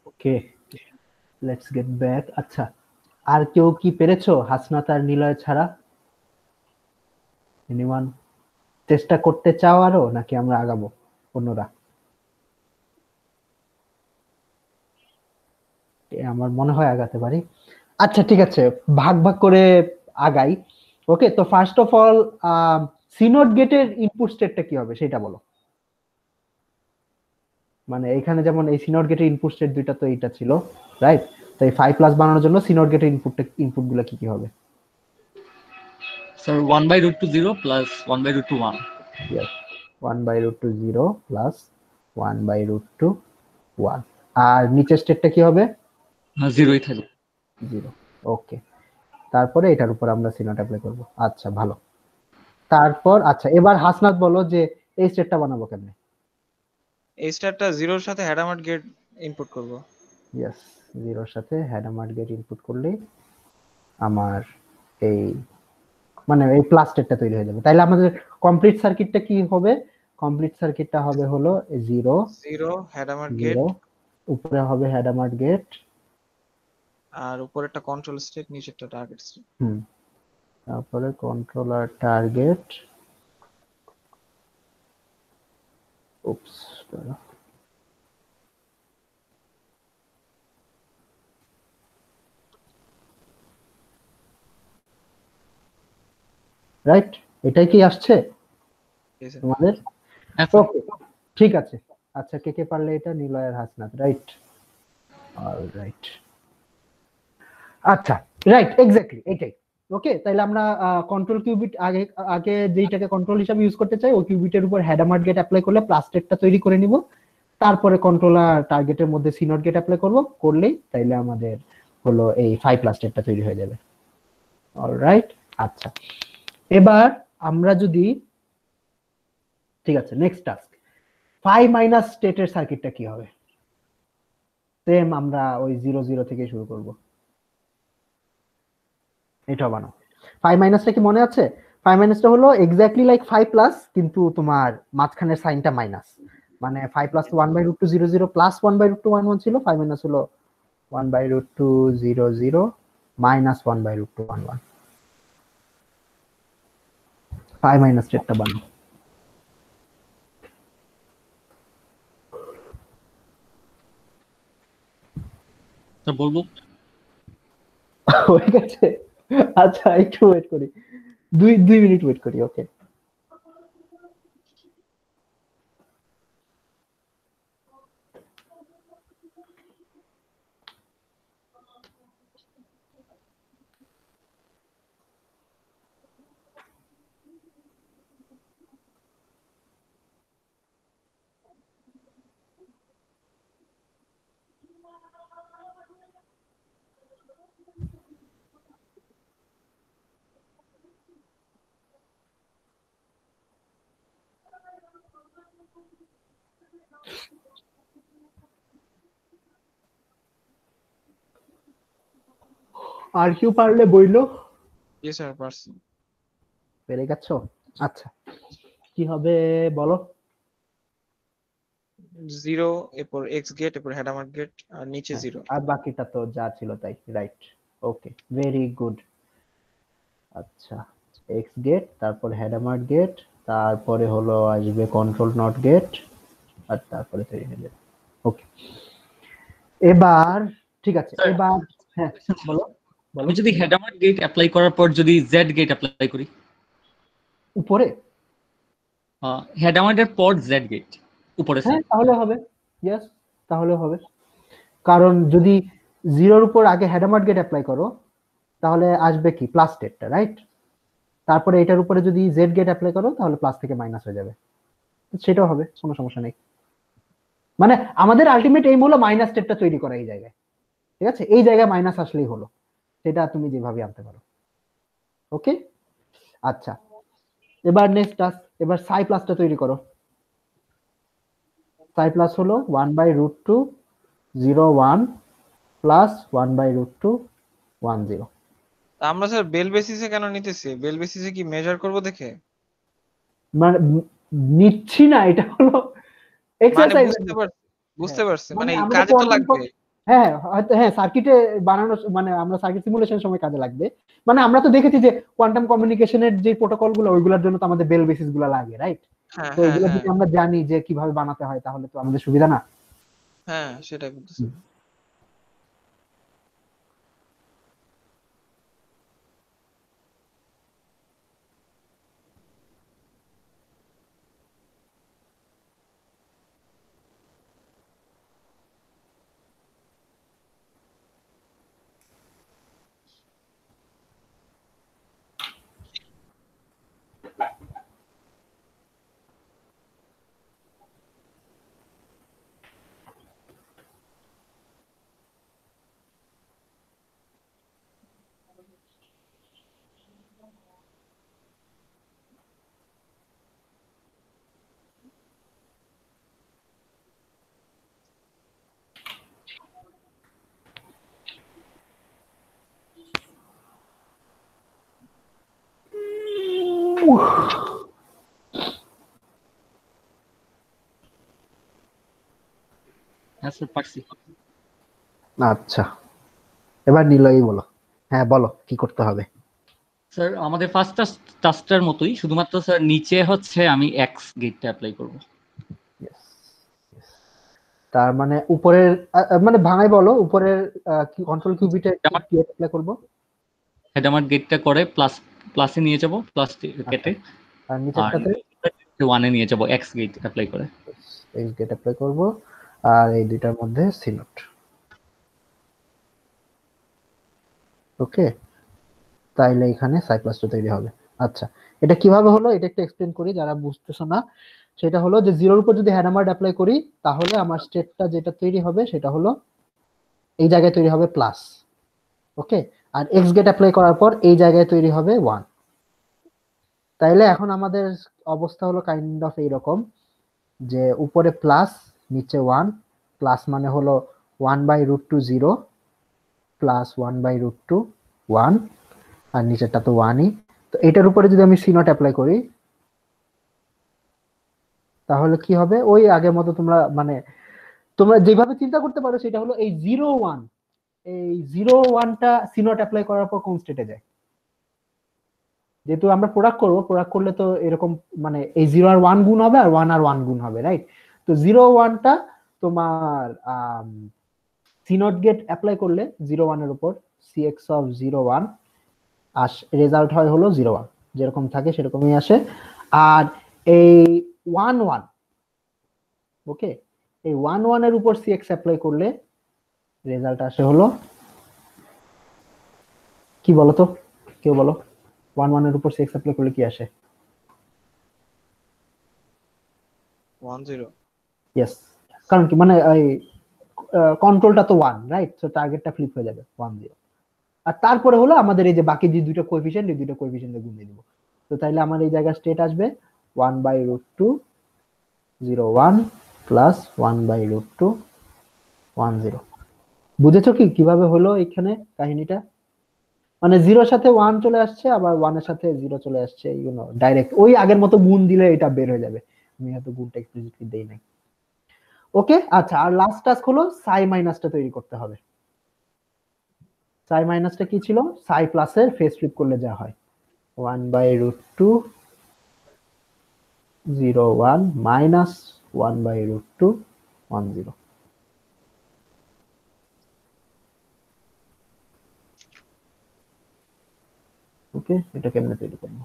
ওকে, লেটস গেট ব্যাক। আচ্ছা, আর কেউ কি পেরেছো হাসনাত আর নিলয় ছাড়া? এনিওয়ান চেষ্টা করতে চাও আরো, নাকি আমরা আগাবো অন্যরা? আমার মনে হয় আগাতে পারি। আচ্ছা ঠিক আছে, ভাগ ভাগ করে আগাই। ওকে, তো ফার্স্ট অফ অল সিনোড গেটের ইনপুট স্টেটটা কি হবে সেটা বলো। মানে এখানে যেমন এই সিনোড গেটের ইনপুট স্টেট দুইটা তো এইটা ছিল, রাইট? তো এই 5+ বানানোর জন্য সিনোড গেটের ইনপুট গুলো কি কি হবে? Sir 1/√2 0 plus 1/√2 1। Yes, 1/√2 0 plus 1/√2 1। আর নিচের স্টেটটা কি হবে? 0ই থাকবে। 0। ওকে, তারপরে এটার উপর আমরা সিনোড অ্যাপ্লাই করব। আচ্ছা ভালো। তারপর আচ্ছা, এবার হাসনাত বলো যে এই স্টেটটা বানাবো কেমনে? এই স্টারটা জিরোর সাথে হ্যাডামার্ট গেট ইনপুট করব। ইয়েস, 0-র সাথে হ্যাডামার্ট গেট ইনপুট করলেই আমার এই মানে এই প্লাস স্টেটটা তৈরি হয়ে যাবে। তাইলে আমাদের কমপ্লিট সার্কিটটা কি হবে? কমপ্লিট সার্কিটটা হবে হলো 0 জিরো হ্যাডামার্ট গেট 0, উপরে হবে হ্যাডামার্ট গেট, আর উপরেরটা কন্ট্রোল স্টেট, নিচেরটা টার্গেট স্টেট। তারপরে কন্ট্রোলার টার্গেট। উপস, রাইট? এটাই কি আসছে তোমাদের? ওকে, ঠিক আছে। আচ্ছা, কে কে পারলে এটা? নিলয় আর হাসনাত, রাইট? অলরাইট, আচ্ছা, রাইট, এক্স্যাক্টলি এটাই। ওকে, তাহলে আমরা কন্ট্রোল কিউবিট আগে আগে যেইটাকে কন্ট্রোল হিসেবে ইউজ করতে চাই, ওই কিউবিটের উপর হ্যাডামার্ট গেট অ্যাপ্লাই করলে প্লাস স্টেটটা তৈরি করে নিব। তারপরে কন্ট্রোলার টার্গেটের মধ্যে সিনোড গেট অ্যাপ্লাই করব, করলেই তাইলে আমাদের হলো এই 5+ স্টেটটা তৈরি হয়ে যাবে। অলরাইট, আচ্ছা, এবার আমরা যদি, ঠিক আছে, নেক্সট টাস্ক 5- স্টেটের সার্কিটটা কি হবে? সেম আমরা ওই 0 থেকে শুরু করব। এটা বানাও। 5- কি মনে আছে? 5- হলো এক্স্যাক্টলি লাইক 5+, কিন্তু তোমার মাঝখানের সাইনটা মাইনাস। মানে 5+ 1/√2 0 0 প্লাস 1/√2 1 1 ছিল, 5- হলো 1/√2 0 0 মাইনাস 1/√2 1 1। 5- স্টেটটা বানাও। স্যার বলবো? হয়ে গেছে? আচ্ছা, একটু ওয়েট করি, 2 মিনিট ওয়েট করি। ওকে, আর কিউ পারলে বইলো জি স্যার পারছি। পেরে গেছো। আচ্ছা কি হবে বলো। 0 এরপর এক্স গেট এরপর হেডামার গেট আর নিচে হ্যাঁ, 0। আর বাকিটা তো যা ছিল তাই, রাইট। ওকে, ভেরি গুড। আচ্ছা, এক্স গেট, তারপর হেডামার গেট, তারপরে হলো আসবে কন্ট্রোল নট গেট, আর তারপরে তৈরি হয়ে যাবে। ওকে, এবার ঠিক আছে, Sir, এবার হ্যাঁ বলো বলো। আমি যদি হেডামার গেট অ্যাপ্লাই করার পর যদি জেড গেট অ্যাপ্লাই করি, উপরে হেডামারের পর জেড গেট উপরে হ্যাঁ স্যার। তাহলে হবে, ইয়েস তাহলে হবে। কারণ যদি জিরোর উপর আগে হেডামার গেট অ্যাপ্লাই করো তাহলে আসবে কি প্লাস স্টেটটা, রাইট? তারপরে এটার উপরে যদি জেড গেট অ্যাপ্লাই করো তাহলে প্লাস থেকে মাইনাস হয়ে যাবে, সেটাও হবে, কোনো সমস্যা নেই। মানে আমাদের আলটিমেট এইম হলো মাইনাস স্টেটটা তৈরি করা এই জায়গায়, ঠিক আছে? এই জায়গায় মাইনাস আসলেই হলো, সেটা তুমি যেভাবে আনতে পারো। ওকে, আচ্ছা এবার নেক্সট টাস্ক, এবার সাই প্লাসটা তৈরি করো। সাই প্লাস হলো 1/√2 0 1 প্লাস 1/√2 1 0। আমরা স্যার বেল বেসিসে কেন নিতেছি? বেল বেসিসে কি মেজার করব দেখে? মানে নিচ্ছি না, এটা হলো মানে এক্সারসাইজ। বুঝতে পারছি মানে মানে এই আমরা কাজে তো লাগবে। হ্যাঁ হয়তো হ্যাঁ সার্কিটে বানানো, মানে আমরা সার্কিট সিমুলেশনের সময় কাজে লাগবে। মানে আমরা তো দেখেছি যে কোয়ান্টাম কমিউনিকেশনের যে প্রোটোকল গুলো ওইগুলোর জন্য তো আমাদের বেল বেসিস গুলো লাগে, রাইট? হ্যাঁ তো হ্যাঁ এগুলো হ্যাঁ যদি আমরা জানি যে কিভাবে বানাতে হয় তাহলে তো আমাদের সুবিধা না। হ্যাঁ সেটাই বলতেছি। হ্যাঁ স্যার পারছি। আচ্ছা এবার নিলয়ই বলো। হ্যাঁ বলো কি করতে হবে। স্যার আমাদের ফার্স্ট টাস্কটার মতোই, শুধুমাত্র স্যার নিচে হচ্ছে আমি এক্স গেটটা অ্যাপ্লাই করব। Yes, yes. তার মানে উপরের মানে ভাঙাই বলো, উপরের কি কন্ট্রোল কিউবিটে কি অ্যাপ্লাই করব? হেডামার গেটটা করে প্লাস প্লাসে নিয়ে যাব, প্লাস কেটে, আর আর নিচেরটাতে ওয়ানে নিয়ে যাব এক্স গেট অ্যাপ্লাই করে। এক্স গেট অ্যাপ্লাই করব, আর এই দুইটার মধ্যে সি নোট। ওকে, তাইলে এখানে সাইপ্লাসটা তৈরি হবে। আচ্ছা এটা কিভাবে হলো এটা একটু এক্সপ্লেন করি যারা বুঝতেছো না। সেটা হলো যে জিরোর উপর যদি হ্যামার অ্যাপ্লাই করি তাহলে আমার স্টেটটা যেটা তৈরি হবে সেটা হলো এই জায়গায় তৈরি হবে প্লাস। ওকে, আর এক্স গেট অ্যাপ্লাই করার পর এই জায়গায় তৈরি হবে 1। তাইলে এখন আমাদের অবস্থা হলো কাইন্ড অফ এইরকম যে উপরে প্লাস নিচে 1, প্লাস মানে হলো 1/√2 0 প্লাস 1/√2 1, আর নিচেরটা তো 1ই। তো এটার উপরে যদি আমি সি নট অ্যাপ্লাই করি তাহলে কি হবে, ওই আগের মতো তোমরা মানে তোমরা যেভাবে চিন্তা করতে পারো সেটা হলো এই 0 1, এই 0 1টা সি নট অ্যাপ্লাই করার পর কোন স্টেটে যায়। যেহেতু আমরা প্রোডাক্ট করব, প্রোডাক্ট করলে তো এরকম মানে এই 0 আর 1 গুণ হবে আর 1 আর 1 গুণ হবে, রাইট? তো 0 1টা তোমার সি নট গেট অ্যাপ্লাই করলে 0 1 এর উপর cx অফ 0 1 রেজাল্ট হয় হলো 0 1, যেরকম থাকে সেরকমই আসে। আর এই 1 1, ওকে, এই 1 1 এর উপর cx অ্যাপ্লাই করলে রেজাল্ট আসে হলো কি বলতো, কেউ বলো 1 1 এর উপর cx অ্যাপ্লাই করলে কি আসে? 1 0। ইয়েস, কারণ কি মানে এই কন্ট্রোলটা তো 1, রাইট? সো টার্গেটটা ফ্লিপ হয়ে যাবে 1 0। আর তারপরে হলো আমাদের এই যে বাকি যে দুটো কোএফিসিয়েন্ট, এই দুটো কোএফিসিয়েন্টে গুণ দিয়ে দিব। তো তাইলে আমার এই জায়গায় স্টেট আসবে 1/√2 0 1 প্লাস 1/√2 1 0। বুঝেছো কি কিভাবে হলো এখানে কাহিনীটা? মানে জিরোর সাথে ওয়ান চলে আসছে, আবার ওয়ানের সাথে জিরো চলে আসছে, ডাইরেক্ট ওই আগের মতো গুণ দিলে এটা বের হয়ে যাবে। আমি হয়তো গুণটা এক্সপ্লিসিটলি দেই নাই। ওকে, আচ্ছা, আর লাস্ট টাস্ক হলো সাই মাইনাসটা তৈরি করতে হবে। সাই মাইনাসটা কি ছিল? সাই প্লাসের ফেস ফ্লিপ করলে যা হয়, 1/√2 0 1 মাইনাস 1/√2 1 0। ওকে, এটা কেমনে তৈরি করবো?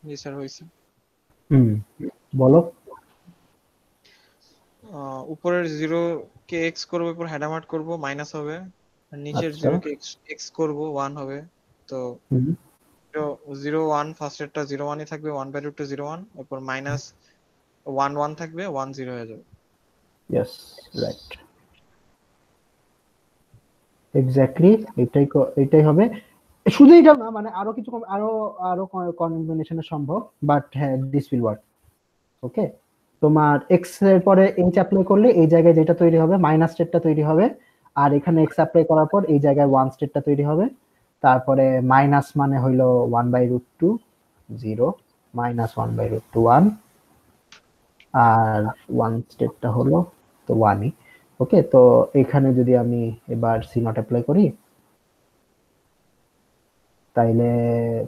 জি স্যার হয়েছে। বলো। উপরের জিরো কে এক্স করবো, এরপর হেডামার্ট করবো, মাইনাস হবে। আর নিচের আচ্ছা। জিরো কে এক্স করবো, ওয়ান হবে। তো হুম, 0 1 ফার্স্টেরটা 0 1ই থাকবে, 1/√2 0 1, এরপর মাইনাস 1 1 থাকবে, 1 0 হয়ে যাবে। ইয়েস, রাইট, এক্স্যাক্টলি এটাই হবে। শুধু এটা না, মানে আরো কিছু আরো আরো কম্বিনেশন সম্ভব, বাট হ্যাঁ, দিস উইল ওয়ার্ক। ওকে, তোমার এক্স এর পরে এইচ অ্যাপ্লাই করলে এই জায়গায় যেটা তৈরি হবে মাইনাস স্টেটটা তৈরি হবে, আর এখানে এক্স অ্যাপ্লাই করার পর এই জায়গায় ওয়ান স্টেটটা তৈরি হবে। তারপরে মাইনাস মানে হইলো 1/√2 0 মাইনাস 1/√2 1, আর ওয়ান স্টেটটা হলো তো ওয়ানই। ওকে, তো এখানে যদি আমি এবার সি নট অ্যাপ্লাই করি, তাইলে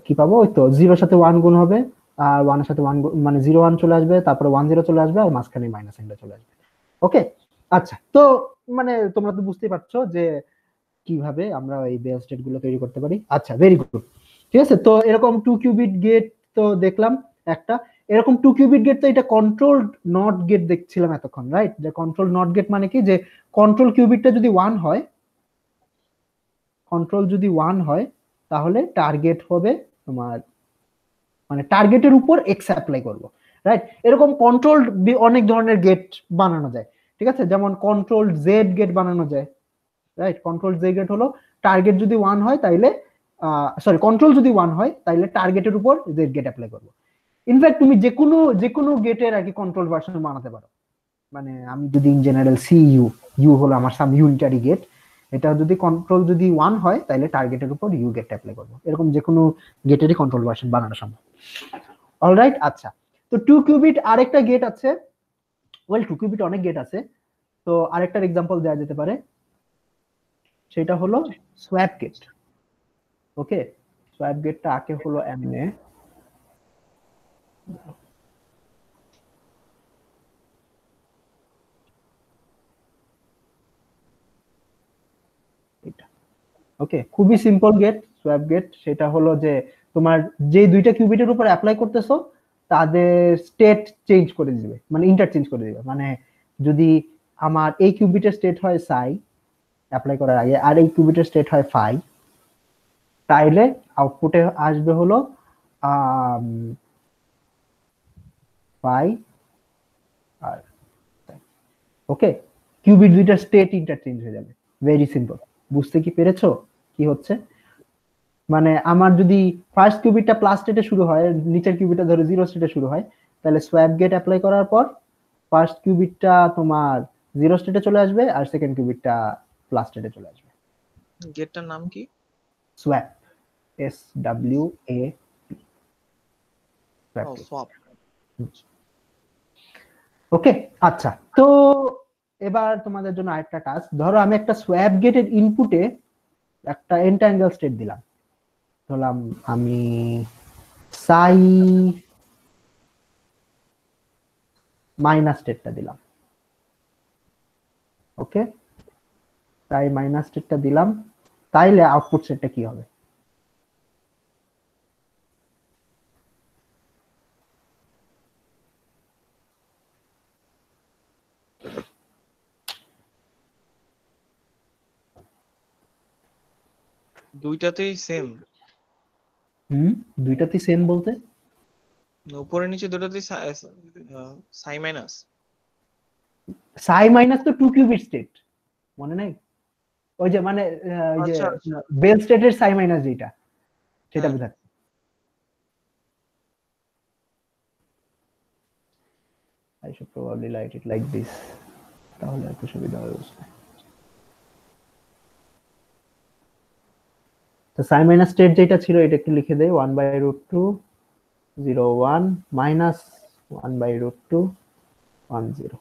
কি পাবো? ওই তো জিরোর সাথে ওয়ান গুণ হবে, আর ওয়ানের সাথে ওয়ান, মানে 0 1 চলে আসবে, তারপরে 1 0 চলে আসবে, আর মাঝখানে মাইনাস সাইনটা চলে আসবে। ওকে, আচ্ছা, তো মানে তোমরা তো বুঝতেই পারছো যে কিভাবে আমরা এই বেস স্টেট গুলো তৈরি করতে পারি। আচ্ছা, ভেরি গুড, ঠিক আছে। তো এরকম 2 কিউবিট গেট তো দেখলাম একটা। এরকম 2 কিউবিট গেট, তো এটা কন্ট্রোলড নট গেট দেখছিলাম এতক্ষণ, রাইট? যে কন্ট্রোল নট গেট মানে কি, যে কন্ট্রোল কিউবিটটা যদি 1 হয়, কন্ট্রোল যদি 1 হয়, তাহলে টার্গেট হবে তোমার, মানে টার্গেটের উপর এক্স অ্যাপ্লাই করব, রাইট? এরকম কন্ট্রোল অনেক ধরনের গেট বানানো যায়, ঠিক আছে? যেমন কন্ট্রোল জেড গেট বানানো যায়, রাইট? কন্ট্রোল জেড গেট হলো টার্গেট যদি 1 হয় তাইলে, সরি, কন্ট্রোল যদি 1 হয় তাইলে টার্গেটের উপর জেড গেট অ্যাপ্লাই করব। ইনফ্যাক্ট তুমি যে কোনো গেটের আর কি কন্ট্রোল ভার্সন বানাতে পারো। মানে আমি যদি ইন জেনারেল সি ইউ হলো আমার সাম ইউনিটারি গেট, এটা যদি কন্ট্রোল যদি 1 হয় তাহলে টার্গেটের উপর ইউ গেট অ্যাপ্লাই করব। এরকম যে কোনো গেটেরই কন্ট্রোল ভার্সন বানানো সম্ভব। অলরাইট, আচ্ছা, তো 2 কিউবিট আরেকটা গেট আছে। ওয়েল, 2 কিউবিট অনেক গেট আছে, তো আরেকটার এক্সাম্পল দেওয়া যেতে পারে, সেটা হলো সোয়াপ গেট। ওকে, সোয়াপ গেটটা আগে হলো এমনে, এটা। ওকে, খুবই সিম্পল গেট, সোয়াপ গেট। সেটা হলো যে তোমার যে দুইটা কিউবিটের উপর অ্যাপ্লাই করতেছো তাদের স্টেট চেঞ্জ করে দিবে, মানে ইন্টারচেঞ্জ করে দিবে। মানে যদি আমার এই কিউবিটের স্টেট হয় সাই অ্যাপ্লাই করার আগে, আর এই কিউবিটের স্টেট হয় ফাই, তাইলে আউটপুটে আসবে হলো ফাই আর, ওকে, কিউবিট দুইটা স্টেট ইন্টারচেঞ্জ হয়ে যাবে। Very simple. বুঝতে কি পেরেছো কি হচ্ছে? মানে আমার যদি ফার্স্ট কিউবিটটা প্লাস স্টেটে শুরু হয়, নিচের কিউবিটটা ধরো জিরো স্টেটে শুরু হয়, তাহলে সোয়াপ গেট অ্যাপ্লাই করার পর ফার্স্ট কিউবিটটা তোমার জিরো স্টেটে চলে আসবে, আর সেকেন্ড কিউবিটটা প্লাস স্টেটে চলে আসবে। গেটটার নাম কি? সোয়াপ, SWAP, ও সোয়াপ। ওকে, আচ্ছা। তো এবার তোমাদের জন্য আরেকটা কাজ, ধরো আমি একটা সোয়াপ গেটের ইনপুটে একটা এন্টাঙ্গেল স্টেট দিলাম, ধরলাম আমি সাই মাইনাস স্টেটটা দিলাম। ওকে, সাই মাইনাস স্টেটটা দিলাম, তাইলে আউটপুট সেটটা কি হবে? দুইটাতেই সেম, দুইটাতেই সেম বলতে উপরে নিচে দুটাতেই সাই মাইনাস। সাই মাইনাস তো 2 কিউবিট স্টেট, মনে নাই? ওই যে মানে ওই যে আচ্ছা আচ্ছা, বেল স্টেটের সাই মাইনাস যেটা, সেটা হ্যাঁ বোঝাচ্ছে। I should probably write it like this, তাহলে একটু সুবিধা হবে বুঝতে। তো সাই মাইনাস স্টেট যেটা ছিল এটা একটু লিখে দেই, 1/√2 0 1 মাইনাস 1/√2 1 0।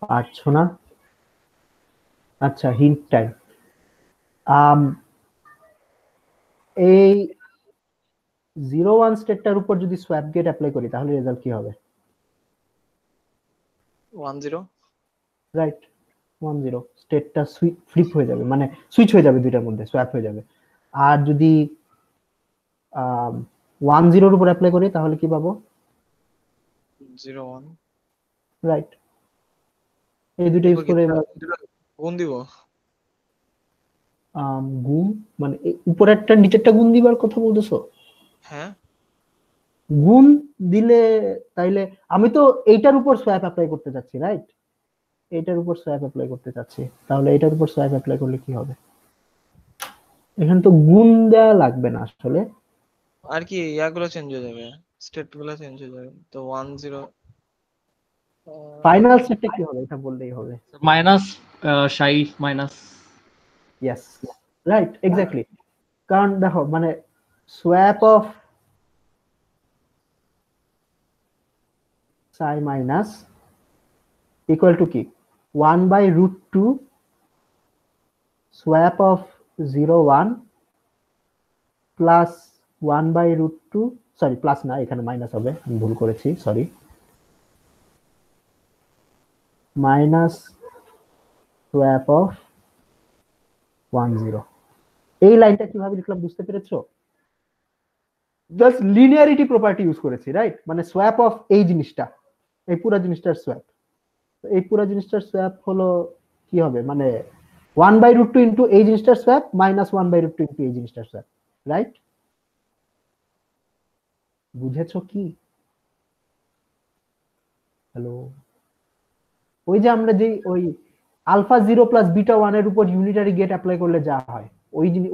পারছো না? আচ্ছা, হিন্ট টাইম। এই 0 1 স্টেটটার উপর যদি সোয়াপ গেট অ্যাপ্লাই করি তাহলে রেজাল্ট কি হবে? 1 0। রাইট, 1 0 স্টেটটা ফ্লিপ হয়ে যাবে, মানে সুইচ হয়ে যাবে, দুইটার মধ্যে সোয়াপ হয়ে যাবে। আর যদি 1 0 উপর অ্যাপ্লাই করি তাহলে কি পাবো? 0 1। রাইট, এই দুটো ইউজ করে এবার গুণ দিব। গুণ মানে উপরেরটা নিচেরটা গুণ দিবার কথা বলতেছো? হ্যাঁ গুণ দিলে তাইলে আমি তো এইটার উপর সোয়াপ অ্যাপ্লাই করতে চাচ্ছি, রাইট? এইটার উপর সোয়াপ অ্যাপ্লাই করতে চাচ্ছি, তাহলে এটার উপর সোয়াপ অ্যাপ্লাই করলে কি হবে? এখানে তো গুণ দেওয়া লাগবে না আসলে। আর কি ইয়াগুলো চেঞ্জ হয়ে যাবে, স্টেট গুলো চেঞ্জ হয়ে যাবে। তো 1 0 ফাইনাল সেটটা কি হবে এটা বললেই হবে। মাইনাস সাই মাইনাস। Yes, right, exactly. কারণ দেখো মানে swap of psi minus equal to কি? 1/√2 swap of 0 1 plus 1/√2, sorry plus না, এখানে মাইনাস হবে, আমি ভুল করেছি, সরি, মাইনাস সোয়াপ অফ 1 0। এই লাইনটা কিভাবে লিখলাম বুঝতে পেরেছো? জাস্ট লিনিয়ারিটি প্রপার্টি ইউজ করেছি, রাইট? মানে সোয়াপ অফ এই জিনিসটা, এই পুরো জিনিসটার সোয়াপ, এই পুরো জিনিসটার সোয়াপ হলো কি হবে, মানে 1/√2 ইন্টু এই জিনিসটার সোয়াপ মাইনাস 1/√2 ইন্টু এই জিনিসটার সোয়াপ, রাইট? বুঝেছো কি? হ্যালো? ওই যে আমরা যে ওই আলফা 0 প্লাস বিটা 1 এর উপর ইউনিটারি গেট অ্যাপ্লাই করলে যা হয়,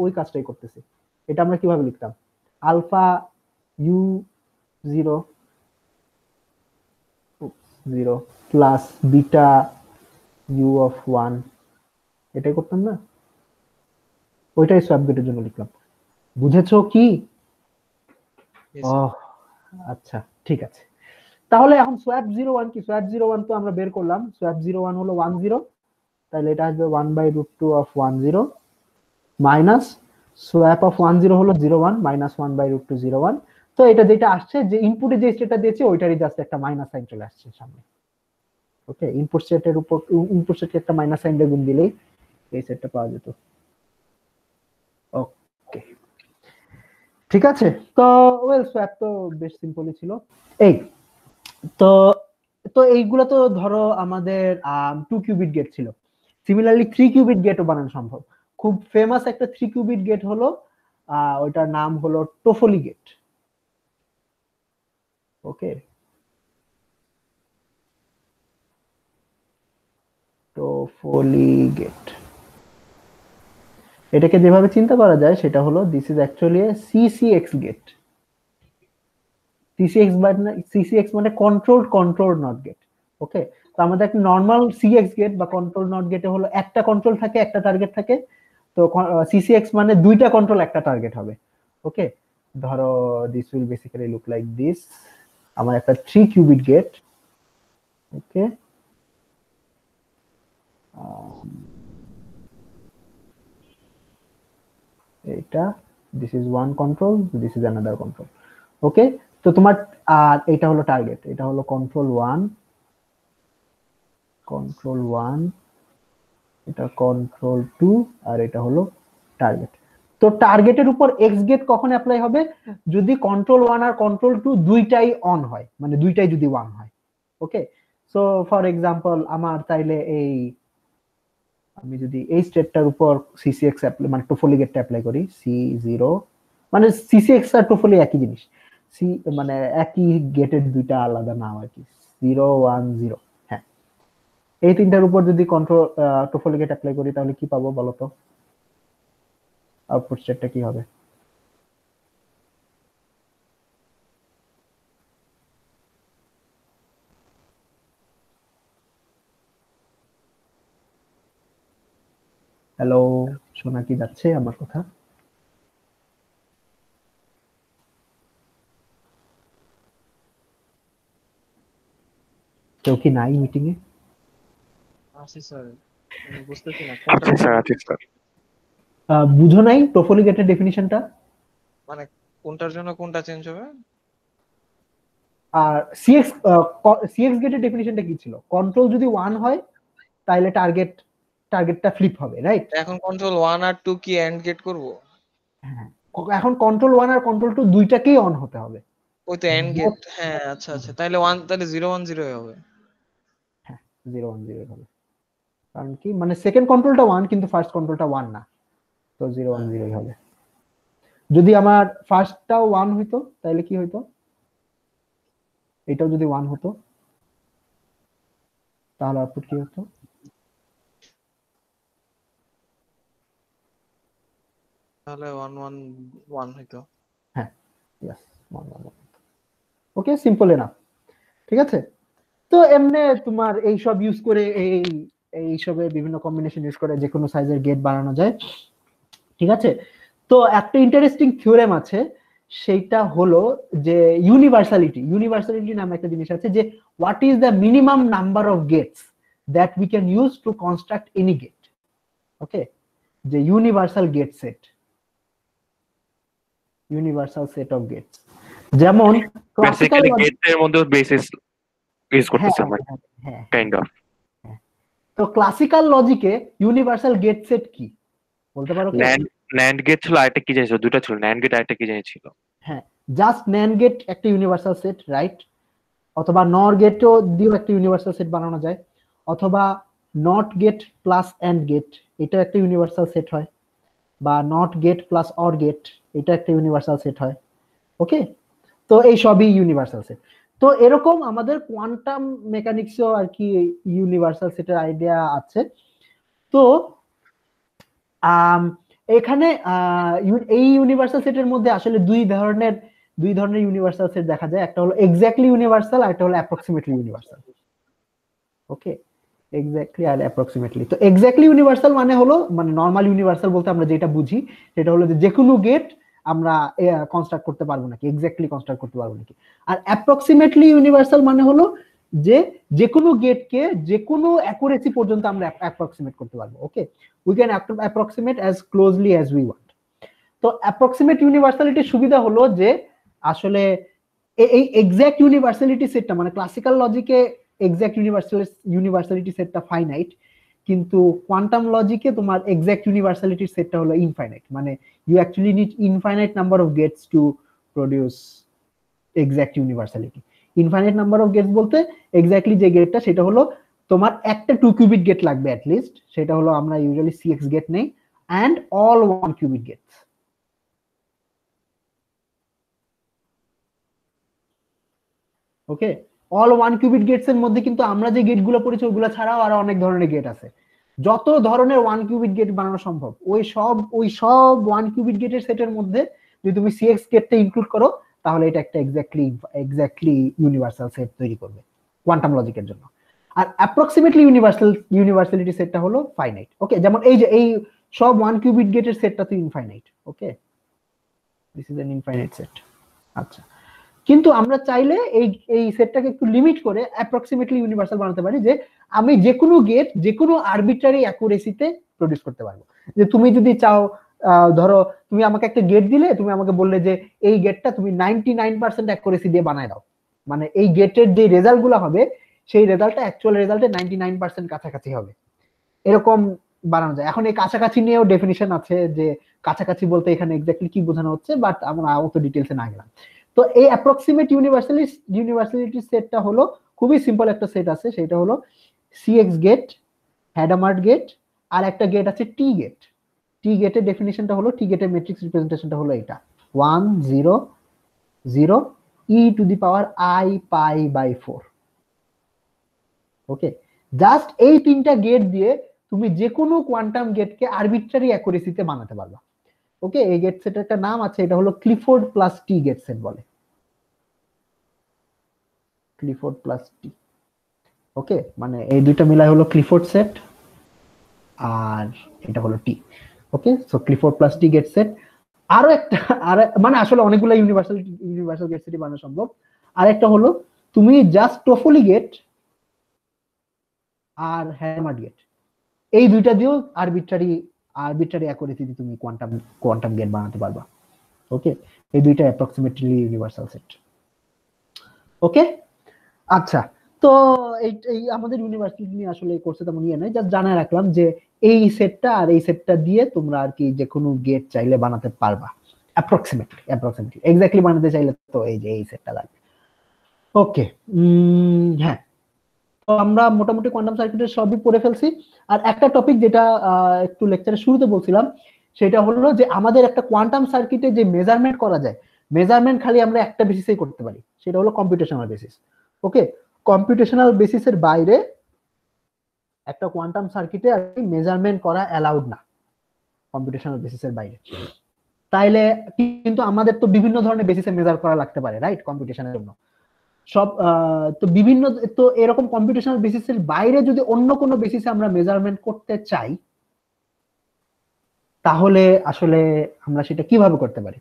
ওই কাজটাই করতেছি। এটা আমরা কিভাবে লিখতাম, alpha U 0 0 plus beta U of 1, এটাই করতাম না? ওইটাই সোয়াপ গেটের জন্য লিখলাম। বুঝেছো কি? Yes, sir. ও আচ্ছা, ঠিক আছে। তাহলে এখন সোয়াপ 01 কি? সোয়াপ 01 তো আমরা বের করলাম, সোয়াপ 01 হলো 10, তাহলে এটা আসবে 1/√2 অফ 10 মাইনাস সোয়াপ অফ 10 হলো 01 মাইনাস 1/√2 01। তো এটা যেটা আসছে, যে ইনপুটে যে স্টেটটা দিয়েছে ওইটারই জাস্ট একটা মাইনাস সাইন চলে আসছে সামনে। ওকে, ইনপুট সেটের উপর ইনপুট সেটকে একটা মাইনাস সাইন দিয়ে গুণ দিলেই এই সেটটা পাওয়া যেত। ওকে, ঠিক আছে। তো ওয়েল সোয়াপ তো বেশ সিম্পলই ছিল। এই তো তো এইগুলো তো ধরো আমাদের 2 কিউবিট গেট ছিল। সিমিলারলি 3 কিউবিট গেটও বানানো সম্ভব। খুব ফেমাস একটা 3 কিউবিট গেট হলো ওইটার নাম হলো টোফলি গেট। ওকে, টোফলি গেট, এটাকে যেভাবে চিন্তা করা যায় সেটা হলো this is actually a CCX gate. CCX মানে কন্ট্রোল নট গেট। ওকে, তো আমাদের একটা নর্মাল সিএক্স গেট বা কন্ট্রোল নট গেটে হলো একটা কন্ট্রোল থাকে, একটা টার্গেট থাকে। তো সিসিএক্স মানে দুইটা কন্ট্রোল একটা টার্গেট হবে। ওকে, ধরো this will basically look like this. আমার একটা 3 কিউবিট গেট। ওকে, এটা this is one control, this is another control. Okay, তো তোমার আর এটা হলো টার্গেট, এটা হলো কন্ট্রোল 1, এটা কন্ট্রোল 2, আর এটা হলো টার্গেট। তো টার্গেটের উপর এক্স গেট কখন অ্যাপ্লাই হবে? যদি কন্ট্রোল 1 আর কন্ট্রোল 2 দুইটাই অন হয়, মানে দুইটাই যদি 1 হয়। ওকে, সো ফর এক্সাম্পল আমার চাইলে আমি যদি এই স্টেটটার উপর সিসিএক্স অ্যাপ্লাই মানে টোফলি গেটটা অ্যাপ্লাই করি, C0, মানে সিসিএক্স আর টোফলি একই জিনিস, সি মানে একই গেটের দুইটা আলাদা নাম আর কি, 0 1 0। হ্যাঁ, এই তিনটার উপর যদি কন্ট্রোল টোফলি গেট অ্যাপ্লাই করি তাহলে কি পাবো বলো তো? আউটপুট স্টেটটা কি হবে? হ্যালো, শোনা কি যাচ্ছে আমার কথা? কেউ কি নাই মিটিং এ? আছি স্যার, বুঝতেছি না আচ্ছা স্যার, আচ্ছা স্যার। বুঝো নাই টোফলি গেটের ডেফিনিশনটা? মানে কোনটার জন্য কোনটা চেঞ্জ হবে? আর সিএক্স গেটের ডেফিনিশনটা কি ছিল? কন্ট্রোল যদি 1 হয় তাহলে টার্গেটটা ফ্লিপ হবে, রাইট? এখন কন্ট্রোল 1 আর 2 কি এন্ড গেট করব? হ্যাঁ, এখন কন্ট্রোল 1 আর কন্ট্রোল 2 দুইটাকেই অন হতে হবে। ওই তো এন্ড গেট। হ্যাঁ, আচ্ছা আচ্ছা, তাহলে 1 তাহলে 0 1 0 হবে। হ্যাঁ, 0 1 0 হবে। কারণ কি, মানে সেকেন্ড কন্ট্রোলটা 1 কিন্তু ফার্স্ট কন্ট্রোলটা 1 না, তো 0 1 0 হবে। যদি আমার ফার্স্টটাও 1 হইতো তাহলে কি হইতো? এটাও যদি 1 হতো তাহলে আউটপুট কি হতো? তাহলে 1 1 1 হইতো। হ্যাঁ, यस 1 1 1। ওকে, সিম্পল এনাফ। ঠিক আছে, তো এমনে তোমার এই সব ইউজ করে এইসবের বিভিন্ন কম্বিনেশন ইউজ করে যে কোনো সাইজের গেট বানানো যায়। ঠিক আছে, তো একটা ইন্টারেস্টিং থিওরেম আছে, সেইটা হলো যে ইউনিভার্সালিটি নামে একটা জিনিস আছে, যে what is the minimum number of gates that we can use to construct any gate. Okay, যে ইউনিভার্সাল সেট অফ গেটস, যেমন ক্লাসিক্যাল বেসিক্যালি গেটের মধ্যে বেসিস ইউজ করতেছি আমরা, হ্যাঁ, কাইন্ড অফ। তো ক্লাসিক্যাল লজিকে ইউনিভার্সাল গেট সেট কি বলতে পারো কি? ন্যান্ড গেট ছিল, আরেকটা কি জিনিস ছিল, দুটো ছিল, ন্যান্ড গেট আরেকটা কি জিনিস ছিল? হ্যাঁ, জাস্ট ন্যান্ড গেট একটা ইউনিভার্সাল সেট, রাইট? অথবা নর গেটও দিয়েও একটা ইউনিভার্সাল সেট বানানো যায়, অথবা NOT gate plus AND gate, এটা একটা ইউনিভার্সাল সেট হয়, বা NOT gate plus OR gate, এটা একটা ইউনিভার্সাল সেট হয়। ওকে, তো এই সবই ইউনিভার্সাল সেট। তো এরকম আমাদের কোয়ান্টাম মেকানিক্সও আর কি ইউনিভার্সাল সেটের আইডিয়া আছে। তো এখানে এই ইউনিভার্সাল সেটের মধ্যে আসলে দুই ধরনের ইউনিভার্সাল সেট দেখা যায়, একটা হলো এক্স্যাক্টলি ইউনিভার্সাল আর একটা হলো অ্যাপ্রক্সিমেটলি ইউনিভার্সাল। ওকে, এক্স্যাক্টলি আর অ্যাপ্রক্সিমেটলি। তো এক্স্যাক্টলি ইউনিভার্সাল মানে হলো, মানে নরমাল ইউনিভার্সাল বলতে আমরা যেটা বুঝি সেটা হলো যে কোনো গেট আমরা কনস্ট্রাক্ট করতে পারবো নাকি, এক্স্যাক্টলি কনস্ট্রাক্ট করতে পারবো নাকি। আর অ্যাপ্রক্সিমেটলি ইউনিভার্সাল মানে হলো যে কোনো গেটকে যে কোনো অ্যাকুরেসি পর্যন্ত আমরা অ্যাপ্রক্সিমেট করতে পারবো। Okay, we can approximate as closely as we want. তো অ্যাপ্রক্সিমেট ইউনিভার্সালিটির সুবিধা হলো যে আসলে এই এক্সাক্ট ইউনিভার্সালিটি সেটটা, মানে ক্লাসিক্যাল লজিকে এক্সাক্ট ইউনিভার্সালিটি সেটটা ফাইনাইট, কিন্তু কোয়ান্টাম লজিকে তোমার এক্সাক্ট ইউনিভার্সালিটির সেটটা হলো ইনফাইনাইট। মানে you actually need infinite number of gates to produce exact universality. Infinite number of gates বলতে এক্স্যাক্টলি যে গেটটা সেটা হলো তোমার একটা 2 কিউবিট গেট লাগবে অ্যাট লিস্ট, সেটা হলো আমরা ইউজুয়ালি সিএক্স গেট নেই, and all 1 qubit gates. Okay, all 1 qubit gates এর মধ্যে কিন্তু আমরা যে গেটগুলো পড়েছি ওগুলো ছাড়াও আরো অনেক ধরনের গেট আছে। যত ধরনের 1 কিউবিট গেট বানানো সম্ভব ওই সব 1 কিউবিট গেটের সেটের মধ্যে যদি তুমি সিএক্স গেটটা ইনক্লুড করো তাহলে এটা একটা এক্স্যাক্টলি ইউনিভার্সাল সেট তৈরি করবে কোয়ান্টাম লজিকের জন্য। আর অ্যাপ্রক্সিমেটলি ইউনিভার্সালিটি সেটটা হলো ফাইনাইট। ওকে, যেমন এই সব 1 কিউবিট গেটের সেটটা তো infinite. Okay, this is an infinite set. আচ্ছা, কিন্তু আমরা চাইলে এই সেটটাকে একটু লিমিট করে অ্যাপ্রক্সিমেটলি ইউনিভার্সাল বানাতে পারি, যে আমি যে কোনো গেট যে কোনো আরবিট্রারি অ্যাকুরেসিতে প্রডিউস করতে পারবো। যে তুমি যদি চাও, ধরো তুমি আমাকে একটা গেট দিলে, তুমি আমাকে বললে যে এই গেটটা তুমি 99% অ্যাকুরেসি দিয়ে বানায় দাও, মানে এই গেটের যে রেজাল্ট গুলো হবে সেই রেজাল্টটা অ্যাকচুয়াল রেজাল্টে 99% কাছাকাছি হবে, এরকম বানানো যায়। এখন এই কাছাকাছি নিয়েও ডেফিনিশন আছে, যে কাছাকাছি বলতে এখানে এক্স্যাক্টলি কি বোঝানো হচ্ছে, বাট আমরা অত ডিটেলসে না গেলাম। তো এই অ্যাপ্রক্সিমেট ইউনিভার্সালিটি সেটটা হলো খুবই সিম্পল একটা সেট আছে, সেটা হলো সিএক্স গেট, হ্যাডামার্ট গেট, আর একটা গেট আছে টি গেট। টি গেটের ডেফিনিশনটা হলো, টি গেটের ম্যাট্রিক্স রিপ্রেজেন্টেশনটা হলো এটা 1 0 0 e to the power i pi by 4। Okay, just এই তিনটা গেট দিয়ে তুমি যে কোনো কোয়ান্টাম গেটকে আরবিট্রারি অ্যাকুরেসিতে বানাতে পারবা। ওকে, এই গেট সেটের একটা নাম আছে, এটা হলো ক্লিফোর্ড প্লাস টি গেট সেট বলে, ক্লিফোর্ড প্লাস টি। ওকে, মানে এই দুইটা মিলাই হলো ক্লিফোর্ড সেট, আর এটা হলো টি। ওকে, সো ক্লিফোর্ড প্লাস টি গেট সেট। আরো একটা, আর মানে আসলে অনেকগুলো ইউনিভার্সাল গেট সেটই বানানো সম্ভব। আর একটা হলো তুমি জাস্ট টোফলি গেট আর হ্যামার্ট গেট, এই দুইটা দিয়েও আরবিট্রারি অ্যাকুরেসিতে তুমি কোয়ান্টাম গেট বানাতে পারবা। ওকে, এই দুইটা অ্যাপ্রক্সিমেটলি ইউনিভার্সাল সেট। ওকে, আচ্ছা, তো এই আমাদের ইউনিভার্সিটি নিয়ে আসলে এই কোর্সে তেমন ইয়ে নাই, জাস্ট জানায় রাখলাম যে এই সেটটা আর এই সেটটা দিয়ে তোমরা আর কি যে কোনো গেট চাইলে বানাতে পারবা অ্যাপ্রক্সিমেটলি। এক্স্যাক্টলি বানাতে চাইলে তো এই যে এই সেটটা লাগবে। ওকে, হ্যাঁ, তো আমরা মোটামুটি কোয়ান্টাম সার্কিটের সবই পড়ে ফেলছি। আর একটা টপিক যেটা একটু লেকচারের শুরুতে বলছিলাম, সেটা হলো যে আমাদের একটা কোয়ান্টাম সার্কিটে যে মেজারমেন্ট করা যায়, মেজারমেন্ট খালি আমরা একটা বেসিসেই করতে পারি, সেটা হলো কম্পিউটেশনাল বেসিস। ওকে, কম্পিউটেশনাল বেসিসের বাইরে একটা কোয়ান্টাম সার্কিটে আর মেজারমেন্ট করা অ্যালাউড না, কম্পিউটেশনাল বেসিসের বাইরে। তাইলে কিন্তু আমাদের তো বিভিন্ন ধরনের বেসিসে মেজার করা লাগতে পারে, রাইট, কম্পিউটেশনের জন্য সব। তো বিভিন্ন, তো এরকম কম্পিউটেশনাল বেসিসের বাইরে যদি অন্য কোনো বেসিসে আমরা মেজারমেন্ট করতে চাই, তাহলে আসলে আমরা সেটা কিভাবে করতে পারি?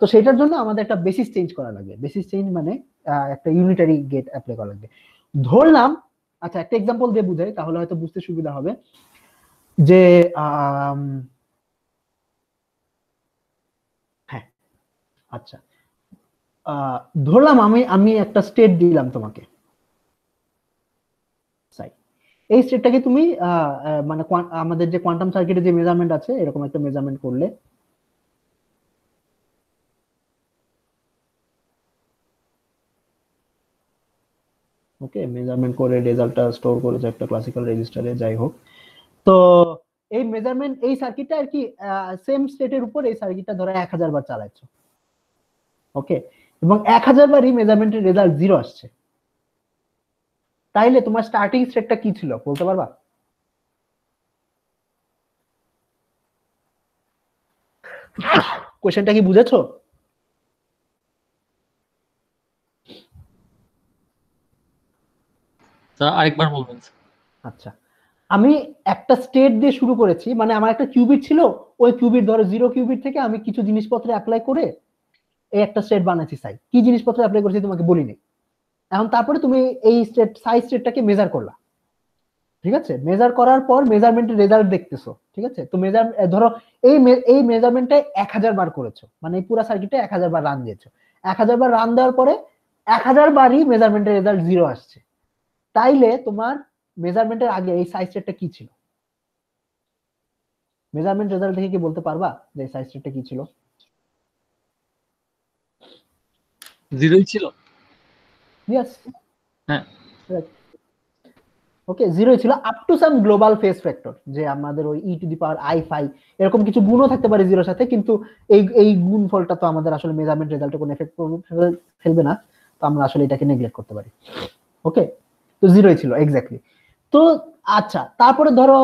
তো সেটার জন্য আমাদের একটা বেসিস চেঞ্জ করা লাগবে। বেসিস চেঞ্জ মানে একটা ইউনিটারি গেট অ্যাপ্লাই করা লাগবে। ধরলাম, আচ্ছা একটা এক্সাম্পল দিয়ে বুঝাই তাহলে হয়তো বুঝতে সুবিধা হবে, যে হ্যাঁ, আচ্ছা, ধরলাম আমি একটা স্টেট দিলাম তোমাকে, এই স্টেটটাকে তুমি মানে আমাদের যে কোয়ান্টাম সার্কিটে যে মেজারমেন্ট আছে এরকম একটা মেজারমেন্ট করলে, ওকে, মেজারমেন্ট করে রেজাল্টটা স্টোর করেছে একটা ক্লাসিক্যাল রেজিস্টারে, যাই হোক। তো এই মেজারমেন্ট, এই সার্কিটটা আর কি সেম স্টেটের উপর এই সার্কিটটা ধরো 1000 বার চালাচ্ছ। ওকে, এবং 1000 বারই মেজারমেন্টের রেজাল্ট 0 আসছে, তাইলে তোমার স্টার্টিং স্টেটটা কি ছিল বলতে পারবা? কোশ্চেনটা কি বুঝেছো? স্যার আরেকবার বলবেন। আচ্ছা, আমি একটা স্টেট দিয়ে শুরু করেছি, মানে আমার একটা কিউবিট ছিল, ওই কিউবিট ধরো 0 কিউবিট থেকে আমি কিছু জিনিসপত্র অ্যাপ্লাই করে এই একটা স্টেট বানাচ্ছি। সাই কি জিনিসপত্র অ্যাপ্লাই করেছি তোমাকে বলিনি। এখন তারপরে তুমি এই স্টেট সাই স্টেটটাকে মেজার করলা, ঠিক আছে? মেজার করার পর মেজারমেন্টের রেজাল্ট দেখতেছো, ঠিক আছে? তো মেজার ধরো এই মেজারমেন্টটা 1000 বার করেছো, মানে এই পুরো সার্কিটে 1000 বার রান দিয়েছো। 1000 বার রান দেওয়ার পরে 1000 বারই মেজারমেন্টের রেজাল্ট 0 আসছে। তাইলে তোমার মেজারমেন্টের আগে এই সাইজ স্টেটটা কি ছিল? মেজারমেন্ট রেজাল্ট দেখে কি বলতে পারবা যে এই সাইজ স্টেটটা কি ছিল? 0 ছিল। ইয়েস, হ্যাঁ। ওকে, 0 ছিল up to some global phase factor, যে আমাদের ওই e⁻i⁵ এরকম কিছু গুণও থাকতে পারে 0 সাথে, কিন্তু এই গুণফলটা তো আমাদের আসলে মেজারমেন্ট রেজাল্টে কোনো এফেক্ট ফেলবে না, তো আমরা আসলে এটাকে নেগলেক্ট করতে পারি। ওকে, তো 0 ছিল এক্স্যাক্টলি। তো আচ্ছা, তারপরে ধরো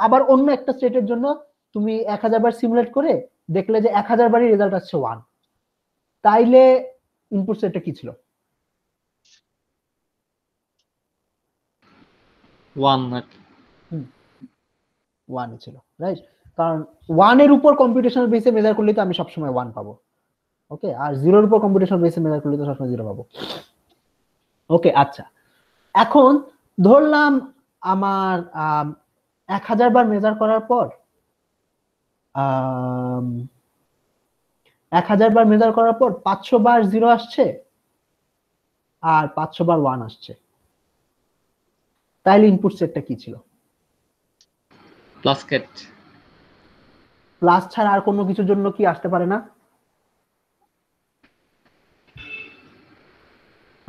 আবার অন্য একটা স্টেটের জন্য তুমি 1000 বার সিমুলেট করে দেখলে যে 1000 বারই রেজাল্ট আসছে 1, তাইলে ইনপুট স্টেটটা কি ছিল? 1 নাকি? 1 ছিল, রাইট? কারণ 1 এর উপর কম্পিউটেশনাল বেসে মেজার করলে তো আমি সবসময় 1 পাবো। ওকে, আর 0 এর উপর কম্পিউটেশনাল বেসে মেজার করলে তো সবসময় 0 পাবো। ওকে, আচ্ছা, এখন ধরলাম আমার 1000 বার মেজার করার পর 1000 বার মেজার করার পর 500 বার 0 আসছে আর 500 বার 1 আসছে, তাইলে ইনপুট সেটটা কি ছিল? Plus Kate. প্লাস ছাড়া আর কোনো কিছুর জন্য কি আসতে পারে না?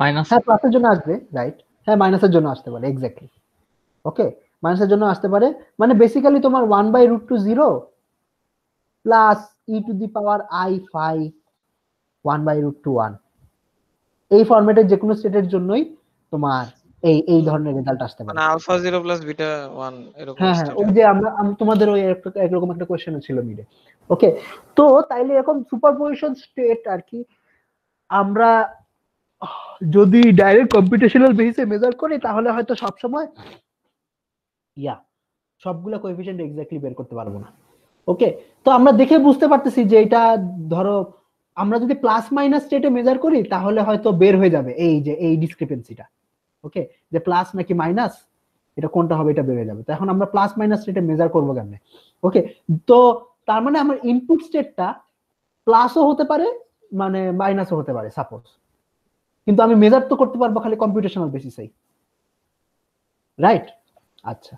মাইনাস। হ্যাঁ, প্লাসের জন্য আসবে, রাইট? হ্যাঁ, মাইনাসের জন্য আসতে পারে, এক্স্যাক্টলি। ওকে, মাইনাসের জন্য আসতে পারে, মানে বেসিক্যালি তোমার 1/√2 প্লাস e⁻i⁵ 1/√2 এই ফরম্যাটের যে কোনো স্টেটের জন্যই তোমার এই ধরনের রেজাল্ট আসতে পারে। মানে আলফা 0 প্লাস বিটা 1 এরকম হ্যাঁ হ্যাঁ, ওই যে তোমাদের ওই একরকম একটা কোশ্চেন ছিল মিডে। ওকে, তো তাইলে এরকম সুপারপজিশন স্টেট আর কি আমরা যদি ডাইরেক্ট কম্পিউটেশনাল বেসিসে মেজার করি তাহলে হয়তো সব সময় সবগুলা কোএফিশিয়েন্ট এক্স্যাক্টলি বের করতে পারবো না। ওকে, তো আমরা দেখে বুঝতে পারতেছি যে এটা ধরো আমরা যদি প্লাস মাইনাস স্টেটে মেজার করি তাহলে হয়তো বের হয়ে যাবে এই যে এই ডিসক্রিপেন্সিটা। ওকে, যে প্লাস নাকি মাইনাস এটা কোনটা হবে এটা বের হয়ে যাবে। তো এখন আমরা প্লাস মাইনাস স্টেটে মেজার করবো কেমনে? ওকে, তো তার মানে আমার ইনপুট স্টেটটা প্লাসও হতে পারে মানে মাইনাসও হতে পারে সাপোজ, কিন্তু আমি মেজার তো করতে পারবো খালি কম্পিউটেশনাল বেসিসেই, রাইট? আচ্ছা,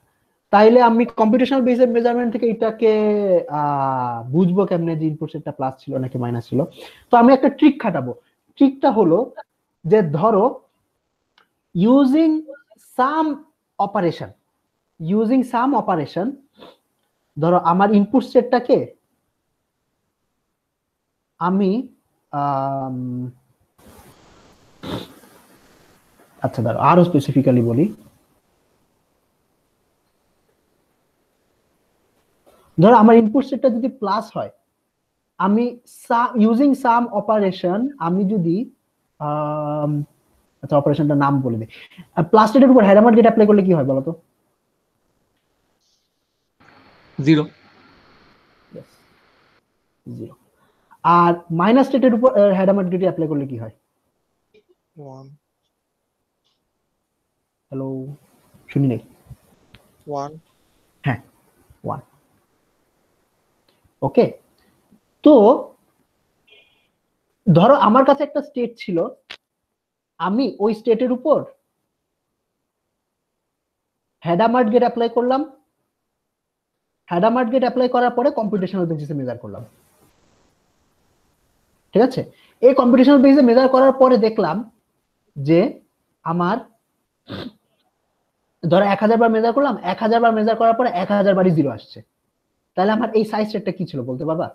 তাইলে আমি কম্পিউটেশনাল বেসিস মেজারমেন্ট থেকে এটাকে বুঝবো কেমনে যে ইনপুট সেটটা প্লাস ছিল নাকি মাইনাস ছিল? তো আমি একটা ট্রিক খাটাবো। ট্রিকটা হলো যে ধরো ইউজিং সাম অপারেশন ধরো আমার ইনপুট সেটটাকে আমি আচ্ছা ধরো আরো স্পেসিফিক্যালি বলি, ধরো আমার ইনপুট সেটটা যদি প্লাস হয়, আমি ইউজিং সাম অপারেশন আমি যদি আচ্ছা অপারেশনটার নাম বলে দিই, প্লাস স্টেটের উপর হ্যাডামার গেট অ্যাপ্লাই করলে কি হয় বলো তো? 0। আর মাইনাস স্টেটের উপর হ্যাডামার গেট অ্যাপ্লাই করলে কি হয়? 1 হ্যালো, শুনি নাই? 1 হ্যাঁ, 1। ওকে, তো ধরো আমার কাছে একটা স্টেট ছিল, আমি ওই স্টেটের উপর হ্যাডামার্ট গেট অ্যাপ্লাই করলাম, হ্যাডামার্ট গেট অ্যাপ্লাই করার পরে কম্পিউটেশনাল বেসিসে মেজার করলাম, ঠিক আছে? এই কম্পিউটেশনাল বেসিসে মেজার করার পরে দেখলাম যে আমার ধরো 1000 বার মেজার করলাম, 1000 বার মেজার করার পরে 1000 বারই 0 আসছে, তাহলে আমার এই সাইজ সেটটা কি ছিল বলতে পারবা?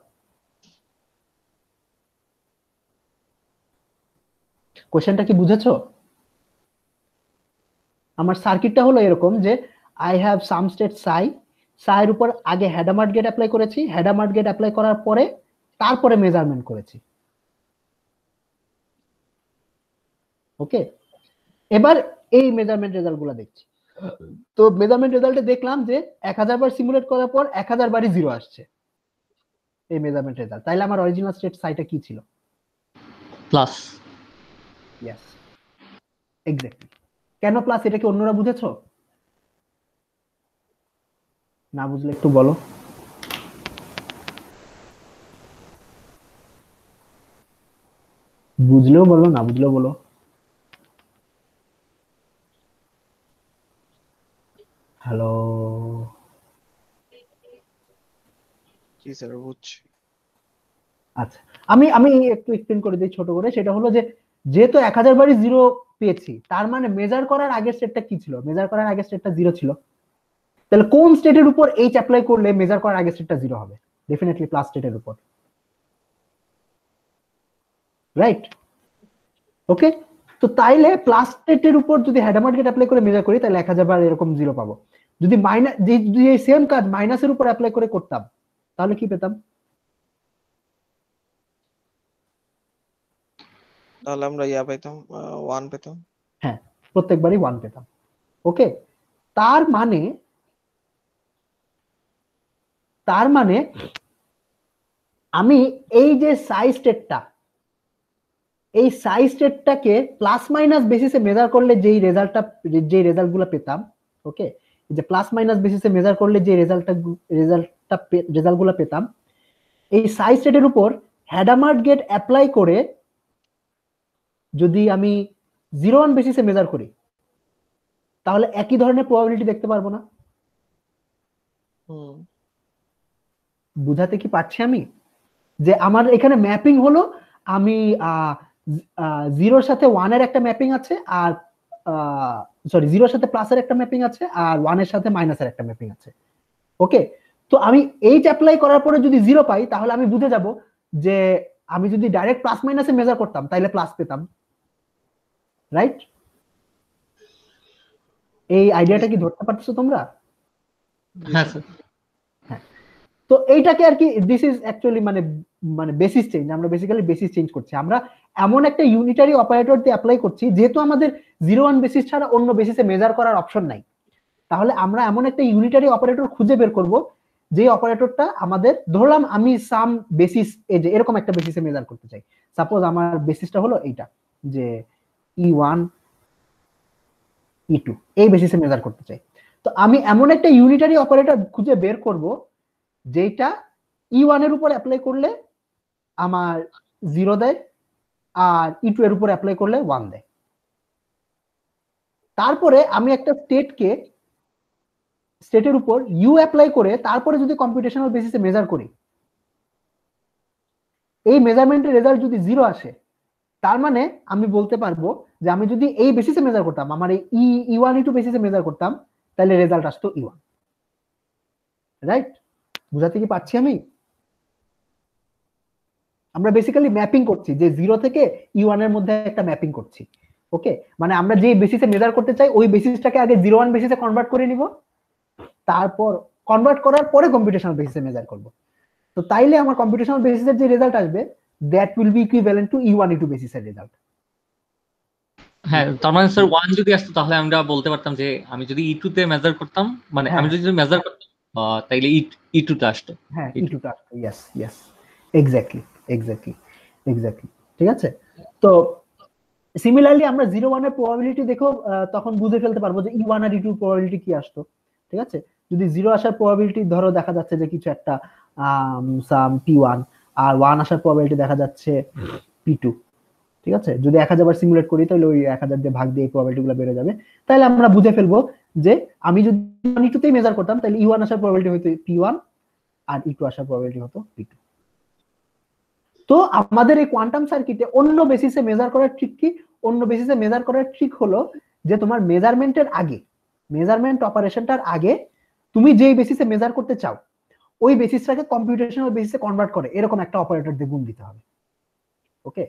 কোশ্চেনটা কি বুঝেছো? আমার সার্কিটটা হলো এরকম যে আই হ্যাভ সাম স্টেট সাই, সাইয়ের উপর আগে হ্যাডামার্ট গেট অ্যাপ্লাই করেছি, হ্যাডামার্ট গেট অ্যাপ্লাই করার পরে তারপরে মেজারমেন্ট করেছি। ওকে, এবার এই মেজারমেন্ট রেজাল্ট গুলা দেখছি। তো মেজারমেন্ট রেজাল্টে দেখলাম যে 1000 বার সিমুলেট করার পর 1000 বারই 0 আসছে এই মেজারমেন্ট রেজাল্ট। তাইলে আমার অরিজিনাল স্টেট সাইটা কি ছিল? প্লাস। Yes, exactly. কেন প্লাস, এটা কি অন্যরা বুঝেছো? না বুঝলে একটু বলো। বুঝলেও বলো, না বুঝলেও বলো। হ্যালো, জি স্যার বুঝছি। আচ্ছা, আমি আমি একটু এক্সপ্লেন করে দিই ছোট করে। সেটা হলো যে যেহেতু 1000 বারই 0 পেয়েছি, তার মানে মেজার করার আগের স্টেটটা কি ছিল? মেজার করার আগের স্টেটটা 0 ছিল। তাহলে কোন স্টেটের উপর এইচ অ্যাপ্লাই করলে মেজার করার আগের স্টেটটা 0 হবে? ডেফিনেটলি প্লাস স্টেটের উপর, রাইট? ওকে, তো তাইলে প্লাস স্টেটের উপর যদি হ্যাডামার্ট গেট অ্যাপ্লাই করে মেজার করি তাহলে 1000 বার এরকম 0 পাবো। যদি মাইনাস, যদি এই সেম কাজ মাইনাসের উপর অ্যাপ্লাই করে করতাম তাহলে কি পেতাম? তাহলে আমরা ইয়া পেতাম, 1 পেতাম। হ্যাঁ, প্রত্যেকবারই 1 পেতাম। ওকে, তার মানে আমি এই যে সাইজ স্টেটটা, এই সাইজ স্টেটটাকে প্লাস মাইনাস বেসিসে মেজার করলে যেই রেজাল্টগুলো পেতাম, ওকে, যে প্লাস মাইনাস বেসিসে মেজার করলে যে রেজাল্টগুলো পেতাম, এই সাইজ স্টেটের উপর হ্যাডামার্ট গেট অ্যাপ্লাই করে যদি আমি 0-1 বেসিসে মেজার করি তাহলে একই ধরনের প্রবাবিলিটি দেখতে পারবো না? বুঝাতে কি পারছি আমি? যে আমার এখানে ম্যাপিং হলো, আমি 0-র সাথে 1-এর একটা ম্যাপিং আছে, আর সরি 0-র সাথে প্লাসের একটা ম্যাপিং আছে, আর 1-এর সাথে মাইনাসের একটা ম্যাপিং আছে। ওকে, তো আমি এইচ অ্যাপ্লাই করার পরে যদি 0 পাই তাহলে আমি বুঝে যাব যে আমি যদি ডাইরেক্ট প্লাস মাইনাসে মেজার করতাম তাহলে প্লাস পেতাম, রাইট? এই আইডিয়াটা কি ধরতে পারছো তোমরা? হ্যাঁ স্যার। তো এইটাকে আর কি, দিস ইজ অ্যাকচুয়ালি মানে বেসিস চেঞ্জ। আমরা বেসিক্যালি বেসিস চেঞ্জ করছি। আমরা এমন একটা ইউনিটারি অপারেটর দিয়ে অ্যাপ্লাই করছি, যেহেতু আমাদের 0-1 বেসিস ছাড়া অন্য বেসিসে মেজার করার অপশন নাই, তাহলে আমরা এমন একটা ইউনিটারি অপারেটর খুঁজে বের করব যে অপারেটরটা আমাদের, ধরলাম আমি সাম বেসিস এরকম একটা বেসিসে মেজার করতে চাই। সাপোজ আমার বেসিসটা হলো এইটা, যে E1 E2 এই বেসিসে মেজার করতে চাই। তো আমি এমন একটা ইউনিটারি অপারেটর খুঁজে বের করব যেটা E1 এর উপর অ্যাপ্লাই করলে আমার 0 দেয়, আর E2 এর উপর অ্যাপ্লাই করলে 1 দেয়। তারপরে আমি একটা স্টেটের উপর U অ্যাপ্লাই করে তারপরে যদি কম্পিউটেশনাল বেসিসে মেজার করি, এই মেজারমেন্টের রেজাল্ট যদি 0 আসে, তার মানে আমি বলতে পারবো যে আমি যদি এই বেসিসে মেজার করতাম, আমার এই E1 E2 বেসিসে মেজার করতাম, তাহলে রেজাল্ট আসতো E1, রাইট? বুঝাতে কি পারছি আমি? আমরা বেসিক্যালি ম্যাপিং করছি, যে 0 থেকে E1 এর মধ্যে একটা ম্যাপিং করছি। ওকে, মানে আমরা যে বেসিসে মেজার করতে চাই ওই বেসিসটাকে আগে 0-1 বেসিসে কনভার্ট করে নিব, তারপর কনভার্ট করার পরে কম্পিউটেশনাল বেসিসে মেজার করব। তো তাইলে আমার কম্পিউটেশনাল বেসিসের যে রেজাল্ট আসবে, that will be equivalent to E1 E2 বেসিসের রেজাল্ট। হ্যাঁ, তার মানে স্যার 1 যদি আসতো তাহলে আমরা বলতে পারতাম যে আমি যদি E2 তে মেজার করতাম, মানে আমি যদি মেজার করতাম তাইলে E2 তে আসতো। হ্যাঁ, E2 টা আসতো। Yes yes, exactly exactly exactly, ঠিক আছে। তো সিমিলারলি আমরা 0-1 এর প্রবাবিলিটি দেখো, তখন বুঝে ফেলতে পারবো যে E1 আর E2 প্রবাবিলিটি কি আসতো, ঠিক আছে। যদি 0 আসার প্রবাবিলিটি ধরো দেখা যাচ্ছে যে কিছু একটা সাম P1, আর 1 আসার প্রবাবিলিটি দেখা যাচ্ছে P2, ঠিক আছে। যদি 1000 বার সিমুলেট করি তাহলে ওই 1000 দিয়ে ভাগ দিয়ে প্রবাবিলিটি গুলো বেড়ে যাবে। তাহলে আমরা বুঝে ফেলবো যে আমি যদি E2 তেই মেজার করতাম তাহলে E1 আসার প্রবাবিলিটি হতো P1, আর E2 আসার প্রবাবিলিটি হতো P2। তো আমাদের এই কোয়ান্টাম সার্কিটে অন্য বেসিসে মেজার করার ট্রিক কি? অন্য বেসিসে মেজার করার ট্রিক হলো যে তোমার মেজারমেন্টের আগে, মেজারমেন্ট অপারেশনটার আগে তুমি যেই বেসিসে মেজার করতে চাও ওই বেসিসটাকে কম্পিউটেশনাল বেসিসে কনভার্ট করে এরকম একটা অপারেটর দিয়ে গুণ দিতে হবে। ওকে,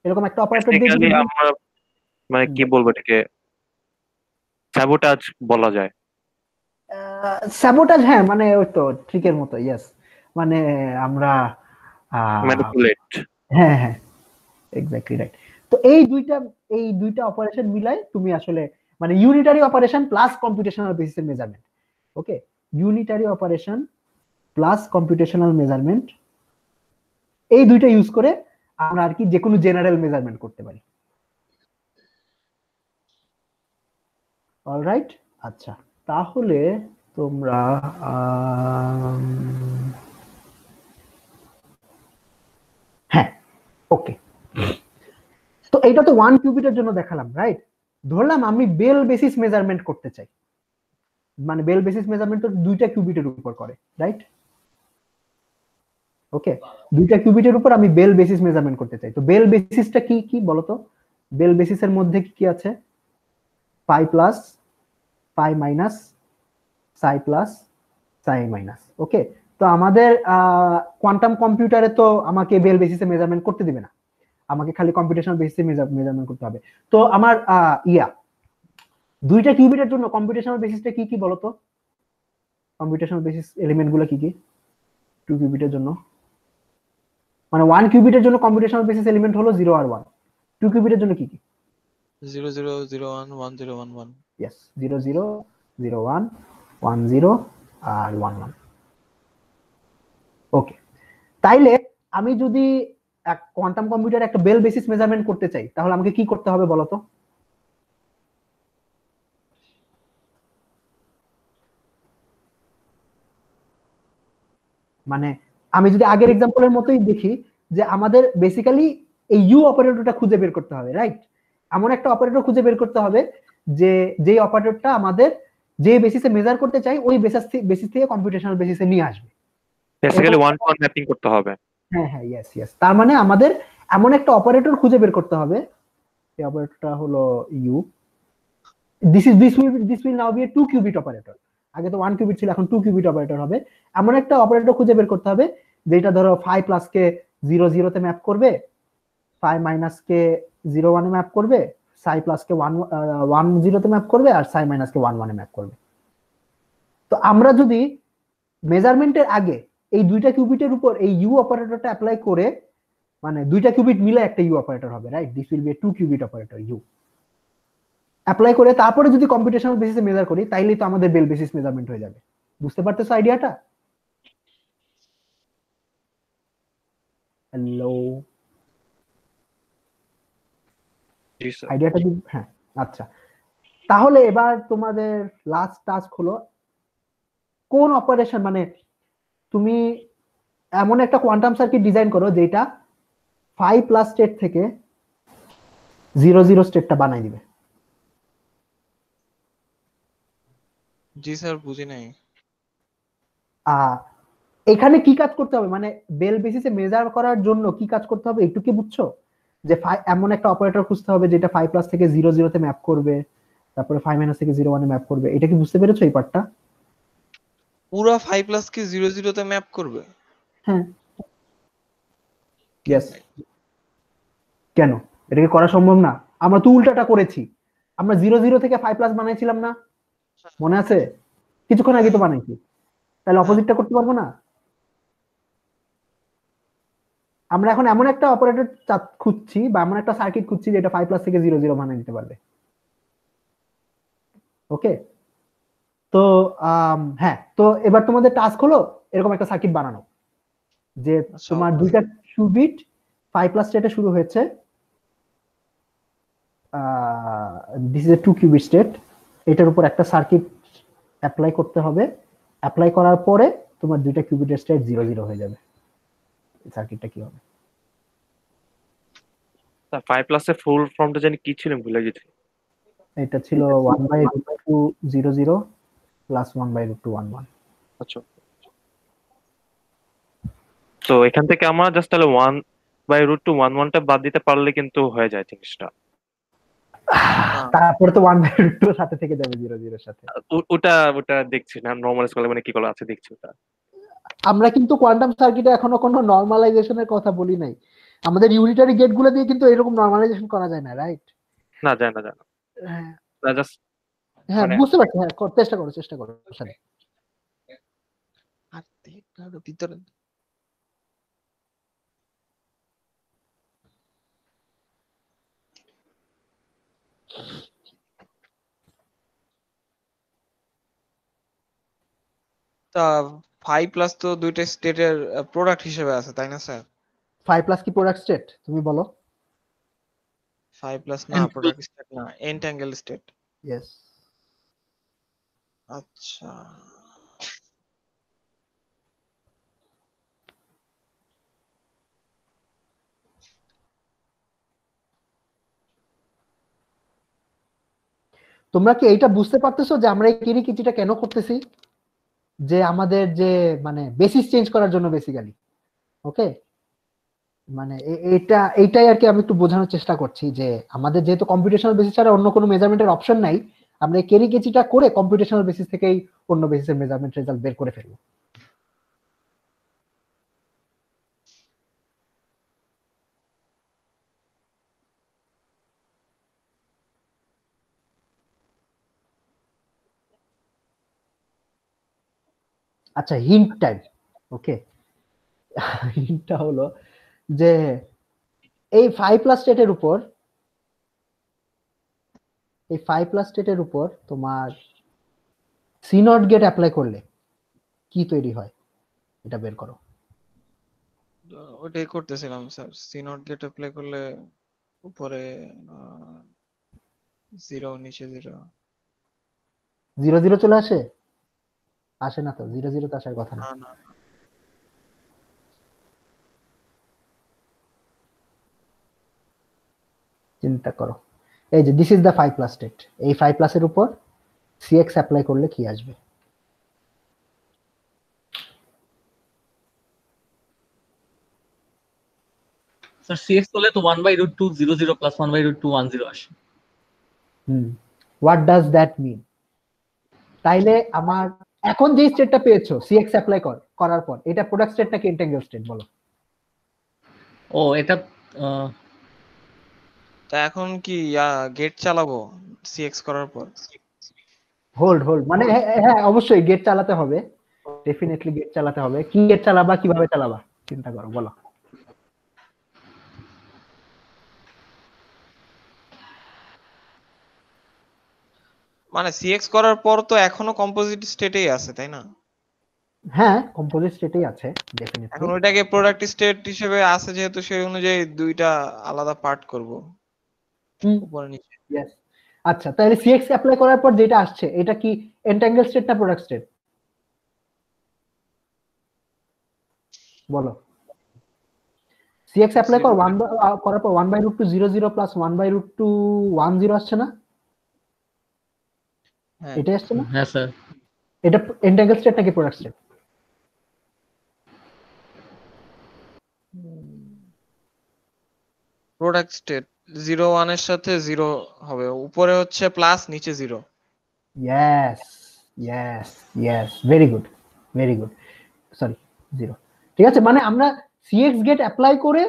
এরকম একটা অপারেটর দিয়ে Basically আমরা মানে কি বলবো, এটাকে স্যাবোটাজ বলা যায়। স্যাবোটাজ, হ্যাঁ, মানে ওই তো ট্রিকের মতো। ইয়েস, মানে আমরা ম্যানিপুলেট। হ্যাঁ হ্যাঁ, এক্স্যাক্টলি রাইট। তো এই দুইটা অপারেশন মিলাই তুমি আসলে মানে ইউনিটারি অপারেশন প্লাস কম্পিউটেশনাল বেসিসের measurement. Okay, unitary operation plus computational measurement, এই দুইটা ইউজ করে আমরা আর কি যে কোনো জেনারেল মেজারমেন্ট করতে পারি। অলরাইট, আচ্ছা তাহলে তোমরা হ্যাঁ ওকে, তো এটা তো 1 কিউবিটের জন্য দেখালাম, রাইট? ধরলাম আমি বেল বেসিস মেজারমেন্ট করতে চাই, মানে বেল বেসিস মেজারমেন্ট তো 2টা কিউবিটের উপর করে, রাইট? ওকে, 2টা কিউবিটের উপর আমি বেল বেসিস মেজারমেন্ট করতে চাই। তো বেল বেসিসটা কি কি বলতো? বেল বেসিসের মধ্যে কি কি আছে? পাই প্লাস, পাই মাইনাস, সাই প্লাস, সাই মাইনাস। ওকে, তো আমাদের কোয়ান্টাম কম্পিউটারে তো আমাকে বেল বেসিসে মেজারমেন্ট করতে দিবে না, আমাকে খালি কম্পিউটেশনাল বেসিসে মেজারমেন্ট করতে হবে। তো আমার 2টা কিউবিটের জন্য কম্পিউটেশনাল বেসিসটা কি কি বলতো? কম্পিউটেশনাল বেসিস এলিমেন্ট গুলো কি কি 2 কিউবিটের জন্য? মানে 1 কিউবিটের জন্য কম্পিউটেশনাল বেসিস এলিমেন্ট হলো 0 আর 1। 2 কিউবিটের জন্য কি কি? 0 0 0 1 1 0 1 1। यस, 0 0 0 1 1 0 আর 1 1। ওকে, তাইলে আমি যদি এক কোয়ান্টাম কম্পিউটারে একটা বেল বেসিস মেজারমেন্ট করতে চাই তাহলে আমাকে কি করতে হবে বলো তো? মানে আমি যদি আগের এক্সাম্পলের মতোই দেখি যে আমাদের বেসিক্যালি এই ইউ অপারেটরটা খুঁজে বের করতে হবে, রাইট? এমন একটা অপারেটর খুঁজে বের করতে হবে যে যেই অপারেটরটা আমাদের যে বেসিসে মেজার করতে চাই ওই বেসিস থেকে কম্পিউটেশনাল বেসিসে নিয়ে আসবে। বেসিক্যালি 1 টু 1 ম্যাপিং করতে হবে। হ্যাঁ হ্যাঁ, ইয়েস ইয়েস। তার মানে আমাদের এমন একটা অপারেটর খুঁজে বের করতে হবে, এই অপারেটরটা হলো U. This will now be a 2 qubit operator. আগে তো 1 কিউবিট ছিল, এখন 2 কিউবিট অপারেটর হবে। এমন একটা অপারেটর খুঁজে বের করতে হবে যেটা ধরো 5 প্লাস কে 0 0 তে ম্যাপ করবে, 5 মাইনাস কে 0 1 এ ম্যাপ করবে, সাই প্লাস কে 1 1 0 তে ম্যাপ করবে, আর সাই মাইনাস কে 1 1 এ ম্যাপ করবে। তো আমরা যদি মেজারমেন্টের আগে এই 2টা কিউবিটের উপর এই ইউ অপারেটরটা অ্যাপ্লাই করে, মানে 2টা কিউবিট মিলে একটা ইউ অপারেটর হবে, right? This will be a 2 qubit operator U. Apply করে তারপরে যদি কম্পিউটেশনাল বেসিসে মেজার করি তাইলেই তো আমাদের বেল বেসিস মেজারমেন্ট হয়ে যাবে। বুঝতে পারতেছো আইডিয়াটা? হ্যালো, জি স্যার। আইডিয়াটা হ্যাঁ আচ্ছা। তাহলে এবার তোমাদের লাস্ট টাস্ক হলো কোন অপারেশন, মানে তুমি এমন একটা কোয়ান্টাম সার্কিট ডিজাইন করো যেটা 5 প্লাস স্টেট থেকে 0 0 স্টেটটা বানাই দিবে। জি স্যার, বুঝি নাই। এখানে কি কাজ করতে হবে, মানে বেল বেসিসে মেজার করার জন্য কি কাজ করতে হবে একটু কি বুঝছো? যে এমন একটা অপারেটর খুঁজতে হবে যেটা 5 প্লাস থেকে 0 0 তে ম্যাপ করবে, তারপরে 5 মাইনাস থেকে 0 1 এ ম্যাপ করবে। এটা কি বুঝতে পেরেছো এই পার্টটা? পুরা 5 প্লাস কে 0 0 তে ম্যাপ করবে? হ্যাঁ, ইয়েস। কেন এটা কি করা সম্ভব না? আমরা তো উল্টাটা করেছি, আমরা 0 0 থেকে 5 প্লাস বানাইছিলাম না, মনে আছে? কিছুক্ষণ আগে তো বানাইছি, তাহলে অপোজিটটা করতে পারবো না? আমরা এখন এমন একটা অপারেটর খুঁজছি বা এমন একটা সার্কিট খুঁজছি যেটা 5 প্লাস থেকে 0 0 বানিয়ে দিতে পারবে। ওকে, তো হ্যাঁ, তো এবার তোমাদের টাস্ক হলো এরকম একটা সার্কিট বানানো যে তোমার 2টা কিউবিট 5 প্লাস স্টেটে শুরু হয়েছে, this is A 2 cubit state. এটার উপর একটা সার্কিট অ্যাপ্লাই করতে হবে, অ্যাপ্লাই করার পরে তোমার 2টা কিউবিটের স্টেট 0 0 হয়ে যাবে। এই সার্কিটটা কি হবে? স্যার 5 প্লাস এর ফুল ফর্মটা জানি কি ছিল ভুলে গেছি। এটা ছিল 1/√2 0 0 প্লাস 1/√2 1 1। আচ্ছা, তো এখান থেকে আমরা জাস্ট তাহলে 1/√2 1 1টা বাদ দিতে পারলে কিন্তু হয়ে যায় জিনিসটা। তারপরে তো 1/√2 সাথে থেকে যাবে 0 0 এর সাথে। ওটা দেখছি না, নরমাল স্কেলে মানে কি করা আছে দেখছি ওটা। আমরা কিন্তু কোয়ান্টাম সার্কিটে এখনো কোনো নরমালাইজেশনের কথা বলি নাই। আমাদের ইউনিটারি গেট গুলো দিয়ে কিন্তু এরকম নরমালাইজেশন করা যায় না, রাইট? না যায় না জাস্ট হ্যাঁ, মানে বুঝতে পারছি। হ্যাঁ, চেষ্টা করো সাথে। আর ভিতরে তা 5 প্লাস তো দুইটা স্টেটের প্রোডাক্ট হিসেবে আছে তাই না স্যার? 5 প্লাস কি প্রোডাক্ট স্টেট তুমি বলো? 5 প্লাস না, প্রোডাক্ট স্টেট না, এন্ট্যাঙ্গেল স্টেট। ইয়েস। আচ্ছা, তোমরা কি এইটা বুঝতে পারতেছো যে আমরা এই কিরিকিচিটা কেন করতেছি? যে আমাদের যে মানে বেসিস চেঞ্জ করার জন্য বেসিক্যালি। ওকে, মানে এইটাই আর কি আমি একটু বোঝানোর চেষ্টা করছি যে আমাদের যেহেতু কম্পিউটেশনাল বেসিস ছাড়া অন্য কোনো মেজারমেন্টের অপশন নাই, আমরা এই কেরিকেচিটা করে কম্পিউটেশনাল বেসিস থেকেই অন্য বেসিসের মেজারমেন্ট রেজাল্ট বের করে ফেলবো। আচ্ছা, হিন্ট টাইম। ওকে, হিন্টটা হলো যে এই 5 প্লাস স্টেটের উপর তোমার সি নট গেট অ্যাপ্লাই করলে কি তৈরি হয় এটা বের করো। ওটাই করতেছিলাম sir. C not gate apply করলে উপরে 0 নিচে 0। 0 0 চলে আসে? আসে না তো, 0 0 তো আসার কথা না। না না, চিন্তা করো, এই যে this is the 5 plus state, এই 5 প্লাসের উপর সিএক্স অ্যাপ্লাই করলে কি আসবে? স্যার সিএক্স করলে তো 1/√2 0 0 প্লাস 1/√2 1 0 আসে। What does that mean? তাইলে আমার এখন যে স্টেটটা পেয়েছো সিএক্স অ্যাপ্লাই করার পর, এটা প্রোডাক্ট স্টেট নাকি এন্টাঙ্গেল স্টেট বলো? ও এটা তা এখন কি গেট চালাবো সিএক্স করার পর? হোল্ড মানে হ্যাঁ অবশ্যই গেট চালাতে হবে, ডেফিনেটলি গেট চালাতে হবে। কি গেট চালাবা, কিভাবে চালাবা চিন্তা করো, বলো। মানে সিএক্স করার পর তো এখনো কম্পোজিট স্টেটেই আছে তাই না? হ্যাঁ, কম্পোজিট স্টেটেই আছে ডেফিনেটলি। এখন ওইটাকে প্রোডাক্ট স্টেট হিসেবে আছে যেহেতু, সেই অনুযায়ী দুইটা আলাদা পার্ট করব, উপরে নিচে। ইয়েস। আচ্ছা, তাহলে সিএক্স অ্যাপ্লাই করার পর যেটা আসছে এটা কি এন্টাঙ্গেল স্টেট না প্রোডাক্ট স্টেট বলো? সিএক্স অ্যাপ্লাই করার পর 1/√2 0 0 প্লাস 1/√2 1 0 আসছে না? হ্যাঁ, এটাই আসছে না? হ্যাঁ স্যার। এটা এন্টাঙ্গেল স্টেট নাকি প্রোডাক্ট স্টেট? প্রোডাক্ট স্টেট 0 1 এর সাথে 0 হবে, উপরে হচ্ছে প্লাস নিচে 0। Yes yes, very good sorry 0। ঠিক আছে, মানে আমরা সিএক্স গেট অ্যাপ্লাই করে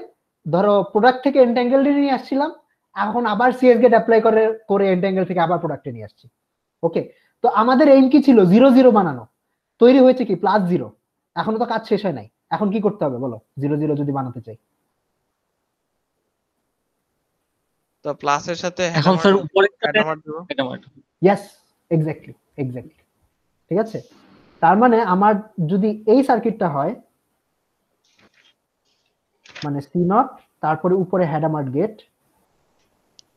ধরো প্রোডাক্ট থেকে এন্টাঙ্গেল নিয়ে আসছিলাম, এখন আবার সিএক্স গেট অ্যাপ্লাই করে এন্টাঙ্গেল থেকে আবার প্রোডাক্টে নিয়ে আসছি। ওকে, তো আমাদের এইম কি ছিল? 0 0 বানানো, তৈরি হয়েছে কি প্লাস 0। এখনো তো কাজ শেষ হয় নাই, এখন কি করতে হবে বলো 0 0 যদি বানাতে চাই? তো প্লাসের সাথে এখন স্যার উপরে হেডামার দেব। Yes, exactly. ঠিক আছে, তার মানে আমার যদি এই সার্কিটটা হয়, মানে সি নট তারপরে উপরে হ্যাডামার্ট গেট,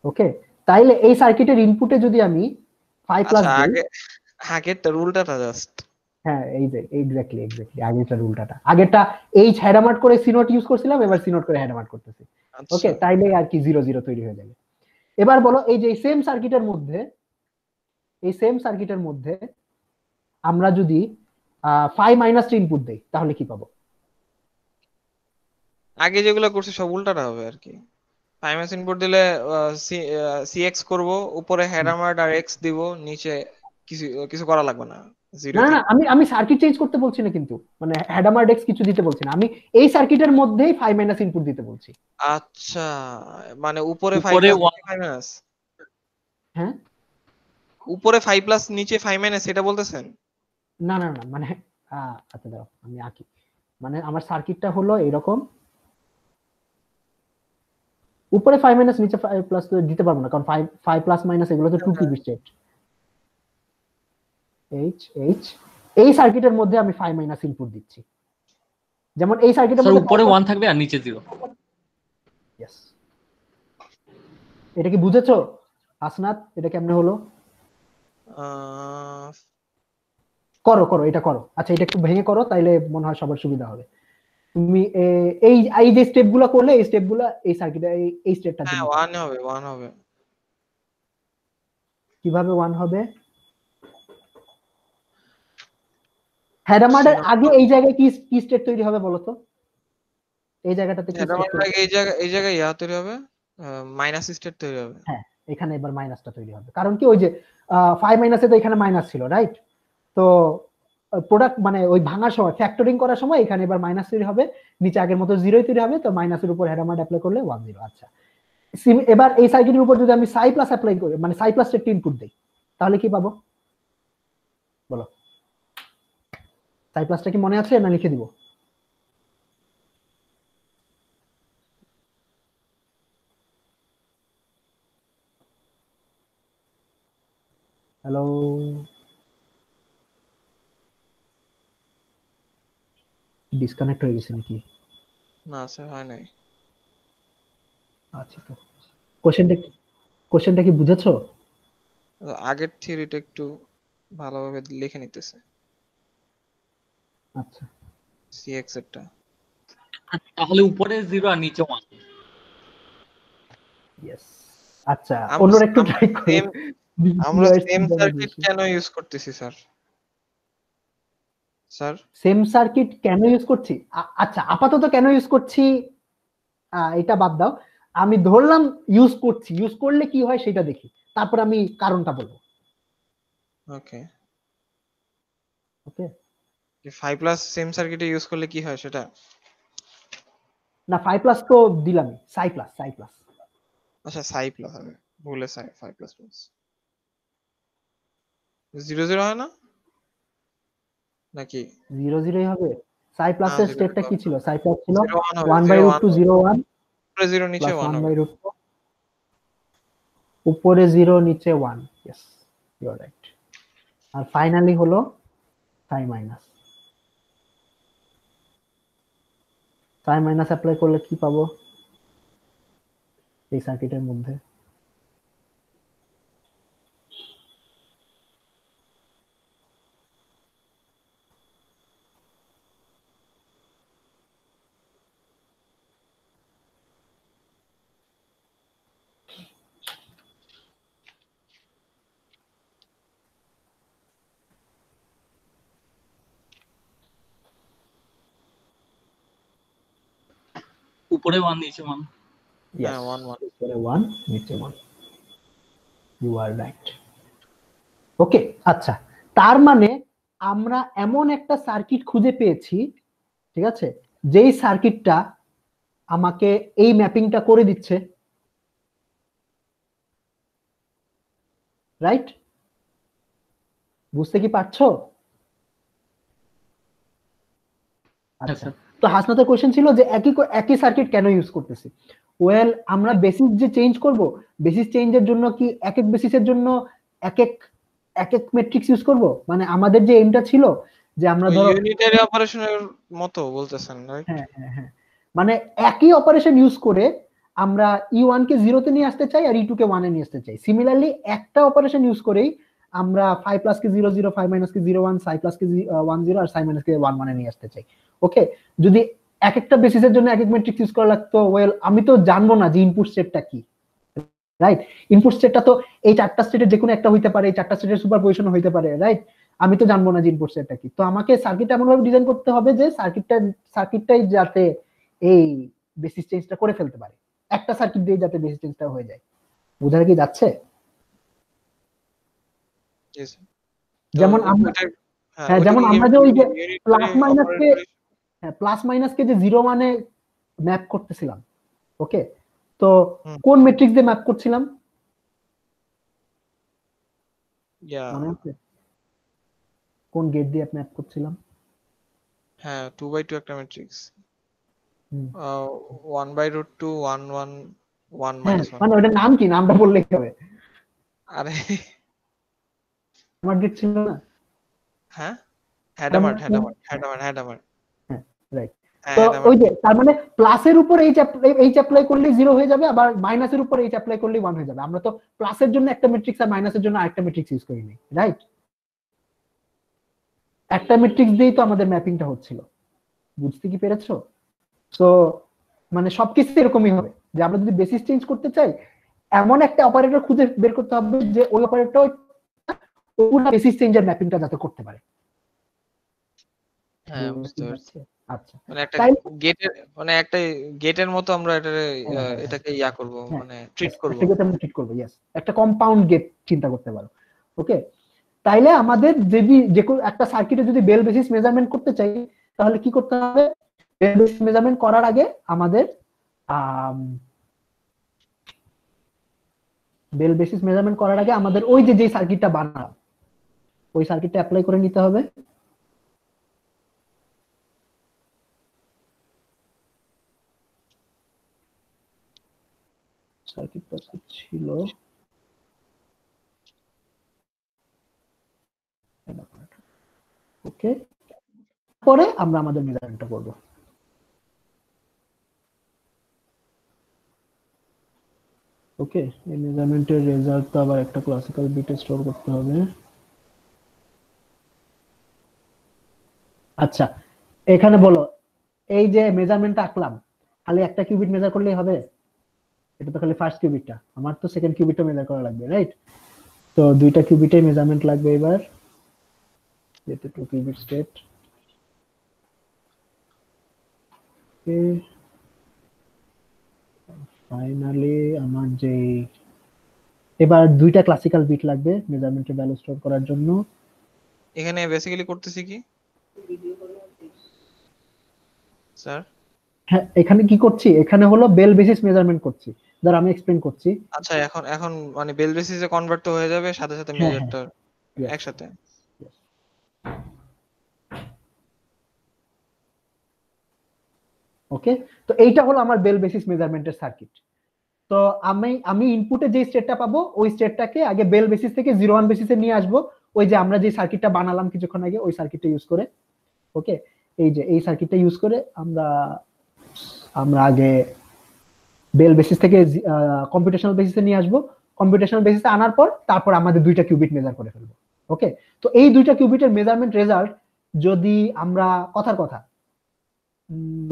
ওকে, তাইলে এই সার্কিটের ইনপুটে যদি আমি 5 প্লাস আচ্ছা, দিই, আগেরটা রুলটা জাস্ট। হ্যাঁ এই যে এক্স্যাক্টলি আগেরটা উল্টাটা, আগেরটা এইচ হ্যাডামার্ট করে সি নট ইউজ করছিলাম, এবার সি নট করে হ্যাডামার্ট করতেছি। ওকে, আচ্ছা, তাইলে আর কি 0 0 তৈরি হয়ে যাবে। এবার বলো, এই যে সেম সার্কিটের মধ্যে আমরা যদি 5 মাইনাস ইনপুট দেই তাহলে কি পাবো? আগে যেগুলো করছি সব উল্টাটা হবে আর কি। টাইমস ইনপুট দিলে সিএক্স করব, উপরে হেডামার আর এক্স দিব, নিচে কিছু কিছু করা লাগবে না, জিরো না না থাকবে। না, আমি সার্কিট চেঞ্জ করতে বলছি না, কিন্তু মানে হ্যাডামার্ট এক্স কিছু দিতে বলছি না, আমি এই সার্কিটের মধ্যেই 5 মাইনাস ইনপুট দিতে বলছি। আচ্ছা, মানে উপরে 5 উপরে প্লাস 1 নিচে 5 মাইনাস, হ্যাঁ, উপরে 5 প্লাস নিচে 5 মাইনাস, এটা বলতেছেন? না না না, মানে আচ্ছা দাও আমি আঁকি। মানে আমার সার্কিটটা হলো এরকম, উপরে 5 মাইনাস নিচে 5 প্লাস তো দিতে পারবো না, কারণ 5 প্লাস মাইনাস এগুলো তো 2 কিউবিক স্টেট। এইচ এই সার্কিটের মধ্যে আমি 5 মাইনাস ইনপুট দিচ্ছি, যেমন এই সার্কিটের স্যার মধ্যে উপরে 1 থাকবে আর নিচে 0। Yes. এটা কি বুঝেছো হাসনাত? এটা কেমনে হলো? আহ, করো এটা করো। আচ্ছা এটা একটু ভেঙে করো, তাইলে মনে হয় সবার সুবিধা হবে। তুমি এই এই যে স্টেপগুলো করলে, এই স্টেপগুলো এই সার্কিটে এই স্টেপটার হ্যাঁ জন্য 1 হবে 1 হবে। কিভাবে 1 হবে? হ্যাডামার্ডের আগে এই জায়গায় কি স্টেট তৈরি হবে বলো তো? এই জায়গাটাতে কি এটা স্টেট মানে এই জায়গায় ইয়া তৈরি হবে, মাইনাস স্টেট তৈরি হবে। হ্যাঁ, এখানে এবার মাইনাসটা তৈরি হবে, কারণ কি ওই যে 5 মাইনাসে তো এখানে মাইনাস ছিল, রাইট? তো প্রোডাক্ট মানে ওই ভাঙার সময়, ফ্যাক্টরিং করার সময় এখানে এবার মাইনাস তৈরি হবে, নিচে আগের মতো জিরোই তৈরি হবে, তো মাইনাসের উপর হ্যাডামার্ড অ্যাপ্লাই করলে 1 0। আচ্ছা, এবার এই সার্কিটের উপর যদি আমি সাই প্লাস অ্যাপ্লাই করি, মানে সাই প্লাস একটা ইনপুট দেই, তাহলে কি পাবো বলো? সাই প্লাসটা কি মনে আছে না লিখে দিব? হ্যালো, ডিসকানেক্ট হয়ে গেছে নাকি? না স্যার হয় নাই। আচ্ছা, তো কোশ্চেনটা কি বুঝেছো? আগের থিওরিটা একটু ভালোভাবে লিখে নিতেছে আচ্ছা, সিএক্স এরটা। তাহলে উপরে 0 আর নিচে 1। ইয়েস। আচ্ছা, অন্যরা একটু আমরা ট্রাই করো। আমরা সেম সার্কিট কেন ইউজ করতেছি স্যার? স্যার সেম সার্কিট কেন ইউজ করছি? আচ্ছা, আপাতত কেন ইউজ করছি এটা বাদ দাও, আমি ধরলাম ইউজ করছি, ইউজ করলে কি হয় সেটা দেখি, তারপর আমি কারণটা বলবো। ওকে ওকে, 5 প্লাস সেম সার্কিটে ইউজ করলে কি হয় সেটা? না 5 প্লাস তো দিলামই, সাই প্লাস। আচ্ছা সাই প্লাস হবে, ভুলে সাই 5 প্লাস প্লাস 0 0 হয় না নাকি? 0 0 হবে। সাই না প্লাসের 0 স্টেটটা 0 কি ছিল? সাই প্লাস ছিল 0 1 হবে 1 বাই 0 রুট 1 টু হবে, 0 1 উপরে 0 নিচে প্লাস 1 1 হবে। বাই রুট উপরে 0 নিচে 1। Yes, you are right. আর ফাইনালি হলো সাই মাইনাস। সাই মাইনাস অ্যাপ্লাই করলে কি পাবো এই সার্কিটের মধ্যে? উপরে 1 নিচে 1। Yes, 1 1 উপরে 1 নিচে 1, ইউ আর রাইট। ওকে, আচ্ছা, তার মানে আমরা এমন একটা সার্কিট খুঁজে পেয়েছি, ঠিক আছে, যেই সার্কিটটা আমাকে এই ম্যাপিংটা করে দিচ্ছে, রাইট? বুঝতে কি পারছো? আচ্ছা, তো হাসনাতের কোশ্চেন ছিল যে একই সার্কিট কেন ইউজ করতেছি। ওয়েল, আমরা বেসিস যে চেঞ্জ করব, বেসিস চেঞ্জের জন্য কি এক এক বেসিসের জন্য এক এক ম্যাট্রিক্স ইউজ করব? মানে আমাদের যে এমটা ছিল যে আমরা ধরো ইউনিটারি অপারেশনের মতো বলতেছেন, রাইট? হ্যাঁ, মানে একই অপারেশন ইউজ করে আমরা E1 কে 0 তে নিয়ে আসতে চাই আর E2 কে 1 এ নিয়ে আসতে চাই। সিমিলারলি একটা অপারেশন ইউজ করেই আমরা 5 প্লাস কে 0 0, 5 মাইনাস কে 0 1, সাই প্লাস কে 1 0 আর সাই মাইনাস কে 1 1 এ নিয়ে আসতে চাই। ওকে, যদি এক একটা বেসিসের জন্য এক এক ম্যাট্রিক্স ইউজ করা লাগতো, ওয়েল আমি তো জানবো না যে ইনপুট সেটটা কি, রাইট? ইনপুট সেটটা তো এই চারটা স্টেটের যে কোনো একটা হইতে পারে, এই চারটা স্টেটের সুপারপজিশন হইতে পারে, রাইট? আমি তো জানবো না যে ইনপুট সেটটা কি, তো আমাকে সার্কিট এমন ভাবে ডিজাইন করতে হবে যে সার্কিটটাই যাতে এই বেসিস চেঞ্জটা করে ফেলতে পারে, একটা সার্কিট দিয়ে যাতে বেসিস চেঞ্জটা হয়ে যায়। বোঝা কি যাচ্ছে? যেমন আমরা হ্যাঁ, যেমন আমরা যে ওই যে প্লাস মাইনাস কে যে 0 1 এ ম্যাপ করতেছিলাম, ওকে, তো কোন ম্যাট্রিক্স দিয়ে ম্যাপ করছিলাম মনে আছে? কোন গেট দিয়ে ম্যাপ করছিলাম? হ্যাঁ 2 বাই 2 একটা ম্যাট্রিক্স, 1 বাই রুট 2 1 1 1 হ্যাঁ, -1 মানে ওটার নাম কি, নামটা বললেই হবে। আরে আমার গেট ছিল না। হ্যাঁ Hadamard, হ্যাডামার হ্যাঁ, রাইট। হ্যাঁ তো হ্যাডামার ওই যে তার মানে প্লাসের উপর এইচ অ্যাপ্লাই করলে 0 হয়ে যাবে, আবার মাইনাসের উপর এইচ অ্যাপ্লাই করলে 1 হয়ে যাবে। আমরা তো প্লাসের জন্য একটা ম্যাট্রিক্স আর মাইনাসের জন্য আরেকটা ম্যাট্রিক্স ইউজ করিনি, রাইট? একটা ম্যাট্রিক্স দিয়েই তো আমাদের ম্যাপিংটা হচ্ছিল। বুঝতে কি পেরেছো? তো মানে সবকিছু এরকমই হবে যে আমরা যদি বেসিস চেঞ্জ করতে চাই, এমন একটা অপারেটর খুঁজে বের করতে হবে যে ওই অপারেটর পুরো বেসিস চেঞ্জের ম্যাপিংটা যাতে করতে পারে। হ্যাঁ বুঝতে পারছি। আচ্ছা, মানে একটা তাই গেটের মানে একটা গেটের মতো আমরা এটাকে ইয়া করব, হ্যাঁ, মানে ট্রিট করব। একটা গেট আমরা ট্রিট করবো, ইয়েস, একটা কম্পাউন্ড গেট চিন্তা করতে পারো। ওকে, তাইলে আমাদের যদি যে কোনো একটা সার্কিটে যদি বেল বেসিস মেজারমেন্ট করতে চাই, তাহলে কি করতে হবে? বেল বেসিস মেজারমেন্ট করার আগে আমাদের বেল বেসিস মেজারমেন্ট করার আগে আমাদের ওই যে সার্কিটটা বানালাম, ওই সার্কিটটা অ্যাপ্লাই করে নিতে হবে। সার্কিটটা ছিল ওকে, পরে আমরা আমাদের মেজারমেন্টটা করব। ওকে, এই মেজারমেন্টের রেজাল্ট তো আবার একটা ক্লাসিক্যাল বিটে স্টোর করতে হবে। আচ্ছা, এখানে বলো, এই যে মেজারমেন্টটা আঁকলাম, খালি একটা কিউবিট মেজার করলেই হবে? এটা তো খালি ফার্স্ট কিউবিটটা, আমার তো সেকেন্ড কিউবিটটা মেজার করা লাগবে, রাইট? তো দুইটা কিউবিটে মেজারমেন্ট লাগবে এবার, যেটা 2 কিউবিট স্টেট। ওকে, ফাইনালি আমার যে এবার দুইটা ক্লাসিক্যাল বিট লাগবে মেজারমেন্টের ভ্যালু স্টোর করার জন্য। এখানে বেসিক্যালি করতেছি কি স্যার? হ্যাঁ, এখানে কি করছি? এখানে হলো বেল বেসিস মেজারমেন্ট করছি, ধর আমি এক্সপ্লেইন করছি। আচ্ছা, এখন মানে বেল বেসিসে কনভার্ট তো হয়ে যাবে সাথে সাথে হ্যাঁ, মেজারটা yes, একসাথে। yes. ওকে, তো এইটা হলো আমার বেল বেসিস মেজারমেন্টের সার্কিট। তো আমি ইনপুটে যে স্টেটটা পাবো, ওই স্টেটটাকে আগে বেল বেসিস থেকে 0-1 বেসিসে নিয়ে আসবো, ওই যে আমরা যে সার্কিটটা বানালাম কিছুক্ষণ আগে, ওই সার্কিটটা ইউজ করে। ওকে, এই যে এই সার্কিটটা ইউজ করে আমরা আগে বেল বেসিস থেকে কম্পিউটেশনাল বেসিসে নিয়ে আসবো। কম্পিউটেশনাল বেসিসে আনার পর তারপর আমাদের দুইটা কিউবিট মেজার করে ফেলবো। ওকে, তো এই দুইটা কিউবিটের মেজারমেন্ট রেজাল্ট যদি আমরা কথার কথা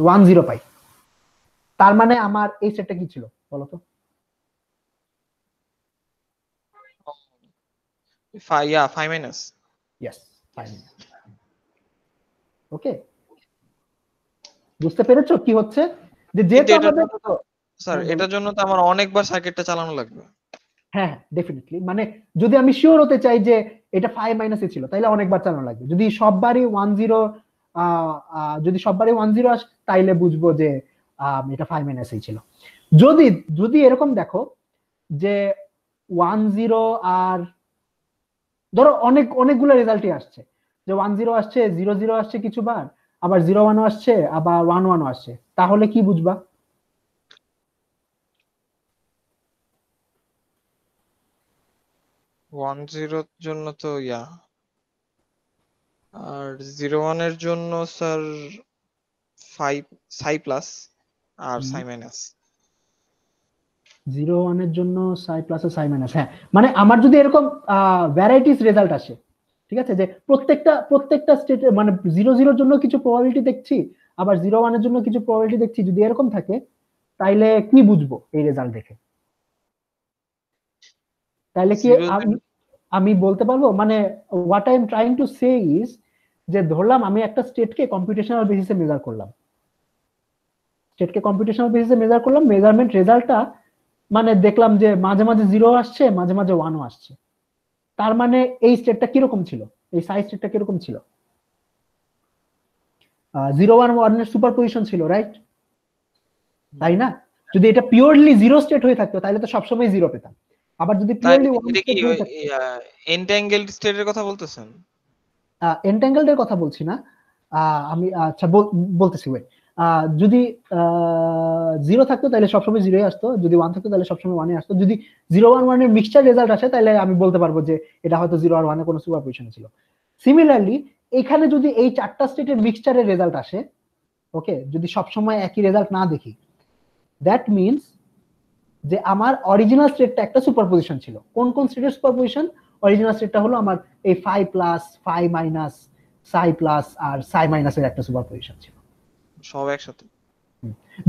10 পাই, তার মানে আমার এই সেটটা কি ছিল বলো তো? 5 মাইনাস। ইয়েস, 5। ওকে, বুঝতে পেরেছো কি হচ্ছে? যে যেহেতু আমাদের স্যার এটার জন্য তো আমার অনেকবার সার্কিটটা চালানো লাগবে। হ্যাঁ, ডেফিনেটলি, মানে যদি আমি শিওর হতে চাই যে এটা 5 মাইনাসে ছিল, তাইলে অনেকবার চালানো লাগবে। যদি সববারই 10 আসে, তাইলে বুঝবো যে এটা 5 মাইনাসই ছিল। যদি এরকম দেখো যে 10 আর ধরো অনেকগুলো রেজাল্টই আসছে, যে 10 আসছে, 00 আসছে কিছুবার, আবার 01 আসছে, আবার 11 আসছে, তাহলে কি বুঝবা? 10 জন্য তো আর 01 এর জন্য স্যার 5 সাই প্লাস আর সাই মাইনাস। 01 এর জন্য সাই প্লাস আর সাই মাইনাস, হ্যাঁ, মানে আমার যদি এরকম ভ্যারাইটিস রেজাল্ট আসে, ঠিক আছে, যে প্রত্যেকটা স্টেটে মানে 00 এর জন্য কিছু প্রবাবিলিটি দেখছি, আবার 01 এর জন্য কিছু প্রবাবিলিটি দেখছি, যদি এরকম থাকে, তাইলে কি বুঝবো এই রেজাল্ট দেখে? তাইলে কি আমি বলতে পারবো, মানে what I am trying to say is, যে ধরলাম আমি একটা স্টেটকে কম্পিউটেশনাল বেসিসে মেজার করলাম, মেজারমেন্ট রেজাল্টটা মানে দেখলাম যে মাঝে মাঝে 0 আসছে, মাঝে মাঝে 1 আসছে, তার মানে এই স্টেটটা কিরকম ছিল, এই সাইজ স্টেটটা কিরকম ছিল? 0-1-1 এর সুপারপজিশন ছিল, রাইট? তাই না? যদি এটা পিওরলি 0 স্টেট হয়ে থাকতো, তাহলে তো সবসময় 0 পেতাম। আবার যদি পিওরলি 1 স্টেট হয়ে থাকতো, এন্ট্যাঙ্গেলড স্টেটের কথা বলতেছেন? এন্ট্যাঙ্গেলড এর কথা বলছি না, আমি আচ্ছা বলতেছি, ওয়েট। যদি 0 থাকতো তাহলে সবসময় 0 আসতো, যদি 1 থাকতো তাহলে সবসময় 1 আসতো। যদি 0 1 1 এর মিক্সচার রেজাল্ট আসে তাহলে আমি বলতে পারবো যে এটা হয়তো 0 আর 1 এর কোনো সুপারপজিশন ছিল। সিমিলারলি এখানে যদি এই চারটা স্টেটের মিক্সচারের রেজাল্ট আসে, ওকে, যদি সবসময় একই রেজাল্ট না দেখি, দ্যাট মিনস যে আমার অরিজিনাল স্টেটটা একটা সুপারপজিশন ছিল। কোন কোন স্টেটের সুপারপজিশন? অরিজিনাল স্টেটটা হলো আমার এই ফাই প্লাস ফাই মাইনাস সাই প্লাস আর সাই মাইনাসের একটা সুপারপজিশন ছিল, সব একসাথে।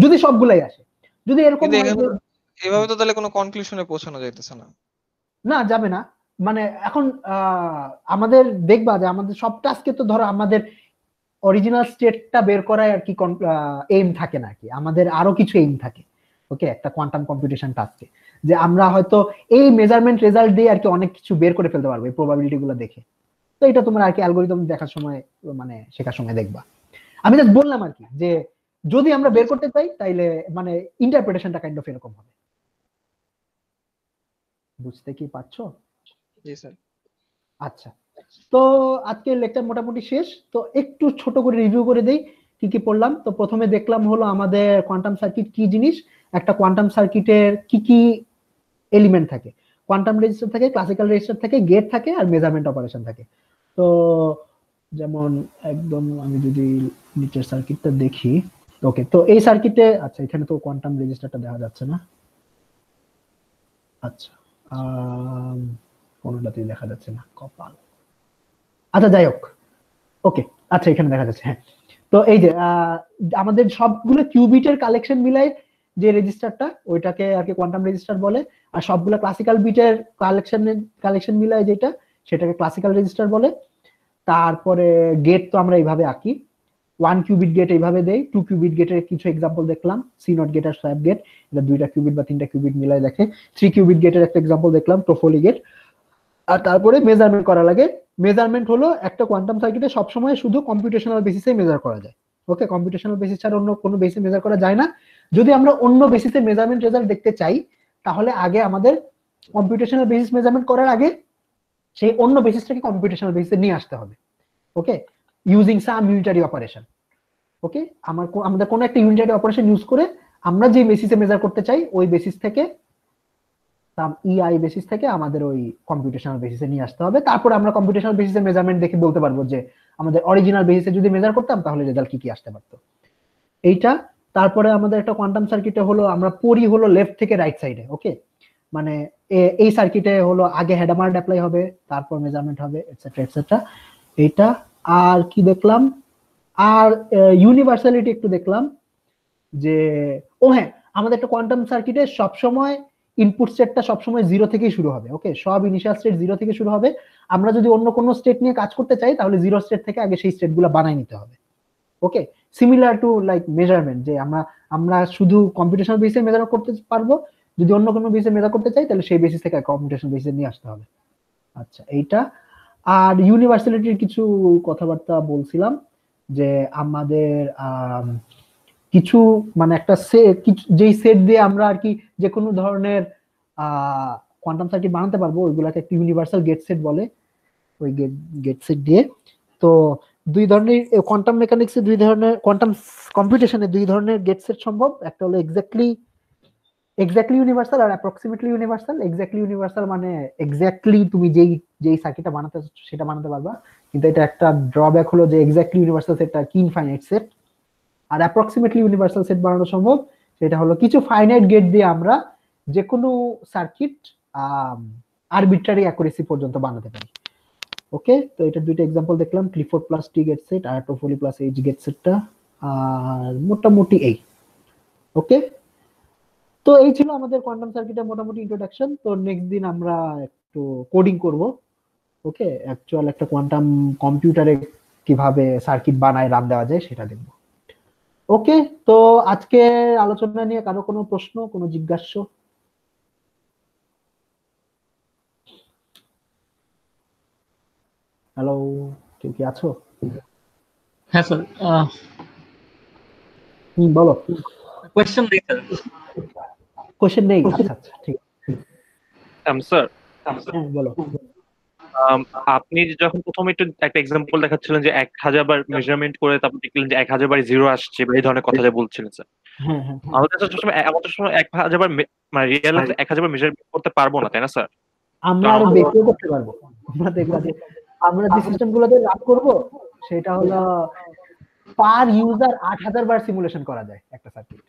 যদি সবগুলাই আসে। যদি এরকম কিন্তু হয় এখানে যে এভাবে তো তাহলে কোনো কনক্লুশনে পৌঁছানো যাইতেছে না। না, যাবে না। মানে এখন আমাদের দেখবা যে আমাদের সব টাস্কে তো ধরো আমাদের অরিজিনাল স্টেটটা বের করায় আর কি এইম থাকে না, কি আমাদের আরো কিছু এইম থাকে। ওকে, একটা কোয়ান্টাম কম্পিউটেশন টাস্কে যে আমরা হয়তো এই মেজারমেন্ট রেজাল্ট দিয়ে আর কি অনেক কিছু বের করে ফেলতে পারবো এই প্রবাবিলিটি গুলো দেখে। তো এটা তোমরা আর কি অ্যালগোরিদম দেখার সময় মানে শেখার সময় দেখবা। আমি জাস্ট বললাম আর কি যে যদি আমরা বের করতে চাই তাইলে মানে ইন্টারপ্রিটেশনটা কাইন্ড অফ এরকম হবে। বুঝতে কি পারছো? জি স্যার। আচ্ছা, তো আজকে লেকচার মোটামুটি শেষ। তো একটু ছোট করে রিভিউ করে দেই কি কি পড়লাম। তো প্রথমে দেখলাম হলো আমাদের কোয়ান্টাম সার্কিট কি জিনিস, একটা কোয়ান্টাম সার্কিটের কি কি এলিমেন্ট থাকে। কোয়ান্টাম রেজিস্টার থাকে, ক্লাসিক্যাল রেজিস্টার থাকে, গেট থাকে আর মেজারমেন্ট অপারেশন থাকে। তো যেমন একদম আমি যদি নিচের সার্কিটটা দেখি, ওকে, তো এই সার্কিটে, আচ্ছা এখানে তো কোয়ান্টাম রেজিস্টারটা দেখা যাচ্ছে না, আচ্ছা কোনটাতেই দেখা যাচ্ছে না, কপাল। আচ্ছা যাই হোক, ওকে, আচ্ছা এখানে দেখা যাচ্ছে, হ্যাঁ। তো এই যে আমাদের সবগুলো কিউবিটের কালেকশন মিলাই যে রেজিস্টারটা, ওইটাকে আর কি কোয়ান্টাম রেজিস্টার বলে। আর সবগুলো ক্লাসিক্যাল বিটের কালেকশন মিলাই যেটা, সেটাকে ক্লাসিক্যাল রেজিস্টার বলে। তারপরে গেট তো আমরা এইভাবে আঁকি, 1 কিউবিট গেট এইভাবে দেই, 2 কিউবিট গেটের কিছু এক্সাম্পল দেখলাম, সি নট গেট আর সোয়াপ গেট, এটা 2টা কিউবিট বা 3টা কিউবিট মিলাই দেখে। 3 কিউবিট গেটের একটা এক্সাম্পল দেখলাম, টোফোলি গেট। আর তারপরে মেজারমেন্ট করা লাগে। মেজারমেন্ট হলো একটা কোয়ান্টাম সার্কিটে সবসময় শুধু কম্পিউটেশনাল বেসিসে মেজার করা যায়। ওকে, কম্পিউটেশনাল বেসিস ছাড়া অন্য কোনো বেসিসে মেজার করা যায় না। যদি আমরা অন্য বেসিসে মেজারমেন্ট রেজাল্ট দেখতে চাই তাহলে আগে আমাদের কম্পিউটেশনাল বেসিস মেজারমেন্ট করার আগে সেই অন্য বেসিসটাকে কম্পিউটেশনাল বেসিসে নিয়ে আসতে হবে। ওকে, ইউজিং সাম ইউনিটারি অপারেশন। ওকে, আমাদের কোনো একটা ইউনিটারি অপারেশন ইউজ করে আমরা যে বেসিসে মেজার করতে চাই ওই বেসিস থেকে ইআই বেসিস থেকে আমাদের ওই কম্পিউটেশনাল বেসিসে নিয়ে আসতে হবে। তারপর আমরা কম্পিউটেশনাল বেসিসে মেজারমেন্ট দেখে বলতে পারবো যে আমাদের অরিজিনাল বেসিসে যদি মেজার করতাম তাহলে রেজাল্ট কি কি আসতে পারতো, এইটা। তারপরে আমাদের একটা কোয়ান্টাম সার্কিটে হলো আমরা পড়ি হলো লেফট থেকে রাইট সাইডে। ওকে, মানে এই সার্কিটে হলো আগে হেডামার্ড অ্যাপ্লাই হবে, তারপর মেজারমেন্ট হবে, এটসেট্রা এটসেট্রা, এইটা। আর কি দেখলাম, আর ইউনিভার্সালিটি একটু দেখলাম যে ও হ্যাঁ, আমাদের একটা কোয়ান্টাম সার্কিটে সবসময় ইনপুট স্টেটটা সবসময় 0 থেকেই শুরু হবে। ওকে, সব ইনিশিয়াল স্টেট 0 থেকে শুরু হবে। আমরা যদি অন্য কোনো স্টেট নিয়ে কাজ করতে চাই তাহলে 0 স্টেট থেকে আগে সেই স্টেটগুলো বানাই নিতে হবে। ওকে, সিমিলার টু লাইক মেজারমেন্ট, যে আমরা শুধু কম্পিউটেশনাল বেসিসে মেজার করতে পারবো, যদি অন্য কোনো বেসিসে মেজার করতে চাই তাহলে সেই বেসিস থেকে কম্পিউটেশনাল বেসিসে নিয়ে আসতে হবে। আচ্ছা, এইটা। আর ইউনিভার্সালিটির কিছু কথাবার্তা বলছিলাম যে আমাদের কিছু মানে একটা যেই সেট দিয়ে আমরা আর কি যে কোনো ধরনের কোয়ান্টাম সার্কিট বানাতে পারবো ওইগুলাকে একটা ইউনিভার্সাল গেট সেট বলে। ওই গেট সেট দিয়ে তো দুই ধরনের কোয়ান্টাম মেকানিক্সে, দুই ধরনের কোয়ান্টাম কম্পিউটেশনে দুই ধরনের গেট সেট সম্ভব। একটা হলো এক্স্যাক্টলি ইউনিভার্সাল আর অ্যাপ্রক্সিমেটলি ইউনিভার্সাল। এক্স্যাক্টলি ইউনিভার্সাল মানে এক্স্যাক্টলি তুমি যেই সার্কিটটা বানাতে সেটা বানাতে পারবা, কিন্তু এটা একটা ড্রব্যাক হলো যে এক্স্যাক্টলি ইউনিভার্সাল সেটটা কি ইনফাইনাইট সেট। আর অ্যাপ্রক্সিমেটলি ইউনিভার্সাল সেট বানানো সম্ভব, সেটা হলো কিছু ফাইনাইট গেট দিয়ে আমরা যে কোনো সার্কিট আরবিট্রারি অ্যাকুরেসি পর্যন্ত বানাতে পারি। ওকে, তো এটা দুইটা এক্সাম্পল দেখলাম, ক্লিফোর্ড প্লাস টি গেট সেট আর টোফোলি প্লাস এইচ গেট সেটটা। আর মোটামুটি এই। ওকে, তো এই ছিল আমাদের কোয়ান্টাম সার্কিটের মোটামুটি ইন্ট্রোডাকশন। তো নেক্সট দিন আমরা একটু কোডিং করব। ওকে, অ্যাকচুয়াল একটা কোয়ান্টাম কম্পিউটারে কিভাবে সার্কিট বানায় রান দেওয়া যায় সেটা দেখব। ওকে, তো আজকে আলোচনা নিয়ে কারো কোনো প্রশ্ন, কোনো জিজ্ঞাসা? হ্যালো, কেউ কি আছো? হ্যাঁ স্যার, বলো। কোয়েশ্চেন নেই স্যার। কোশ্চেন নেই? আচ্ছা আচ্ছা, ঠিক স্যার, হ্যাঁ বলো। আপনি যখন প্রথমে একটু একটা এক্সাম্পল দেখাচ্ছিলেন যে 1000 বার মেজারমেন্ট করে তারপর দেখলেন যে 1000 বার জিরো আসছে বা এই ধরনের কথা যা বলছিলেন স্যার, হ্যাঁ হ্যাঁ হ্যাঁ। আমাদের কাছে সবসময় 1000 বার মানে রিয়েল লাইফে 1000 বার মেজারমেন্ট করতে পারবো না, তাই না স্যার? আমরা আরো বেশিও করতে পারবো। আমরা দেখবা যে আমরা যে সিস্টেম গুলোতে রান করব সেটা হলো পার ইউজার 8000 বার সিমুলেশন করা যায় একটা সার্কিট।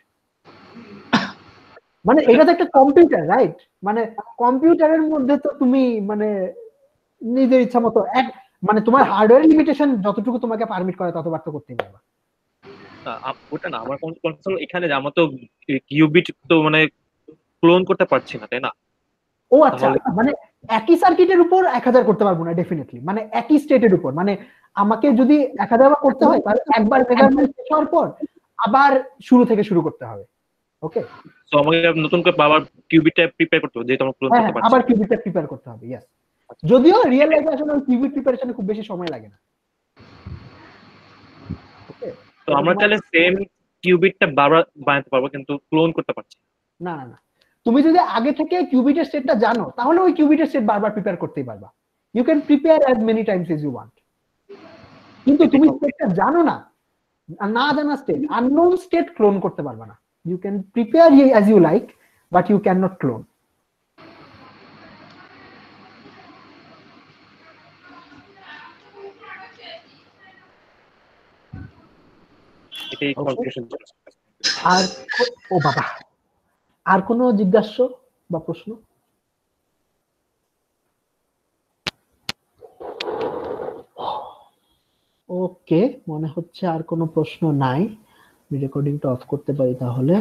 মানে এটা তো একটা কম্পিউটার, রাইট? মানে কম্পিউটারের মধ্যে তো তুমি মানে নিজের ইচ্ছা মতো মানে তোমার হার্ডওয়্যার লিমিটেশন যতটুকু তোমাকে পারমিট করে ততবার তো করতেই পারবা। ওটা না, আমার কনসার্ন হলো এখানে যে আমরা তো কিউবিট তো মানে ক্লোন করতে পারছি না, তাই না? ও আচ্ছা, মানে একই সার্কিটের উপর 1000 করতে পারবো না ডেফিনেটলি, মানে একই স্টেটের উপর। মানে আমাকে যদি 1000 বার করতে হয় তাহলে একবার মেজারমেন্ট শেষ হওয়ার পর আবার শুরু থেকে শুরু করতে হবে। ওকে, সো আমাকে নতুন করে আবার কিউবিটটা প্রিপেয়ার করতে হবে যেহেতু আমরা ক্লোন করতে পারছি আবার কিউবিটটা প্রিপেয়ার করতে হবে। ইয়েস, যদিও রিয়েল লাইফে আসলে কিউবিট প্রিপারেশনে খুব বেশি সময় লাগে না। ওকে, তো আমরা তাহলে সেম কিউবিটটা বারবার বানাতে পারবো কিন্তু ক্লোন করতে পারছি না না না, তুমি যদি আগে থেকে কিউবিটের সেটটা জানো তাহলে ওই কিউবিটের সেট বারবার প্রিপেয়ার করতেই পারবা। You can prepare as many times as you want. কিন্তু তুমি সেটটা জানো না, না জানা স্টেট, আননোন স্টেট ক্লোন করতে পারবা না। You can prepare as you like but you can not clone. এটাই কনফিউশন। আর ও বাবা, আর কোনো জিজ্ঞাসা বা প্রশ্ন? ওকে, মনে হচ্ছে আর কোনো প্রশ্ন নাই। রেকর্ডিংটা অফ করতে পারি তাহলে।